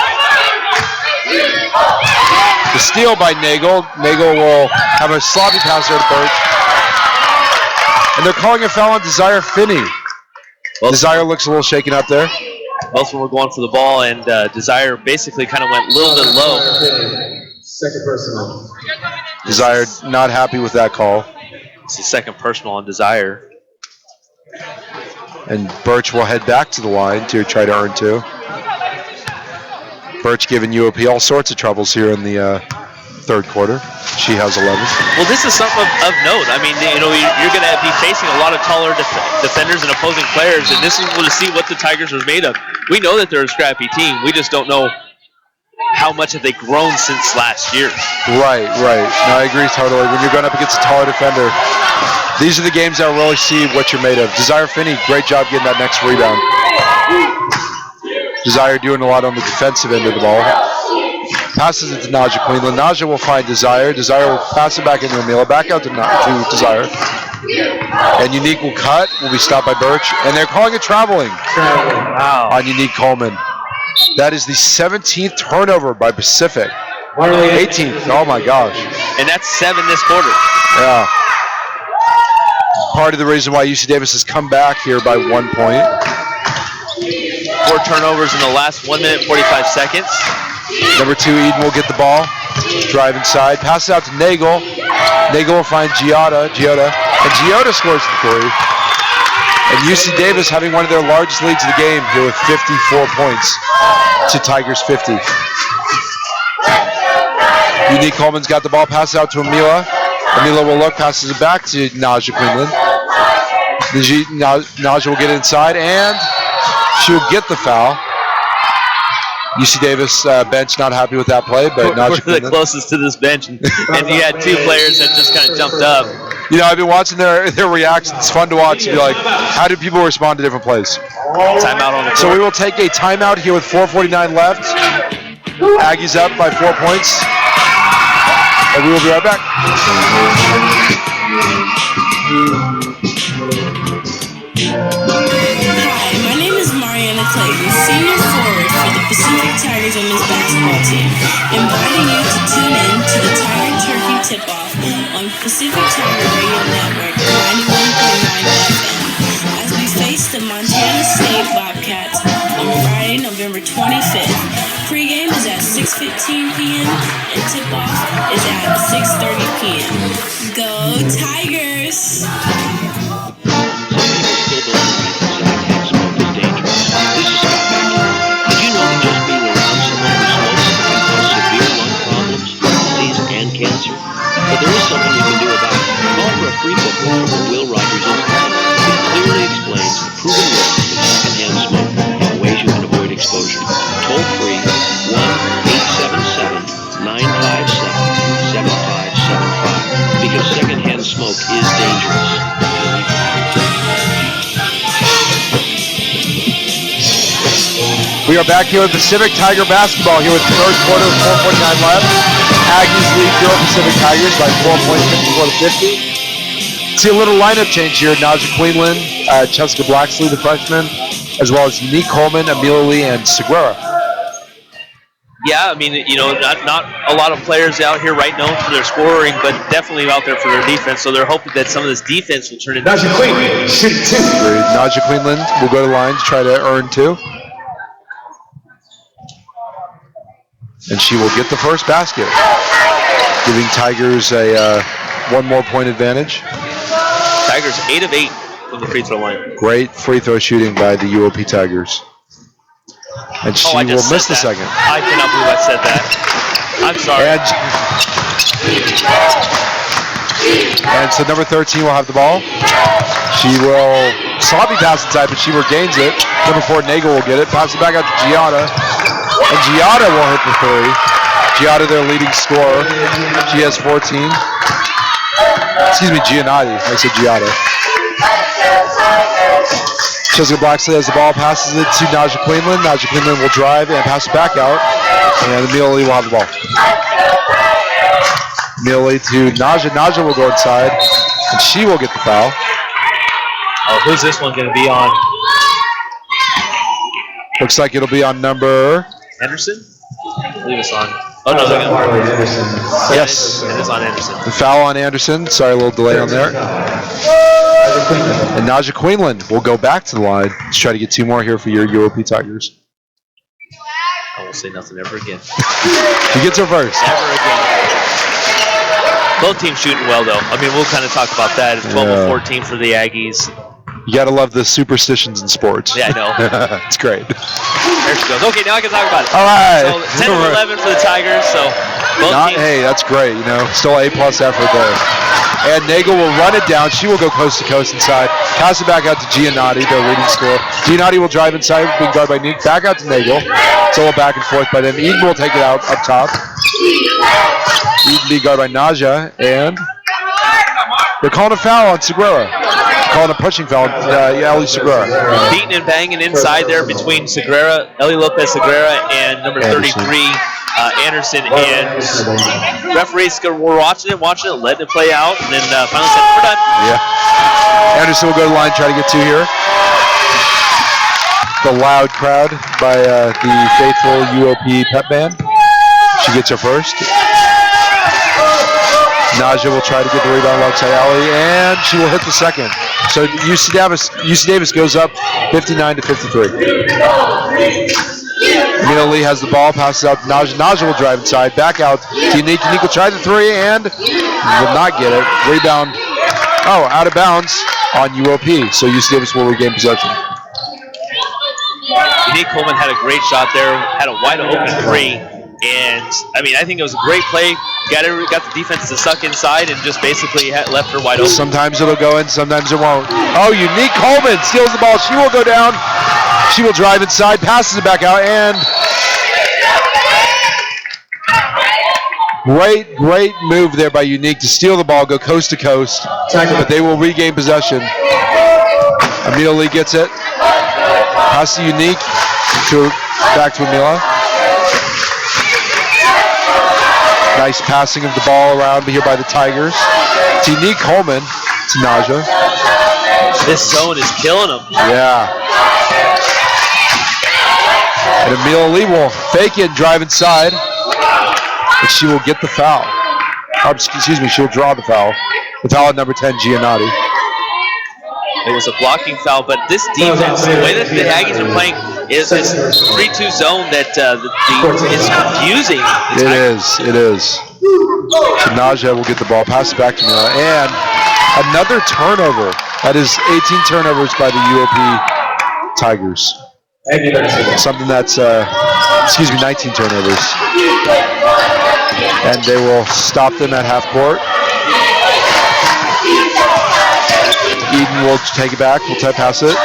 The steal by Nagel. Nagel will have a sloppy pass there to Birch. And they're calling a foul on Desire Finney. Desire looks a little shaken up there. Both of them were going for the ball, and Desire basically kind of went a little bit low. Second personal. Desire not happy with that call. It's the second personal on Desire. And Birch will head back to the line to try to earn 2. Birch giving UOP all sorts of troubles here in the third quarter. She has 11. Well, this is something of note. I mean, you're going to be facing a lot of taller defenders and opposing players, and this is to see what the Tigers are made of. We know that they're a scrappy team. We just don't know how much have they grown since last year. Right. No, I agree totally. When you're going up against a taller defender, these are the games that will really see what you're made of. Desire Finney, great job getting that next rebound. Desire doing a lot on the defensive end of the ball. Passes it to Naja Queenland. Naja will find Desire. Desire will pass it back into Amelia. Back out to Desire. And Unique will cut. Will be stopped by Birch. And they're calling it traveling on Unique Coleman. That is the 17th turnover by Pacific. 18th. Oh my gosh. And that's 7 this quarter. Yeah. Part of the reason why UC Davis has come back here by 1 point. 4 turnovers in the last 1 minute 45 seconds. Number 2, Eden will get the ball. Drive inside. Pass it out to Nagel. Nagel will find Giada. And Giada scores the 3. And UC Davis having one of their largest leads of the game here with 54 points to Tigers 50. Unique Coleman's got the ball. Pass it out to Amelia. Amelia will look. Passes it back to Naja Queenland. Naja will get inside, and she will get the foul. UC Davis bench not happy with that play, but Naja Queenland. We're the closest to this bench, and you had 2 players that just kind of jumped up. I've been watching their reactions. It's fun to watch and be like, how do people respond to different plays? Timeout on the court. So we will take a timeout here with 4:49 left. Aggies up by 4 points. And we will be right back. Hi, my name is Mariana Clayton, senior forward for the Pacific Tigers women's basketball team, inviting you to tune in to the Tiger Turkey Tip-Off on Pacific Tiger Radio Network 91.9 FM as we face the Montana State Bobcats on Friday, November 25th. Pre-game is at 6:15 p.m. and tip-off is at 6:30 p.m. Go Tigers! Cancer. But there is something you can do about it. Call for a free booklet from the Will Rogers Institute. It clearly explains the proven risks of secondhand smoke and ways you can avoid exposure. Toll free 1-877-957-72 We are back here with Pacific Tiger basketball here with the first quarter of 4:49 left. Aggies lead your Pacific Tigers by 4 points, 54-50. See a little lineup change here. Naja Queenland, Jessica Blacksley, the freshman, as well as Unique Coleman, Amelia Lee, and Segura. Yeah, I mean, not a lot of players out here right now for their scoring, but definitely out there for their defense. So they're hoping that some of this defense will turn into. Naja Queenland, shoot 2. Naja Queenland will go to the line to try to earn 2. And she will get the first basket, giving Tigers a 1 more point advantage. Tigers 8 of 8 from the free throw line. Great free throw shooting by the UOP Tigers. And she will miss the second. I cannot believe I said that. I'm sorry. And so number 13 will have the ball. She will sloppy pass inside, but she regains it. Number 4, Nagel will get it. Pass it back out to Giada. And Giada will hit the 3. Giada, their leading scorer. She has 14. Excuse me, Giannotti. I said Giada. Jessica Blacksley has the ball, passes it to Naja Queenland. Naja Queenland will drive and pass it back out. And Amelia Lee will have the ball. Amelia Lee to Naja. Naja will go inside, and she will get the foul. Oh, who's this one going to be on? Looks like it'll be on number... Anderson? I believe it's on. Oh, no, they're going to... Yes. It is on Anderson. The foul on Anderson. Sorry, a little delay on there. And Naja Queenland will go back to the line to try to get 2 more here for your UOP Tigers. I won't say nothing ever again. She gets her first. Never again. Both teams shooting well, though. I mean, we'll kind of talk about that. It's 12-14 for the Aggies. You got to love the superstitions in sports. Yeah, I know. It's great. There she goes. Okay, now I can talk about it. All right. So 10-11 for the Tigers. So both teams. Hey, that's great. Still A+ effort there. And Nagel will run it down. She will go coast to coast inside. Pass it back out to Giannotti, their leading scorer. Giannotti will drive inside, being guarded by Neek. Back out to Nagel. It's all back and forth by them. Eden will take it out up top. Eden being guarded by Naja. And they're calling a foul on Segura. Calling a pushing foul on Ellie Segura. Beating and banging inside there between Segura, Ellie Lopez Segura, and number 33, Anderson. And referees were watching it, letting it play out, and then finally said, we're done. Yeah. Anderson will go to the line, try to get 2 here. The loud crowd by the faithful UOP pep band. She gets her first. Naja will try to get the rebound alongside Allie, and she will hit the second. So UC Davis goes up 59-53. Amelia Lee has the ball, passes out to Naja. Naja will drive inside, back out to Unique. Unique will try the 3 and will not get it. Rebound, out of bounds on UOP. So UC Davis will regain possession. Unique Coleman had a great shot there, had a wide open 3. And, I mean, I think it was a great play. Got the defense to suck inside and just basically left her wide open. Sometimes it'll go in, sometimes it won't. Oh, Unique Coleman steals the ball. She will go down. She will drive inside, passes it back out, and great move there by Unique to steal the ball, go coast to coast. But they will regain possession. Amelia Lee gets it. Pass to Unique. Back to Amelia. Nice passing of the ball around here by the Tigers. To Unique Coleman, to Naja. This zone is killing them. Yeah. And Amelia Lee will fake it and drive inside. And she will get the foul. Excuse me, she will draw the foul. The foul at number 10, Giannotti. It was a blocking foul, but this defense, the way that the Aggies are playing, is this 3-2 zone that is confusing. It is. So Naja will get the ball, pass it back to Mila, and another turnover. That is 18 turnovers by the UOP Tigers. Something that's, 19 turnovers. And they will stop them at half court. Eden will take it back, will pass it.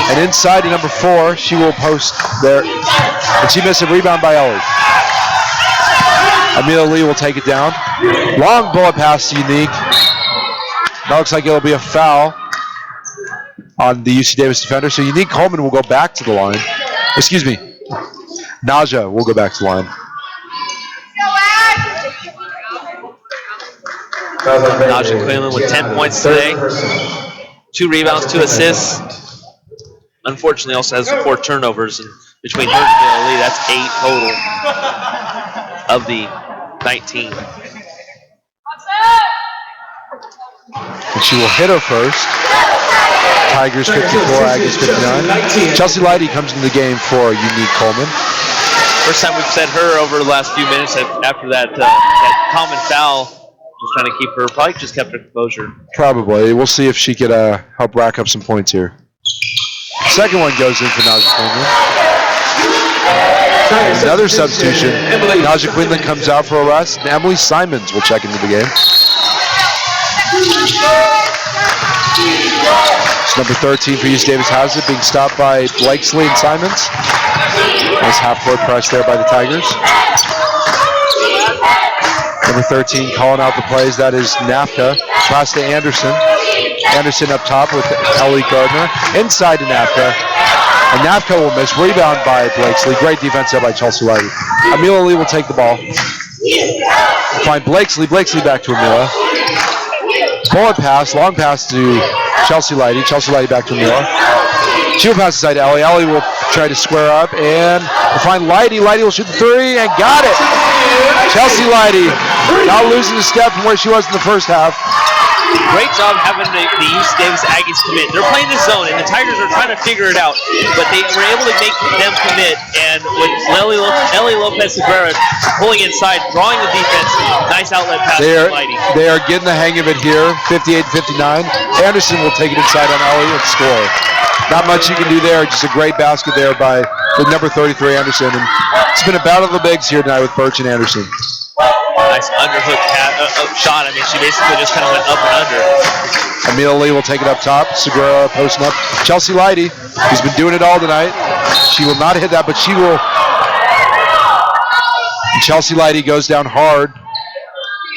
And inside to number 4, she will post there. And she missed a rebound by Ellie. Amelia Lee will take it down. Long bullet pass to Unique. That looks like it'll be a foul. on the UC Davis defender. So Unique Coleman will go back to the line. Excuse me. Naja will go back to the line. Naja Quinlan with 10 points today. 2 rebounds, 2 assists. Unfortunately, also has 4 turnovers. And between her and Mila Lee, that's 8 total of the 19. And she will hit her first. Tigers 54, Aggies 59. Chelsea Leidy comes into the game for Unique Coleman. First time we've said her over the last few minutes after that common foul. Just trying to keep her, probably just kept her composure. Probably. We'll see if she could help rack up some points here. Second one goes in for Naja Quinlan. Another substitution. Naja Quinlan comes out for a rest, and Emily Simons will check into the game. It's number 13 for UC Davis has it, being stopped by Blakesley and Simons. Nice half-court press there by the Tigers. Number 13 calling out the plays. That is Nafka. Pass to Anderson. Anderson up top with Ellie Gardner. Inside to Nafka. And Nafka will miss. Rebound by Blakesley. Great defense there by Chelsea Leidy. Amila Lee will take the ball. Find Blakesley. Blakesley back to Amila. Bullet pass. Long pass to Chelsea Leidy. Chelsea Leidy back to Amila. She will pass inside to Ellie. Ellie will try to square up and we'll find Leidy. Leidy will shoot the 3 and got it. Chelsea Leidy not losing a step from where she was in the first half. Great job having the UC Davis Aggies commit. They're playing the zone, and the Tigers are trying to figure it out, but they were able to make them commit, and with Ellie Lopez-Cabrera pulling inside, drawing the defense, nice outlet pass to Leidy. They are getting the hang of it here, 58-59. Anderson will take it inside on Ellie and score. Not much you can do there, just a great basket there by the number 33 Anderson, and it's been a battle of the bigs here tonight with Birch and Anderson. Nice underhook shot. I mean, she basically just kind of went up and under. Amila Lee will take it up top. Segura posting up. Chelsea Leidy, who's been doing it all tonight. She will not hit that, but she will. And Chelsea Leidy goes down hard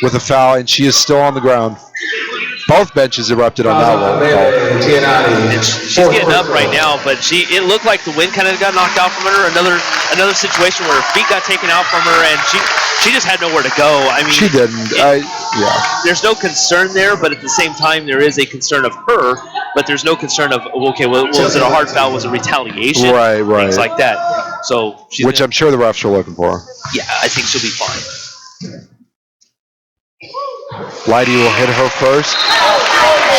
with a foul, and she is still on the ground. Both benches erupted on that one. She's getting up right now, but it looked like the wind kind of got knocked out from her. Another situation where her feet got taken out from her, and she just had nowhere to go. I mean, she didn't. There's no concern there, but at the same time, there is a concern of her. But there's no concern of okay, well, was it a hard foul? Was it retaliation? Right. Things like that. So, which I'm sure the refs are looking for. Yeah, I think she'll be fine. Leidy will hit her first.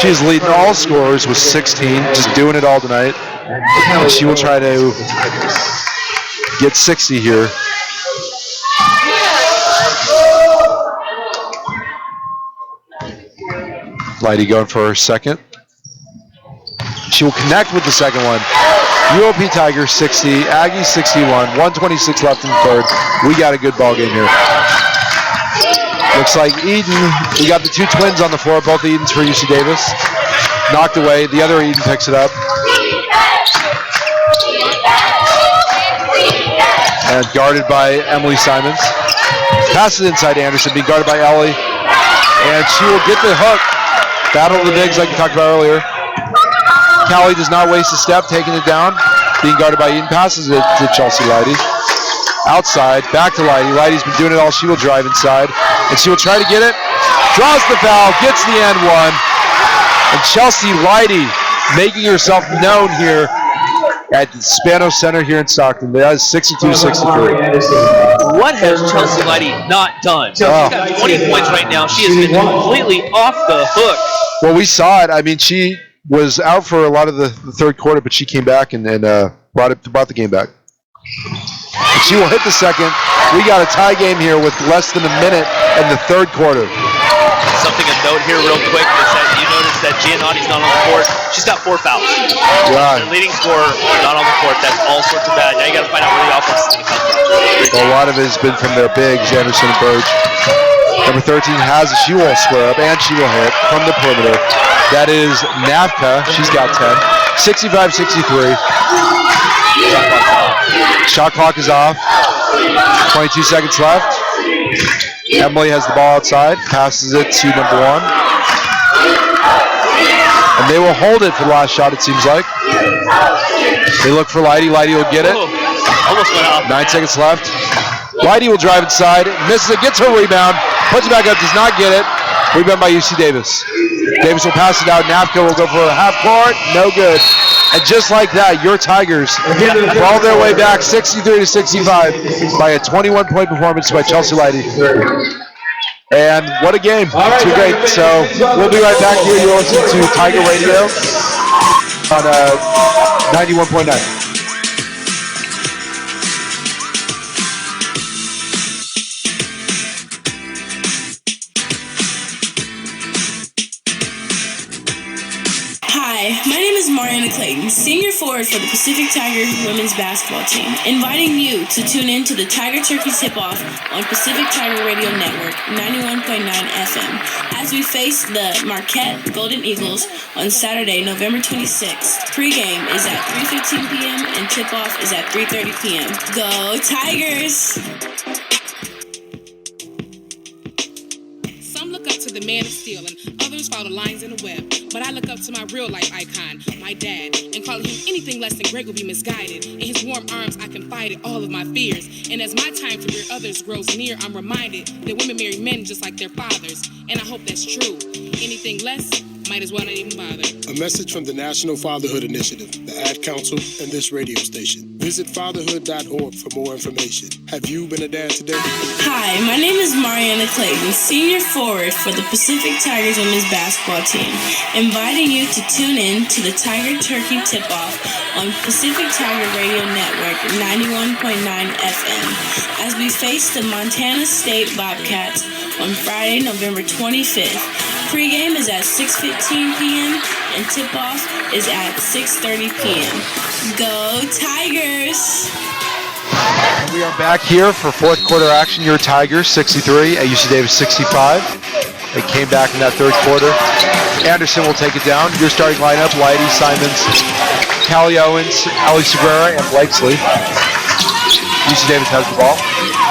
She's leading all scorers with 16, just doing it all tonight. And she will try to get 60 here. Leidy going for her second. She will connect with the second one. UOP Tigers 60, Aggies 61, 126 left in the third. We got a good ball game here. Looks like Eden, we got the two twins on the floor, both Edens for UC Davis. Knocked away, the other Eden picks it up. And guarded by Emily Simons. Passes inside Anderson, being guarded by Ellie. And she will get the hook. Battle of the bigs like we talked about earlier. Callie does not waste a step, taking it down. Being guarded by Eden, passes it to Chelsea Leidy. Outside, back to Leidy. Leidy's been doing it all. She will drive inside, and she will try to get it. Draws the foul, gets the and one. And Chelsea Leidy making herself known here at the Spano Center here in Stockton. That is 62-63. What has Chelsea Leidy not done? She's got 20 points right now. She has been completely off the hook. Well, we saw it. I mean, she was out for a lot of the third quarter, but she came back and brought the game back. And she will hit the second. We got a tie game here with less than a minute in the third quarter. Something of note here real quick is that you notice that Giannotti's not on the court. She's got 4 fouls. Yeah. Their leading scorer not on the court. That's all sorts of bad. Now you got to find out where the offense is going to come from. Well, a lot of it has been from their bigs, Anderson and Birch. Number 13 has it. She will square up, and she will hit from the perimeter. That is Navka. She's got 10. 65-63. Shot clock is off. 22 seconds left. Emily has the ball outside. Passes it to number 1. They will hold it for the last shot, it seems like. They look for Leidy. Leidy will get it. Almost went off. 9 seconds left. Leidy will drive inside, misses it, gets her rebound, puts it back up, does not get it. Rebound by UC Davis. Davis will pass it out. Nafka will go for a half court. No good. And just like that, your Tigers crawl their way back 63-65 by a 21-point performance by Chelsea Leidy. And what a game. Too great. So we'll be right back here. You're listening to Tiger Radio on 91.9. Hi, my name is Mariana Clayton, senior forward for the Pacific Tiger women's basketball team, inviting you to tune in to the Tiger Turkey Tip-Off on Pacific Tiger Radio Network, 91.9 FM, as we face the Marquette Golden Eagles on Saturday, November 26th. Pre-game is at 3:15 p.m. and tip-off is at 3:30 p.m. Go Tigers! Some look up to the man of steel and others follow the lines in the web. But I look up to my real-life icon, my dad, and calling him anything less than great will be misguided. In his warm arms, I confided all of my fears. And as my time to rear others grows near, I'm reminded that women marry men just like their fathers. And I hope that's true. Anything less, might as well not even bother. A message from the National Fatherhood Initiative, the Ad Council, and this radio station. Visit fatherhood.org for more information. Have you been a dad today? Hi, my name is Mariana Clayton, senior forward for the Pacific Tigers women's basketball team, inviting you to tune in to the Tiger Turkey Tip-Off on Pacific Tiger Radio Network 91.9 FM as we face the Montana State Bobcats on Friday, November 25th. Pre-game is at 6:15 p.m. and tip-off is at 6:30 p.m. Go Tigers! We are back here for fourth quarter action. Your Tigers 63 at UC Davis 65. They came back in that third quarter. Anderson will take it down. Your starting lineup: Leidy, Simons, Callie Owens, Ellie Segura, and Blakesley. UC Davis has the ball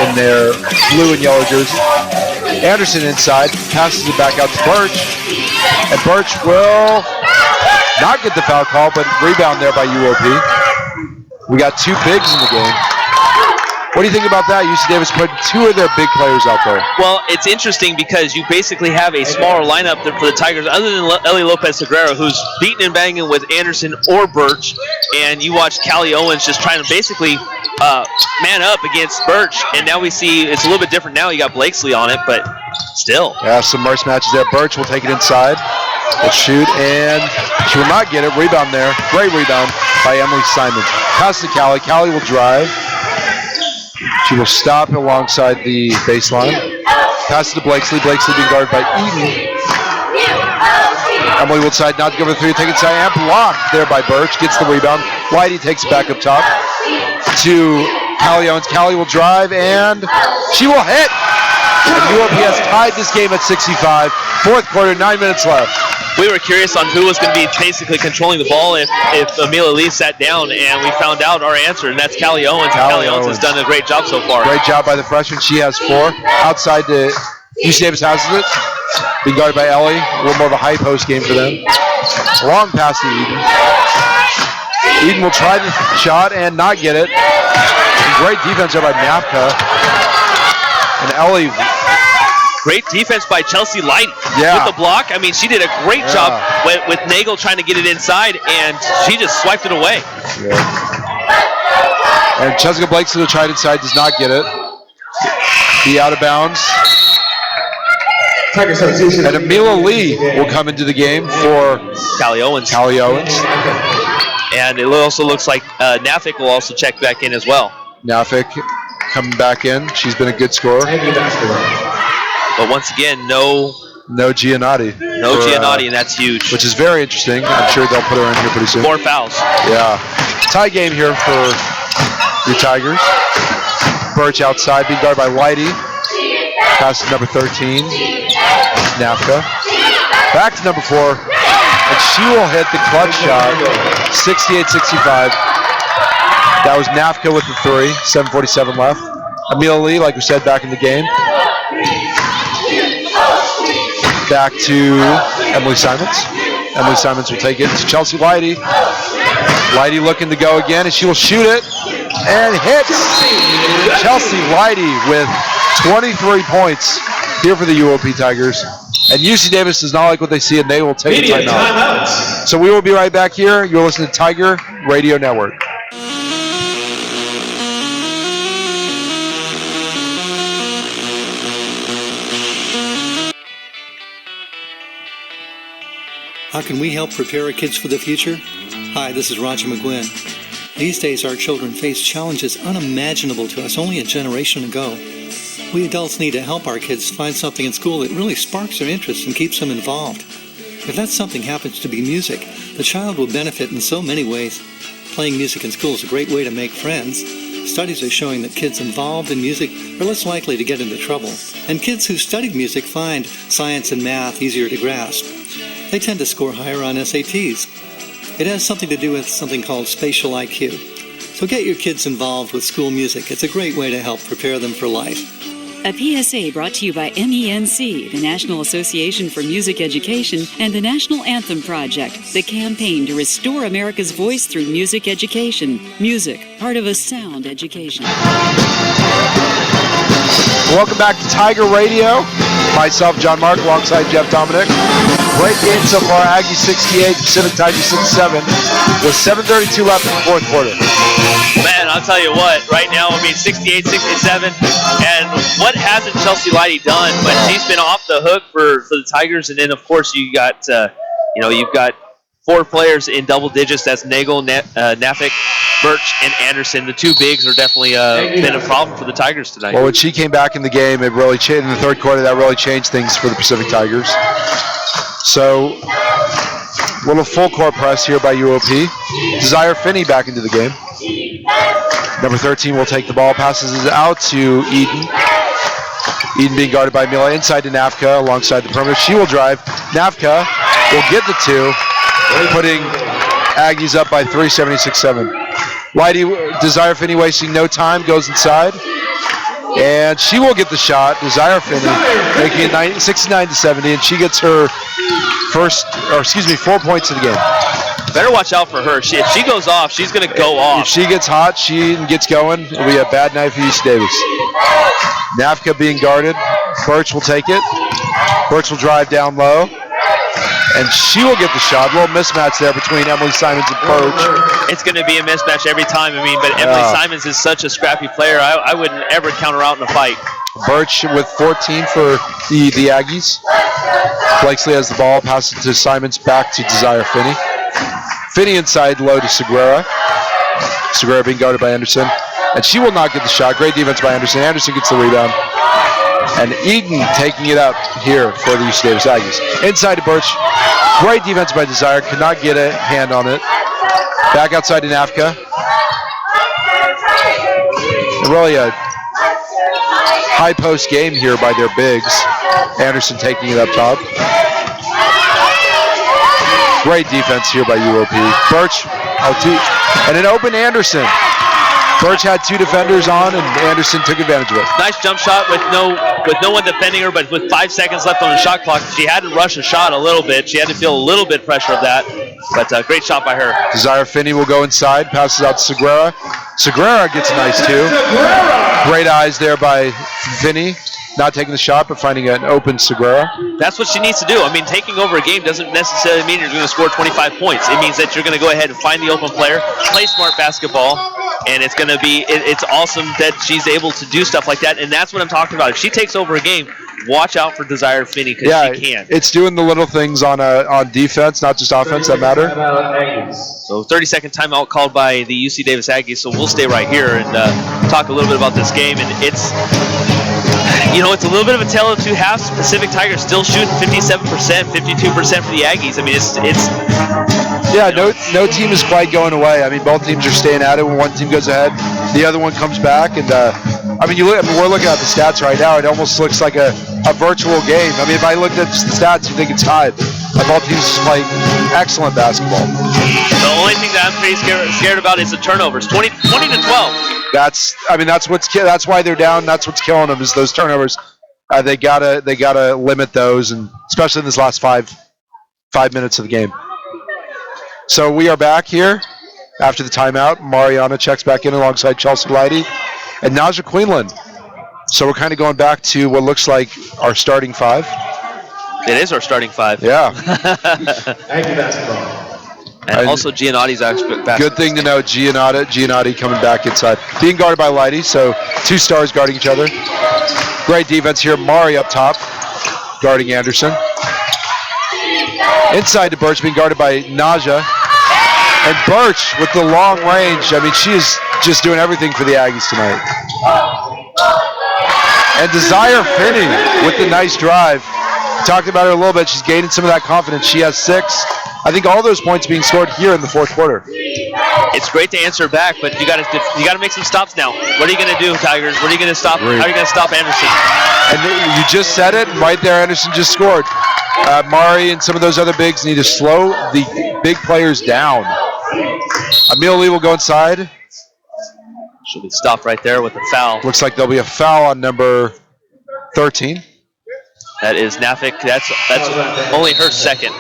in their blue and yellow jersey. Anderson inside, passes it back out to Birch. And Birch will not get the foul call, but rebound there by UOP. We got two bigs in the game. What do you think about that? UC Davis put two of their big players out there. Well, it's interesting because you basically have a smaller lineup for the Tigers, other than Ellie Lopez-Segura, who's beating and banging with Anderson or Birch, and you watch Callie Owens just trying to basically man up against Birch, and now we see it's a little bit different now. You got Blakesley on it, but still. Yeah, some merce matches there. Birch will take it inside. Will shoot, and she will not get it. Rebound there. Great rebound by Emily Simons. Pass to Callie. Callie will drive. She will stop alongside the baseline. Pass to Blakesley. Blakesley being guarded by Eden. Emily will decide not to go for the three. Take it inside and blocked there by Birch. Gets the rebound. Leidy takes it back up top to Callie Owens. Callie will drive and she will hit. And UOP has tied this game at 65. Fourth quarter, 9 minutes left. We were curious on who was going to be basically controlling the ball if Amelia Lee sat down, and we found out our answer, and that's Callie Owens. Callie Owens has done a great job so far. Great job by the freshman. She has 4. Outside the UC Davis has it. Being guarded by Ellie. A little more of a high post game for them. Long pass to Eden. Eden will try the shot and not get it. Great defense there by Nafka. And Ellie. Great defense by Chelsea Leidy with the block. I mean, she did a great job with Nagel trying to get it inside, and she just swiped it away. Yeah. And Jessica Blakesley will try it inside, does not get it. Be out of bounds. And Amelia Lee will come into the game for Callie Owens. And it also looks like Nafik will also check back in as well. Nafik coming back in. She's been a good scorer. But once again, no Giannotti. No Giannotti, and that's huge. Which is very interesting. I'm sure they'll put her in here pretty soon. More fouls. Yeah. Tie game here for the Tigers. Birch outside, being guarded by Leidy. Pass to number 13, Nafka. Back to number 4, and she will hit the clutch shot, 68-65. That was Nafka with the 3, 7:47 left. Amelia Lee, like we said, back in the game. Back to Emily Simons. Emily Simons will take it to Chelsea Leidy. Leidy looking to go again, and she will shoot it and hits. Chelsea Leidy with 23 points here for the UOP Tigers. And UC Davis does not like what they see, and they will take a timeout. So we will be right back here. You're listening to Tiger Radio Network. How can we help prepare our kids for the future? Hi, this is Roger McGuinn. These days, our children face challenges unimaginable to us only a generation ago. We adults need to help our kids find something in school that really sparks their interest and keeps them involved. If that something happens to be music, the child will benefit in so many ways. Playing music in school is a great way to make friends. Studies are showing that kids involved in music are less likely to get into trouble. And kids who studied music find science and math easier to grasp. They tend to score higher on SATs. It has something to do with something called spatial IQ. So get your kids involved with school music. It's a great way to help prepare them for life. A PSA brought to you by MENC, the National Association for Music Education, and the National Anthem Project, the campaign to restore America's voice through music education. Music, part of a sound education. Welcome back to Tiger Radio. Myself, John Mark, alongside Jeff Dominic. Great game so far. Aggie 68, Pacific Tigers 67, with 7:32 left in the fourth quarter. Man, I'll tell you what, right now, 68, 67, and what hasn't Chelsea Leidy done? But she's been off the hook for the Tigers, and then, of course, you got, you've got 4 players in double digits. That's Nagel, Nafik, Birch, and Anderson. The 2 bigs are definitely been a problem for the Tigers tonight. Well, when she came back in the game, it really changed. In the third quarter, that really changed things for the Pacific Tigers. So, a little full court press here by UOP. Desire Finney back into the game. Number 13 will take the ball, passes it out to Eden. Eden being guarded by Mila inside to Nafka alongside the perimeter. She will drive. Nafka will get the 2, putting Aggies up by 3, 76-7. Leidy, Desire Finney wasting no time, goes inside. And she will get the shot. Desire Finney making it 69-70, and she gets her 4 points of the game. Better watch out for her. If she goes off, she's going to go off. If she gets hot, she gets going, it'll be a bad night for UC Davis. Nafka being guarded. Birch will take it. Birch will drive down low. And she will get the shot. A little mismatch there between Emily Simons and Birch. It's going to be a mismatch every time. But Emily Simons is such a scrappy player. I wouldn't ever count her out in a fight. Birch with 14 for the Aggies. Blakesley has the ball, passes it to Simons, back to Desire Finney. Finney inside low to Segura. Segura being guarded by Anderson. And she will not get the shot. Great defense by Anderson. Anderson gets the rebound. And Eden taking it up here for the UC Davis Aggies. Inside to Birch. Great defense by Desire. Could not get a hand on it. Back outside to Nafka. Really a high post game here by their bigs. Anderson taking it up top. Great defense here by UOP. Birch, and an open Anderson. Birch had 2 defenders on, and Anderson took advantage of it. Nice jump shot with no one defending her, but with 5 seconds left on the shot clock. She had to rush a shot a little bit. She had to feel a little bit pressure of that, but great shot by her. Desire Finney will go inside, passes out to Segura. Segura gets a nice 2. Great eyes there by Finney. Not taking the shot, but finding an open Segura. That's what she needs to do. Taking over a game doesn't necessarily mean you're going to score 25 points. It means that you're going to go ahead and find the open player, play smart basketball, and it's going to be, it's awesome that she's able to do stuff like that, and that's what I'm talking about. If she takes over a game, watch out for Desire Finney, because she can. It's doing the little things on defense, not just offense, that matter. So 30-second timeout called by the UC Davis Aggies, so we'll stay right here and talk a little bit about this game, and it's a little bit of a tale of 2 halves. Pacific Tigers still shooting 57%, 52% for the Aggies. No team is quite going away. Both teams are staying at it. When one team goes ahead, the other one comes back. And we're looking at the stats right now. It almost looks like a virtual game. If I looked at just the stats, you think it's tied. Both teams just play excellent basketball. The only thing that I'm pretty scared about is the turnovers. 20-12. That's why they're down. That's what's killing them, is those turnovers. They gotta limit those, and especially in this last 5 5 minutes of the game. So we are back here after the timeout. Mariana checks back in alongside Chelsea Leidy and Naja Queenlan. So we're kind of going back to what looks like our starting 5. It is our starting 5. Yeah. Thank you, basketball. And also Giannotti's back. Good thing to know, Giannotti coming back inside. Being guarded by Leidy, so 2 stars guarding each other. Great defense here. Mari up top, guarding Anderson. Inside to Birch, being guarded by Naja. And Birch with the long range. I mean, she is just doing everything for the Aggies tonight. And Desire Finney with the nice drive. Talked about her a little bit. She's gaining some of that confidence. She has 6. I think all those points being scored here in the fourth quarter. It's great to answer back, but you got to make some stops now. What are you going to do, Tigers? What are you going to stop? Great. How are you going to stop Anderson? And you just said it, right there, Anderson just scored. Mari and some of those other bigs need to slow the big players down. Emil Lee will go inside. She'll be stopped right there with a foul. Looks like there'll be a foul on number 13. That is Nafik. That's only her second.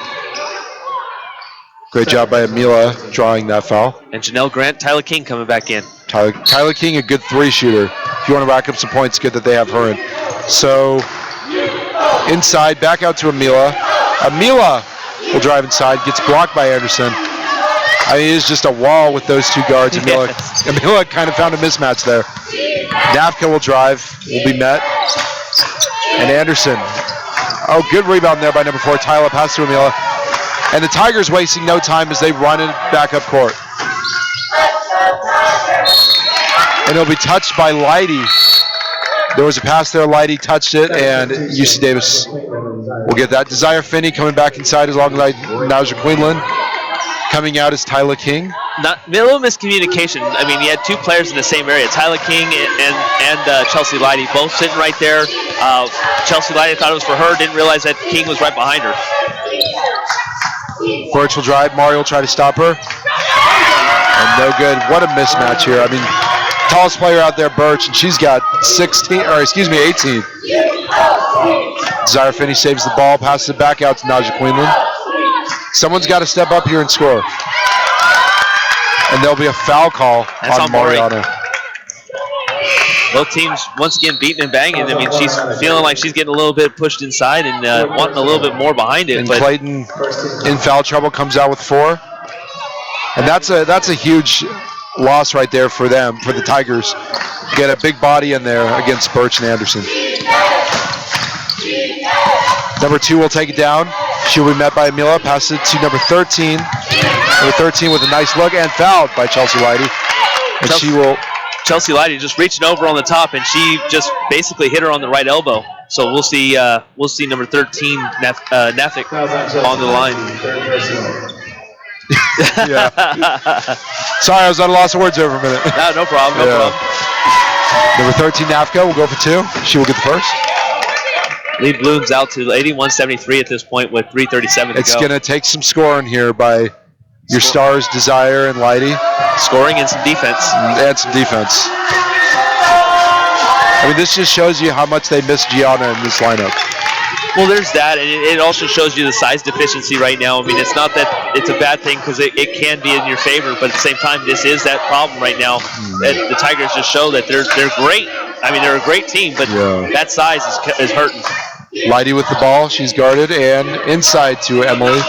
Great job by Amila drawing that foul. And Janelle Grant, Tyler King coming back in. Tyler King, a good 3 shooter. If you want to rack up some points, good that they have her in. So inside, back out to Amila. Amila will drive inside, gets blocked by Anderson. I mean, it is just a wall with those 2 guards. Amila kind of found a mismatch there. Nafka will drive, will be met. And Anderson. Oh, good rebound there by number 4, Tyler. Pass to Amila. And the Tigers wasting no time as they run it back up court. And it'll be touched by Leidy. There was a pass there. Leidy touched it, and UC Davis will get that. Desire Finney coming back inside as long as Naja Queenlan. Coming out is Tyler King. A little miscommunication. I mean, you had 2 players in the same area. Tyler King and Chelsea Leidy both sitting right there. Chelsea Leidy thought it was for her, didn't realize that King was right behind her. Birch will drive. Mari will try to stop her. And no good. What a mismatch here. I mean, tallest player out there, Birch, and she's got 18. Desire Finney saves the ball, passes it back out to Naja Queenlan. Someone's got to step up here and score. And there'll be a foul call on Mariana. Both teams once again beating and banging. I mean, she's feeling like she's getting a little bit pushed inside and wanting a little bit more behind it. And Clayton in foul trouble comes out with 4. And that's a huge loss right there for them, for the Tigers. Get a big body in there against Birch and Anderson. Number 2 will take it down. She'll be met by Amila. Passes it to number 13. Number 13 with a nice look and fouled by Chelsea Leidy. And Chelsea Leidy just reaching over on the top, and she just basically hit her on the right elbow. So we'll see number 13 Nafik on the line. Yeah. Sorry, I was at a loss of words there for a minute. No problem. No problem. Number 13 Nafka will go for 2. She will get the first. Lead balloons out to 81-73 at this point with 3:37 to go. It's going to take some scoring here by your stars, Desire and Leidy. Scoring and some defense. And some defense. I mean, this just shows you how much they miss Gianna in this lineup. Well, there's that, and it also shows you the size deficiency right now. I mean, it's not that it's a bad thing because it can be in your favor, but at the same time, this is that problem right now. That the Tigers just show that they're great. I mean, they're a great team, but that size is hurting. Leidy with the ball. She's guarded, and inside to Emily.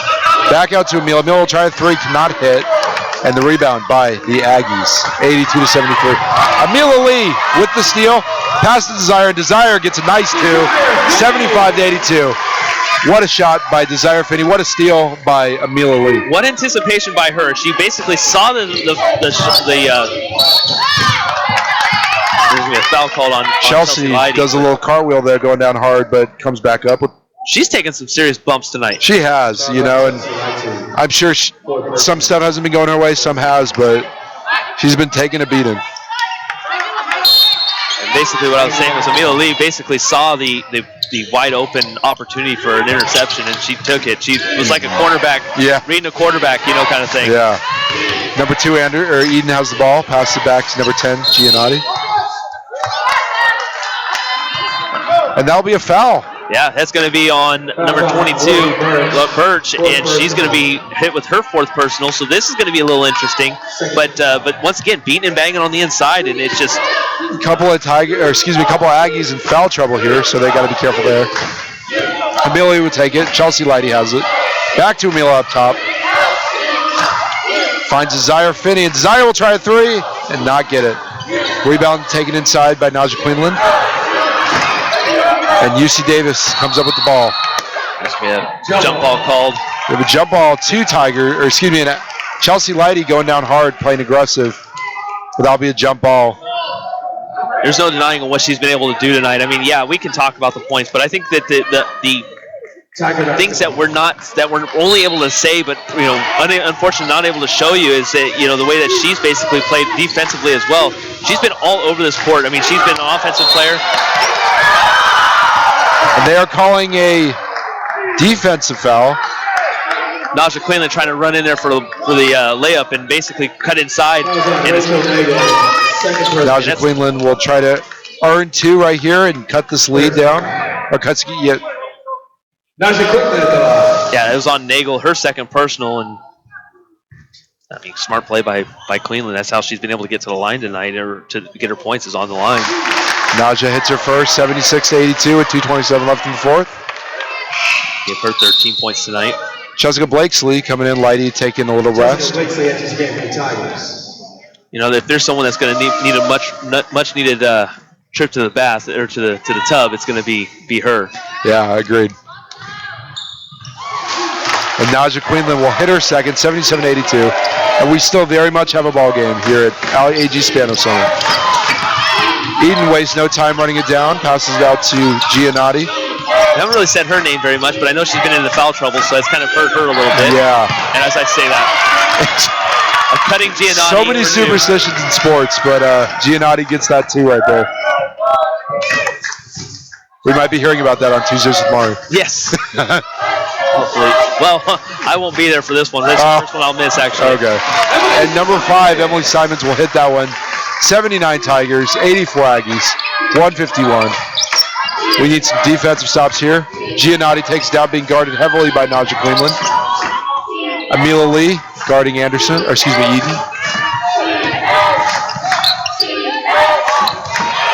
Back out to Emil. Emil will try a 3, cannot hit. And the rebound by the Aggies, 82-73. Amila Lee with the steal. Pass to Desire. Desire gets a nice 2, 75-82. What a shot by Desire Finney. What a steal by Amila Lee. What anticipation by her. She basically saw there's going to be a foul called on Chelsea does a little cartwheel there going down hard, but comes back up with. She's taken some serious bumps tonight. She has, and I'm sure some stuff hasn't been going her way, some has, but she's been taking a beating. And basically what I was saying was Amila Lee basically saw the wide open opportunity for an interception, and she took it. She was like a cornerback, reading a quarterback, kind of thing. Yeah. Number 2, Eden has the ball. Passes it back to number 10, Giannotti. And that'll be a foul. Yeah, that's going to be on number 22, Birch, and she's going to be hit with her 4th personal. So this is going to be a little interesting. But once again, beating and banging on the inside, and it's just a couple of Aggies in foul trouble here, so they got to be careful there. Amelia would take it. Chelsea Lighty has it. Back to Amelia up top. Finds Desire Finney, and Desire will try a 3 and not get it. Rebound taken inside by Naja Quinlan. And UC Davis comes up with the ball. We have jump ball called. We have a jump ball to Chelsea Lighty going down hard, playing aggressive. But that'll be a jump ball. There's no denying what she's been able to do tonight. I mean, yeah, we can talk about the points, but I think that the things that we're only able to say, but unfortunately not able to show you, is that the way that she's basically played defensively as well. She's been all over this court. I mean, she's been an offensive player. And they are calling a defensive foul. Naja Quinlan trying to run in there for the layup and basically cut inside. Naja Quinlan will try to earn 2 right here and cut this lead down. Or cuts it. Yeah, it was on Nagel, her 2nd personal, and I mean, smart play by Quinlan. That's how she's been able to get to the line tonight, or to get her points is on the line. Naja hits her first, 76-82 with 2:27 left in the 4th. Give her 13 points tonight. Jessica Blakesley coming in, Lighty taking a little rest. If there's someone that's going to need a much needed trip to the bath or to the tub, it's going to be her. Yeah, I agreed. And Naja Quinlan will hit her second, 77-82. And we still very much have a ball game here at AG Spano Center. Eden wastes no time running it down, passes it out to Giannotti. I haven't really said her name very much, but I know she's been in the foul trouble, so it's kind of hurt her a little bit. Yeah. And as I say that, cutting Giannotti. So many superstitions in sports, but Giannotti gets that too right there. We might be hearing about that on Tuesdays with Mari. Yes. Hopefully. Well, I won't be there for this one. This is the first one I'll miss, actually. Okay. And number 5, Emily Simons will hit that one. 79 Tigers, 84 Aggies, 151. We need some defensive stops here. Giannotti takes it down, being guarded heavily by Naja Quinlan. Amila Lee guarding Eden.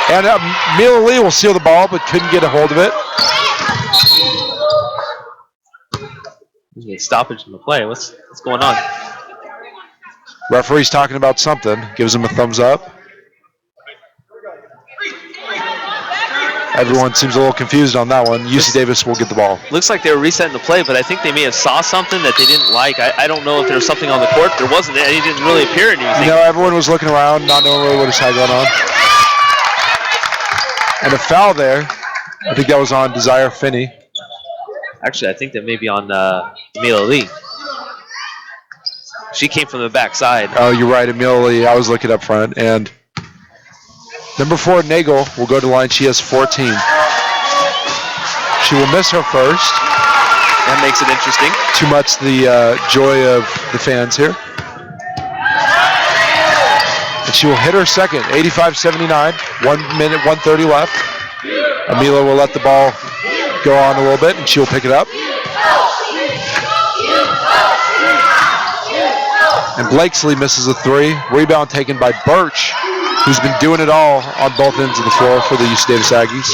And Amila Lee will seal the ball, but couldn't get a hold of it. There's a stoppage in the play. What's going on? Referee's talking about something. Gives him a thumbs up. Everyone seems a little confused on that one. UC Davis will get the ball. Looks like they were resetting the play, but I think they may have saw something that they didn't like. I don't know if there was something on the court. There wasn't. He didn't really appear anything. Everyone was looking around, not knowing really what was going on. And a foul there. I think that was on Desire Finney. Actually, I think that may be on Amila Lee. She came from the backside. Oh, you're right, Amila Lee. I was looking up front. And number 4, Nagel, will go to the line. She has 14. She will miss her first. That makes it interesting. Too much the joy of the fans here. And she will hit her second, 85-79. 1 minute, 1:30 left. Amila will let the ball go on a little bit, and she will pick it up. And Blakesley misses a 3. Rebound taken by Birch, who's been doing it all on both ends of the floor for the UC Davis Aggies.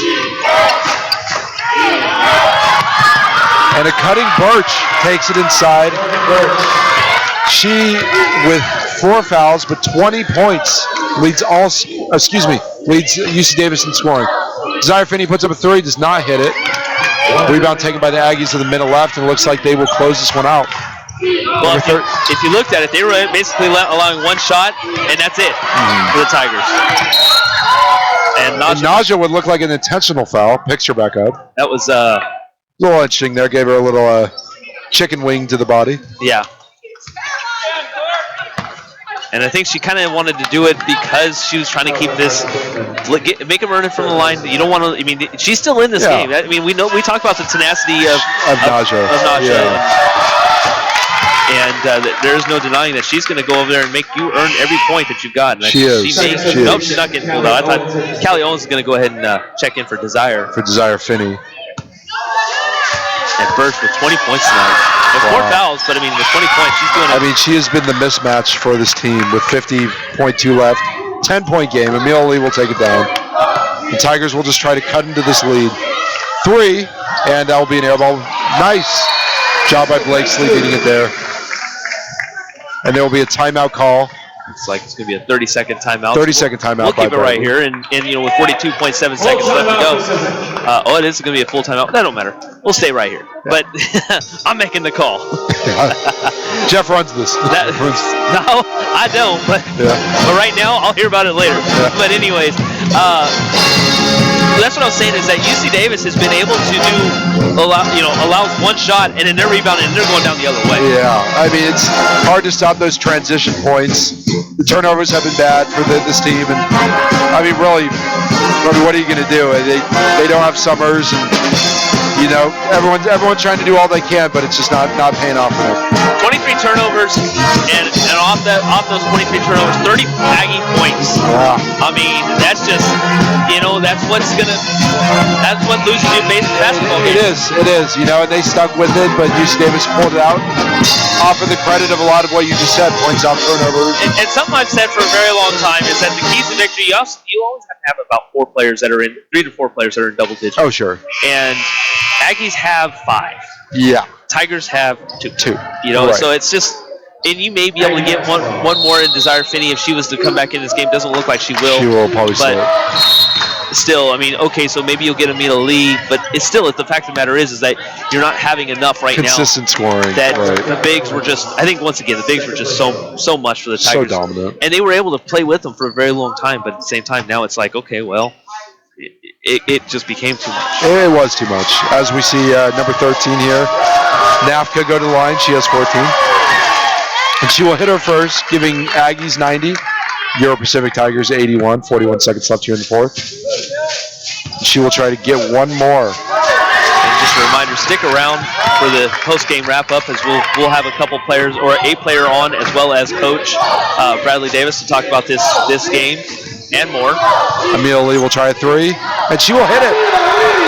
And a cutting Birch takes it inside. She, with 4 fouls but 20 points, leads UC Davis in scoring. Desire Finney puts up a 3, does not hit it. Rebound taken by the Aggies with a minute left, and it looks like they will close this one out. Well, if you looked at it, they were basically allowing one shot, and that's it for the Tigers. And Naja would look like an intentional foul. Picks her back up. That was a little interesting there. Gave her a little chicken wing to the body. Yeah. And I think she kind of wanted to do it because she was trying to keep this, make him earn it from the line. You don't want to. I mean, she's still in this game. I mean, we talked about the tenacity of Naja. And there's no denying that she's going to go over there and make you earn every point that you've got. And she is. Nope, she's not getting pulled out. I thought Callie Owens is going to go ahead and check in for Desire. For Desire Finney. And Birch with 20 points tonight. And 4 fouls, but I mean, with 20 points, she's doing it. I mean, she has been the mismatch for this team with 50.2 left. 10-point game. Amelia Lee will take it down. The Tigers will just try to cut into this lead. 3, and that will be an air ball. Nice job by Blakesley beating it there. And there will be a timeout call. It's like it's going to be a 30-second timeout. 30-second timeout. We'll keep it right here, and with 42.7 seconds left to go. It is going to be a full timeout. That don't matter. We'll stay right here. But I'm making the call. Jeff runs this. No, I don't. But right now, I'll hear about it later. Yeah. But anyways, that's what I was saying is that UC Davis has been able to allows one shot, and then they're rebounding, and they're going down the other way. Yeah, I mean, it's hard to stop those transition points. The turnovers have been bad for this team, and I mean, really, what are you going to do? They don't have Summers, and everyone's trying to do all they can, but it's just not paying off for them. 23 turnovers, and off those 23 turnovers, 30 Aggie points. Yeah. I mean, that's just that's what loses you basketball games. It is, and they stuck with it, but UC Davis pulled it out. Offer the credit of a lot of what you just said, points off turnovers. And something I've said for a very long time is that the keys to victory, you always have to have about 3 to 4 players that are in double digits. Oh, sure. And Aggies have 5. Yeah. Tigers have 2. Right. So it's just, and you may be able to get one more in Desire Finney if she was to come back in this game. Doesn't look like she will. She will probably still, I mean, okay, so maybe you'll get Amina Lee, but it's still, the fact of the matter is that you're not having enough right Consistent now. Scoring. That right. The bigs were just, I think once again, the bigs were just so much for the Tigers. So dominant. And they were able to play with them for a very long time, but at the same time, now it's like, okay, well, it just became too much. It was too much. As we see number 13 here, Nafka go to the line. She has 14. And she will hit her first, giving Aggies 90. Euro Pacific Tigers 81. 41 seconds left here in the fourth. She will try to get one more. And just a reminder, stick around for the post-game wrap-up as we'll have a couple players, or a player on, as well as Coach Bradley Davis to talk about this game and more. Amelia Lee will try a 3, and she will hit it.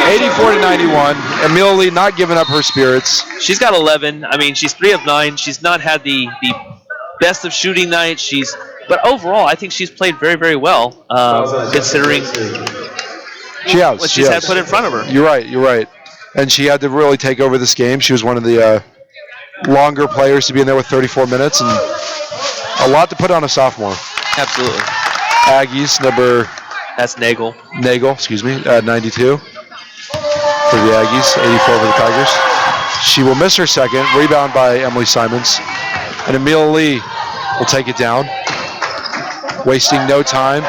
84-91. Amelia Lee not giving up her spirits. She's got 11. I mean, she's 3 of 9. She's not had the best of shooting night. But overall, I think she's played very, very well, considering what she's had put in front of her. You're right. And she had to really take over this game. She was one of the longer players to be in there with 34 minutes, and a lot to put on a sophomore. Absolutely. Aggies, that's Nagel, 92 for the Aggies, 84 for the Tigers. She will miss her second. Rebound by Emily Simons. And Amelia Lee will take it down. Wasting no time.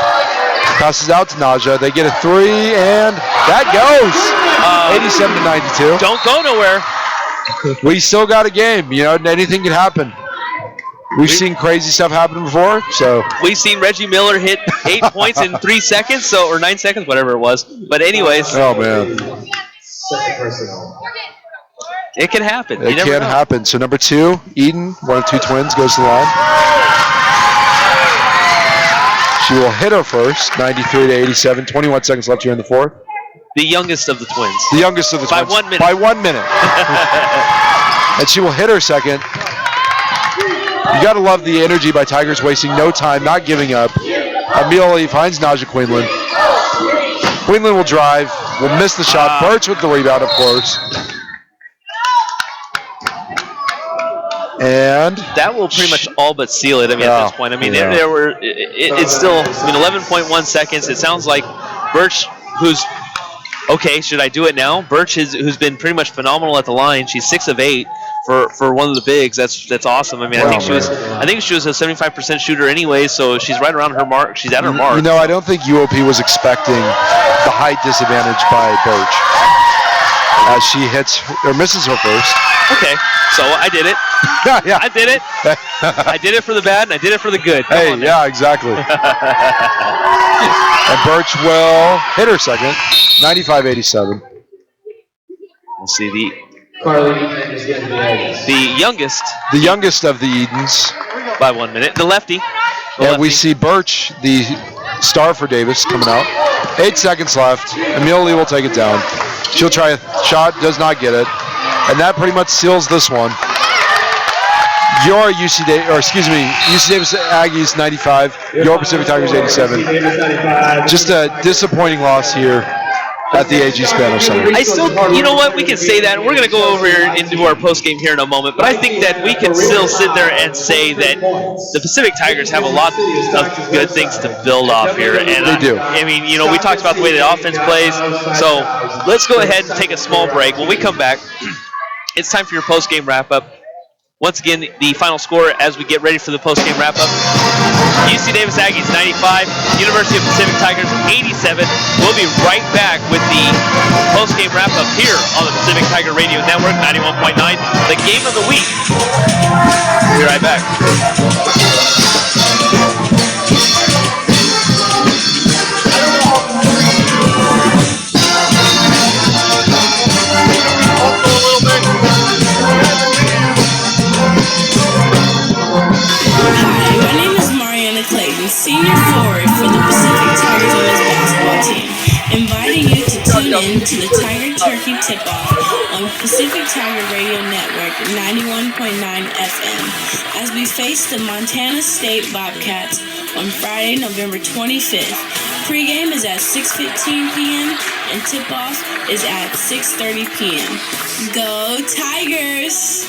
Passes out to Naja. They get a 3, and that goes. 87-92. Don't go nowhere. We still got a game. Anything can happen. We've seen crazy stuff happen before, so. We've seen Reggie Miller hit 8 points in 3 seconds, or 9 seconds, whatever it was. But anyways. Oh, man. It can happen. It can happen. So number 2, Eden, one of 2 twins, goes to the line. She will hit her first, 93-87. 21 seconds left here in the fourth. The youngest of the twins. By 1 minute. By 1 minute. And she will hit her second. You got to love the energy by Tigers, wasting no time, not giving up. Amelia Lee finds Naja Quinlan. Quinlan will drive, will miss the shot. Birch with the rebound, of course. And that will pretty much all but seal it. I mean, at this point, I mean, there were. It's still. 11.1 seconds. It sounds like Birch, who's okay. Should I do it now? Birch who's been pretty much phenomenal at the line. She's 6 of 8 for one of the bigs. That's awesome. I mean, I think she was a 75% shooter anyway. So she's right around her mark. She's at her mark. I don't think UOP was expecting the height disadvantage by Birch as she hits or misses her first. Okay, so I did it. Yeah. I did it. I did it for the bad, and I did it for the good. Exactly. And Birch will hit her second, 95-87. We'll see the youngest. The youngest of the Edens. By 1 minute. The lefty. We see Birch, the star for Davis, coming out. 8 seconds left. Amelia Lee will take it down. She'll try a shot, does not get it. And that pretty much seals this one. Your UC Davis Aggies 95, your Pacific Tigers 87. Just a disappointing loss here at the AG Spano Center. I still, you know what, we can say that. We're going to go over into our post game here in a moment, but I think that we can still sit there and say that the Pacific Tigers have a lot of good things to build off here. And they do. I mean, you know, we talked about the way the offense plays, so let's go ahead and take a small break. When we come back, it's time for your post game wrap up. Once again, the final score as we get ready for the post-game wrap-up. UC Davis Aggies 95, University of Pacific Tigers 87. We'll be right back with the post-game wrap-up here on the Pacific Tiger Radio Network 91.9, the game of the week. We'll be right back. Senior forward for the Pacific Tigers women's basketball team, inviting you to tune in to the Tiger Turkey Tip-Off on Pacific Tiger Radio Network 91.9 FM as we face the Montana State Bobcats on Friday, November 25th. Pre-game is at 6:15 p.m. and tip-off is at 6:30 p.m. Go Tigers!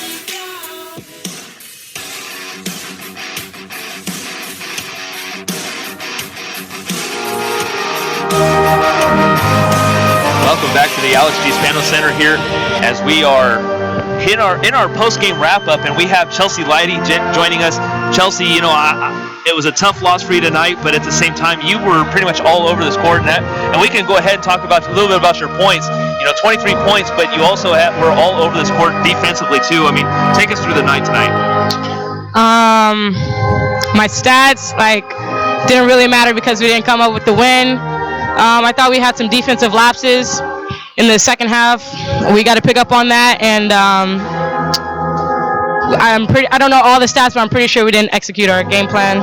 Welcome back to the Alex G. Spano Center here as we are in our post-game wrap-up, and we have Chelsea Leidy joining us. Chelsea, you know, it was a tough loss for you tonight, but at the same time, you were pretty much all over this court, and we can go ahead and talk about a little bit about your points. You know, 23 points, but you also were all over this court defensively too. I mean, take us through the night tonight. My stats didn't really matter because we didn't come up with the win. I thought we had some defensive lapses in the second half. We got to pick up on that, and I don't know all the stats, but I'm pretty sure we didn't execute our game plan.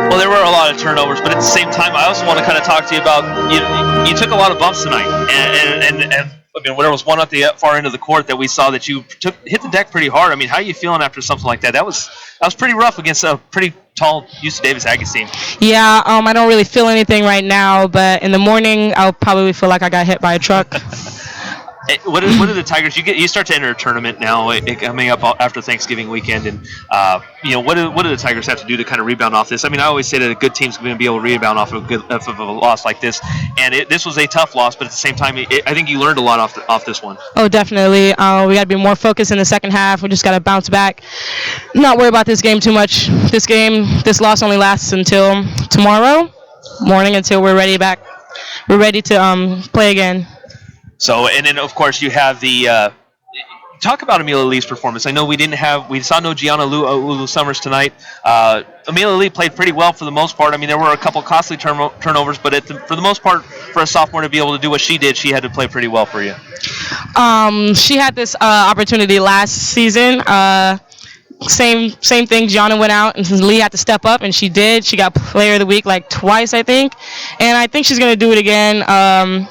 Well, there were a lot of turnovers, but at the same time, I also want to kind of talk to you about you took a lot of bumps tonight, and I mean, there was one at the far end of the court that we saw that you hit the deck pretty hard. I mean, how are you feeling after something like that? That was pretty rough against a pretty tall UC Davis Aggies team. Yeah, I don't really feel anything right now, but in the morning I'll probably feel like I got hit by a truck. What are the Tigers? You start to enter a tournament now, coming up after Thanksgiving weekend, and what do the Tigers have to do to kind of rebound off this? I mean, I always say that a good team's going to be able to rebound off of a loss like this, and this was a tough loss, but at the same time, I think you learned a lot off this one. Oh, definitely. We got to be more focused in the second half. We just got to bounce back, not worry about this game too much. This loss only lasts until tomorrow morning until we're ready to play again. So, and then of course you have the talk about Amelia Lee's performance. I know we saw no Gianna Ulu Summers tonight. Amelia Lee played pretty well for the most part. I mean, there were a couple costly turnovers, but for the most part, for a sophomore to be able to do what she did, she had to play pretty well for you. She had this opportunity last season. Same thing. Gianna went out and Lee had to step up, and she did. She got Player of the Week twice, I think, and I think she's going to do it again.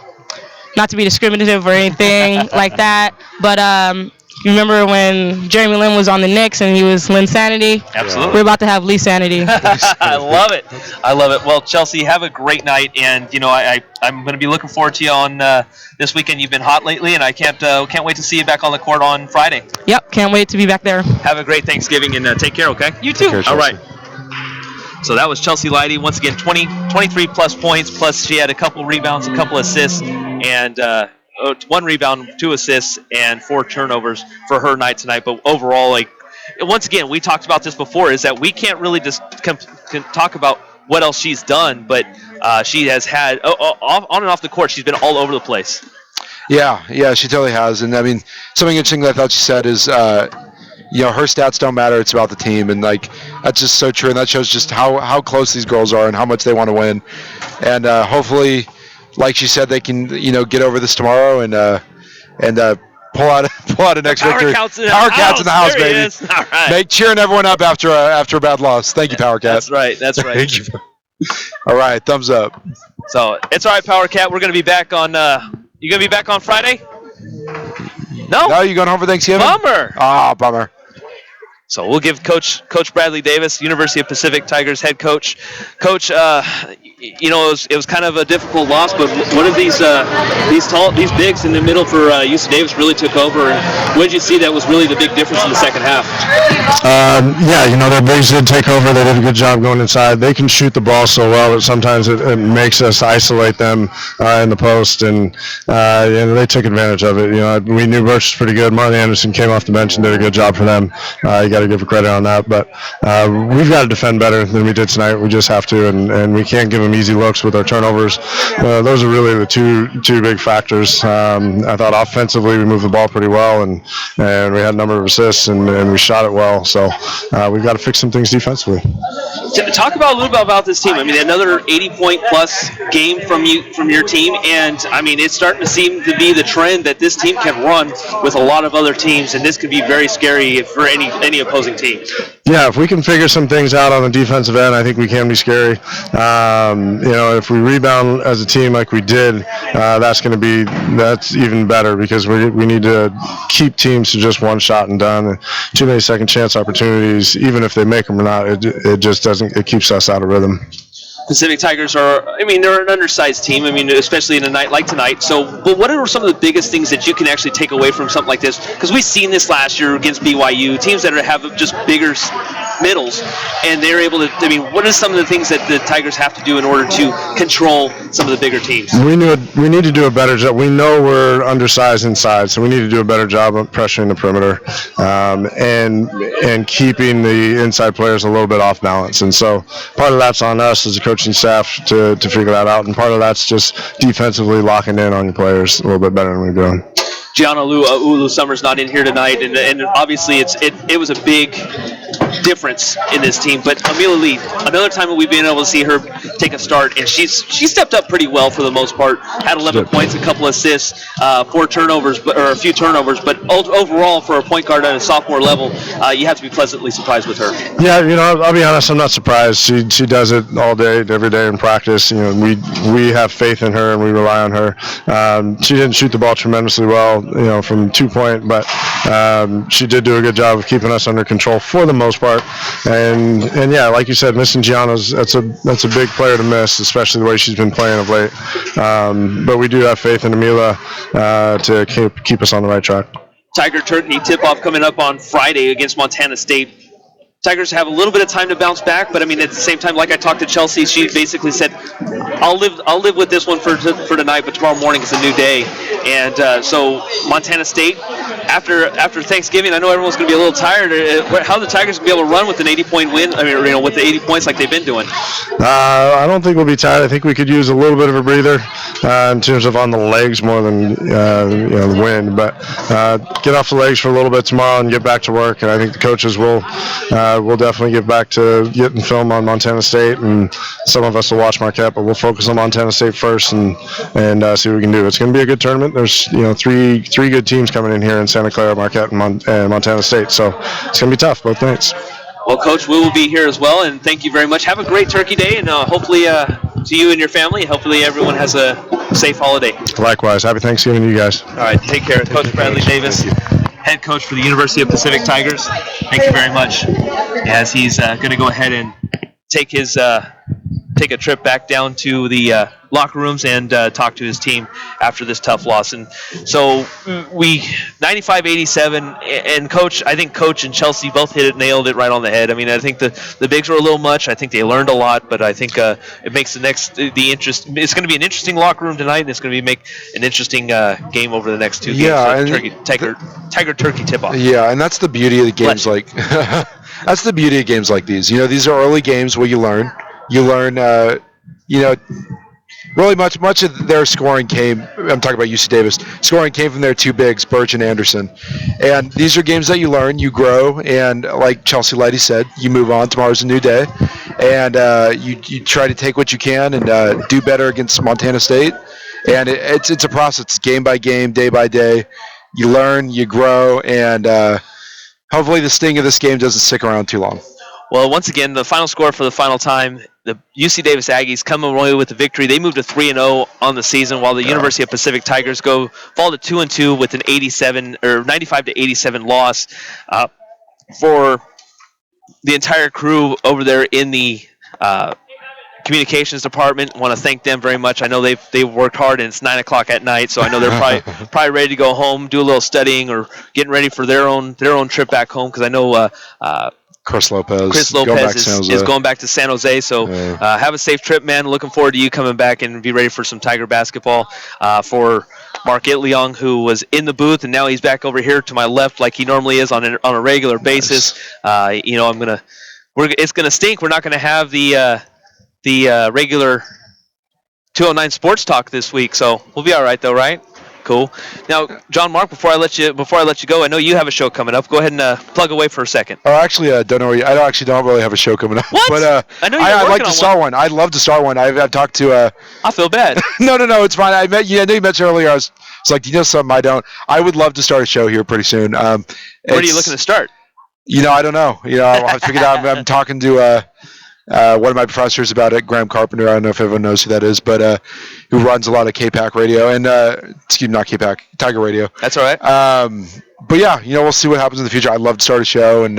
Not to be discriminative or anything like that, but you remember when Jeremy Lin was on the Knicks and he was Lin Sanity? Absolutely. We're about to have Lee Sanity. I love it. Well, Chelsea, have a great night, and I'm going to be looking forward to you on this weekend. You've been hot lately, and I can't wait to see you back on the court on Friday. Yep, can't wait to be back there. Have a great Thanksgiving, and take care, okay? You too. All right. So that was Chelsea Leidy. Once again, 23 plus points, plus she had a couple rebounds, a couple assists, and 1 rebound, 2 assists, and 4 turnovers for her night tonight. But overall, once again, we talked about this before, is that we can't really just talk about what else she's done, but she has had, on and off the court, she's been all over the place. Yeah, she totally has. And, I mean, something interesting that I thought she said is, her stats don't matter. It's about the team, and that's just so true. And that shows just how close these girls are and how much they want to win. And hopefully, like she said, they can get over this tomorrow and pull out a next victory. Power Cats in the house, baby. All right. Cheering everyone up after a bad loss. Thank you, Power Cat. That's right. Thank you. All right, thumbs up. So it's all right, Power Cat. We're going to be back on. You going to be back on Friday? No, you going home for Thanksgiving? Bummer. Ah, bummer. So we'll give Coach Bradley Davis, University of Pacific Tigers head coach. Coach, it was kind of a difficult loss, but what are these bigs in the middle for UC Davis really took over? And what did you see that was really the big difference in the second half? Their bigs did take over. They did a good job going inside. They can shoot the ball so well that sometimes it makes us isolate them in the post, and they took advantage of it. We knew Birch was pretty good. Marley Anderson came off the bench and did a good job for them. You got to give her credit on that, but we've got to defend better than we did tonight. We just have to, and we can't give them easy looks with our turnovers. Those are really the two big factors. I thought offensively we moved the ball pretty well, and we had a number of assists, and we shot it well. So we've got to fix some things defensively. Talk about a little bit about this team. I mean, another 80-point plus game from your team, and I mean, it's starting to seem to be the trend that this team can run with a lot of other teams, and this could be very scary for any opposing team. Yeah, if we can figure some things out on the defensive end, I think we can be scary. If we rebound as a team like we did, that's even better, because we need to keep teams to just one shot and done. Too many second chance opportunities, even if they make them or not, it just doesn't. It keeps us out of rhythm. Pacific Tigers they're an undersized team, especially in a night like tonight. But what are some of the biggest things that you can actually take away from something like this? Because we've seen this last year against BYU, teams that have just bigger middles, and they're able to, what are some of the things that the Tigers have to do in order to control some of the bigger teams? We need to do a better job. We know we're undersized inside, so we need to do a better job of pressuring the perimeter and keeping the inside players a little bit off balance. And so part of that's on us as a coaching staff to figure that out, and part of that's just defensively locking in on your players a little bit better than we're doing. Gianna Ulu Summers not in here tonight, and obviously it was a big difference in this team. But Amelia Lee, another time that we've been able to see her take a start, and she stepped up pretty well for the most part. Had 11 points, a couple assists, 4 turnovers, or a few turnovers. But overall, for a point guard at a sophomore level, you have to be pleasantly surprised with her. Yeah, I'll be honest, I'm not surprised. She does it all day, every day in practice. We have faith in her and we rely on her. She didn't shoot the ball tremendously well, from 2-point, but she did do a good job of keeping us under control for the most part. And yeah, like you said, missing Gianna's that's a big player to miss, especially the way she's been playing of late. But we do have faith in Amelia to keep us on the right track. Tiger Turkey tip-off coming up on Friday against Montana State. Tigers have a little bit of time to bounce back, but at the same time, like I talked to Chelsea, she basically said, "I'll live with this one for tonight, but tomorrow morning is a new day." And so Montana State, after Thanksgiving, I know everyone's going to be a little tired. How are the Tigers going to be able to run with an 80-point win? With the 80 points like they've been doing. I don't think we'll be tired. I think we could use a little bit of a breather in terms of on the legs more than the wind. But get off the legs for a little bit tomorrow and get back to work. And I think the coaches will definitely get back to getting film on Montana State, and some of us will watch Marquette, but we'll focus on Montana State first and see what we can do. It's going to be a good tournament. There's three good teams coming in here in Santa Clara, Marquette, and Montana State, so it's going to be tough both nights. Well, Coach, we will be here as well, and thank you very much. Have a great Turkey Day, and hopefully to you and your family, hopefully everyone has a safe holiday. Likewise. Happy Thanksgiving to you guys. All right, take care. Coach Bradley Davis, head coach for the University of Pacific Tigers. Thank you very much. As he's going to go ahead and take a trip back down to the locker rooms and talk to his team after this tough loss. And so we 95-87, and I think Coach and Chelsea both nailed it right on the head. I think the bigs were a little much. I think they learned a lot, but I think it makes it's going to be an interesting locker room tonight, and it's going to make an interesting game over the next 2 games. Yeah, Tiger Turkey tip-off. Yeah, and that's the beauty of the games that's the beauty of games like these. These are early games where you learn. Really much of their scoring came, I'm talking about UC Davis, scoring came from their 2 bigs, Birch and Anderson. And these are games that you learn, you grow, and like Chelsea Lighty said, you move on. Tomorrow's a new day. And you try to take what you can and do better against Montana State. And it's a process. It's game by game, day by day. You learn, you grow, and hopefully the sting of this game doesn't stick around too long. Well, once again, the final score for the final time the UC Davis Aggies come away with the victory. They move to 3-0 on the season, while the University of Pacific Tigers fall to 2-2 with an 95 to 87 loss. For the entire crew over there in the communications department, want to thank them very much. I know they've worked hard, and it's 9 o'clock at night, so I know they're probably ready to go home, do a little studying, or getting ready for their own trip back home. Because I know Chris Lopez is going back to San Jose. So have a safe trip, man. Looking forward to you coming back and be ready for some Tiger basketball. For Mark Itliong, who was in the booth, and now he's back over here to my left like he normally is on a regular basis. It's gonna stink. We're not gonna have the regular 209 Sports Talk this week, so we'll be all right though, right? Cool. Now, John Mark, before I let you go, I know you have a show coming up. Go ahead and plug away for a second. Oh, actually, don't really have a show coming up. What? But I know I'd like to start one. I'd love to start one. I've talked to. I feel bad. No, it's fine. I know you mentioned earlier. I was like, do you know something I don't? I would love to start a show here pretty soon. Where are you looking to start? I don't know. I'll have to figure it out. I'm talking to one of my professors about it, Graham Carpenter. I don't know if everyone knows who that is, but who runs a lot of KPAC radio and not KPAC, Tiger Radio. That's all right. But yeah, we'll see what happens in the future. I'd love to start a show, and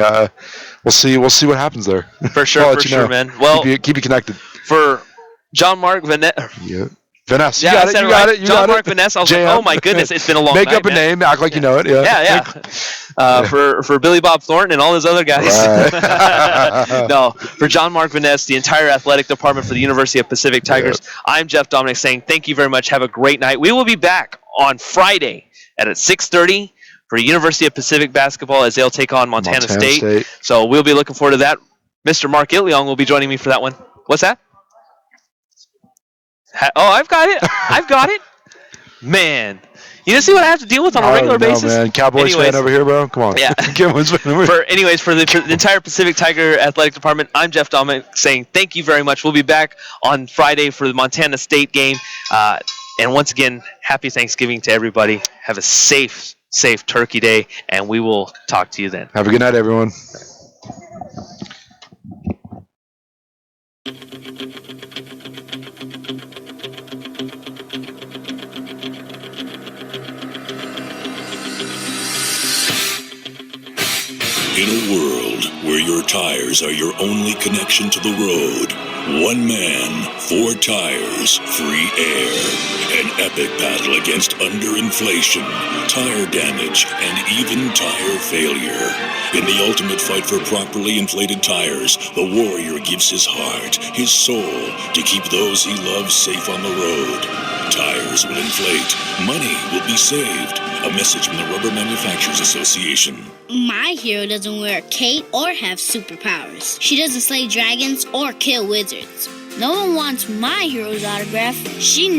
we'll see what happens there. For sure, man. Well, keep you connected. For John Mark Vanessa. Yeah. Vanessa, you got it. You John got Mark Vanessa. I was like, oh my goodness, it's been a long Make night, up a man. name, act like you know it. Yeah. For Billy Bob Thornton and all those other guys. Right. No, for John Mark Vanessa, the entire athletic department for the University of Pacific Tigers, I'm Jeff Dominic saying thank you very much. Have a great night. We will be back on Friday at 6:30 for University of Pacific basketball as they'll take on Montana State. So we'll be looking forward to that. Mr. Mark Itliong will be joining me for that one. What's that? Oh, I've got it. Man. You see what I have to deal with on a regular basis? Man. Cowboys fan over here, bro. Come on. Yeah. Cowboys fan over here. For the entire Pacific Tiger Athletic Department, I'm Jeff Dominic saying thank you very much. We'll be back on Friday for the Montana State game. And once again, happy Thanksgiving to everybody. Have a safe Turkey Day, and we will talk to you then. Have a good night, everyone. In a world where your tires are your only connection to the road, one man, 4 tires, free air. An epic battle against underinflation, tire damage, and even tire failure. In the ultimate fight for properly inflated tires, the warrior gives his heart, his soul, to keep those he loves safe on the road. Tires will inflate. Money will be saved. A message from the Rubber Manufacturers Association. My hero doesn't wear a cape or have superpowers. She doesn't slay dragons or kill wizards. No one wants my hero's autograph. She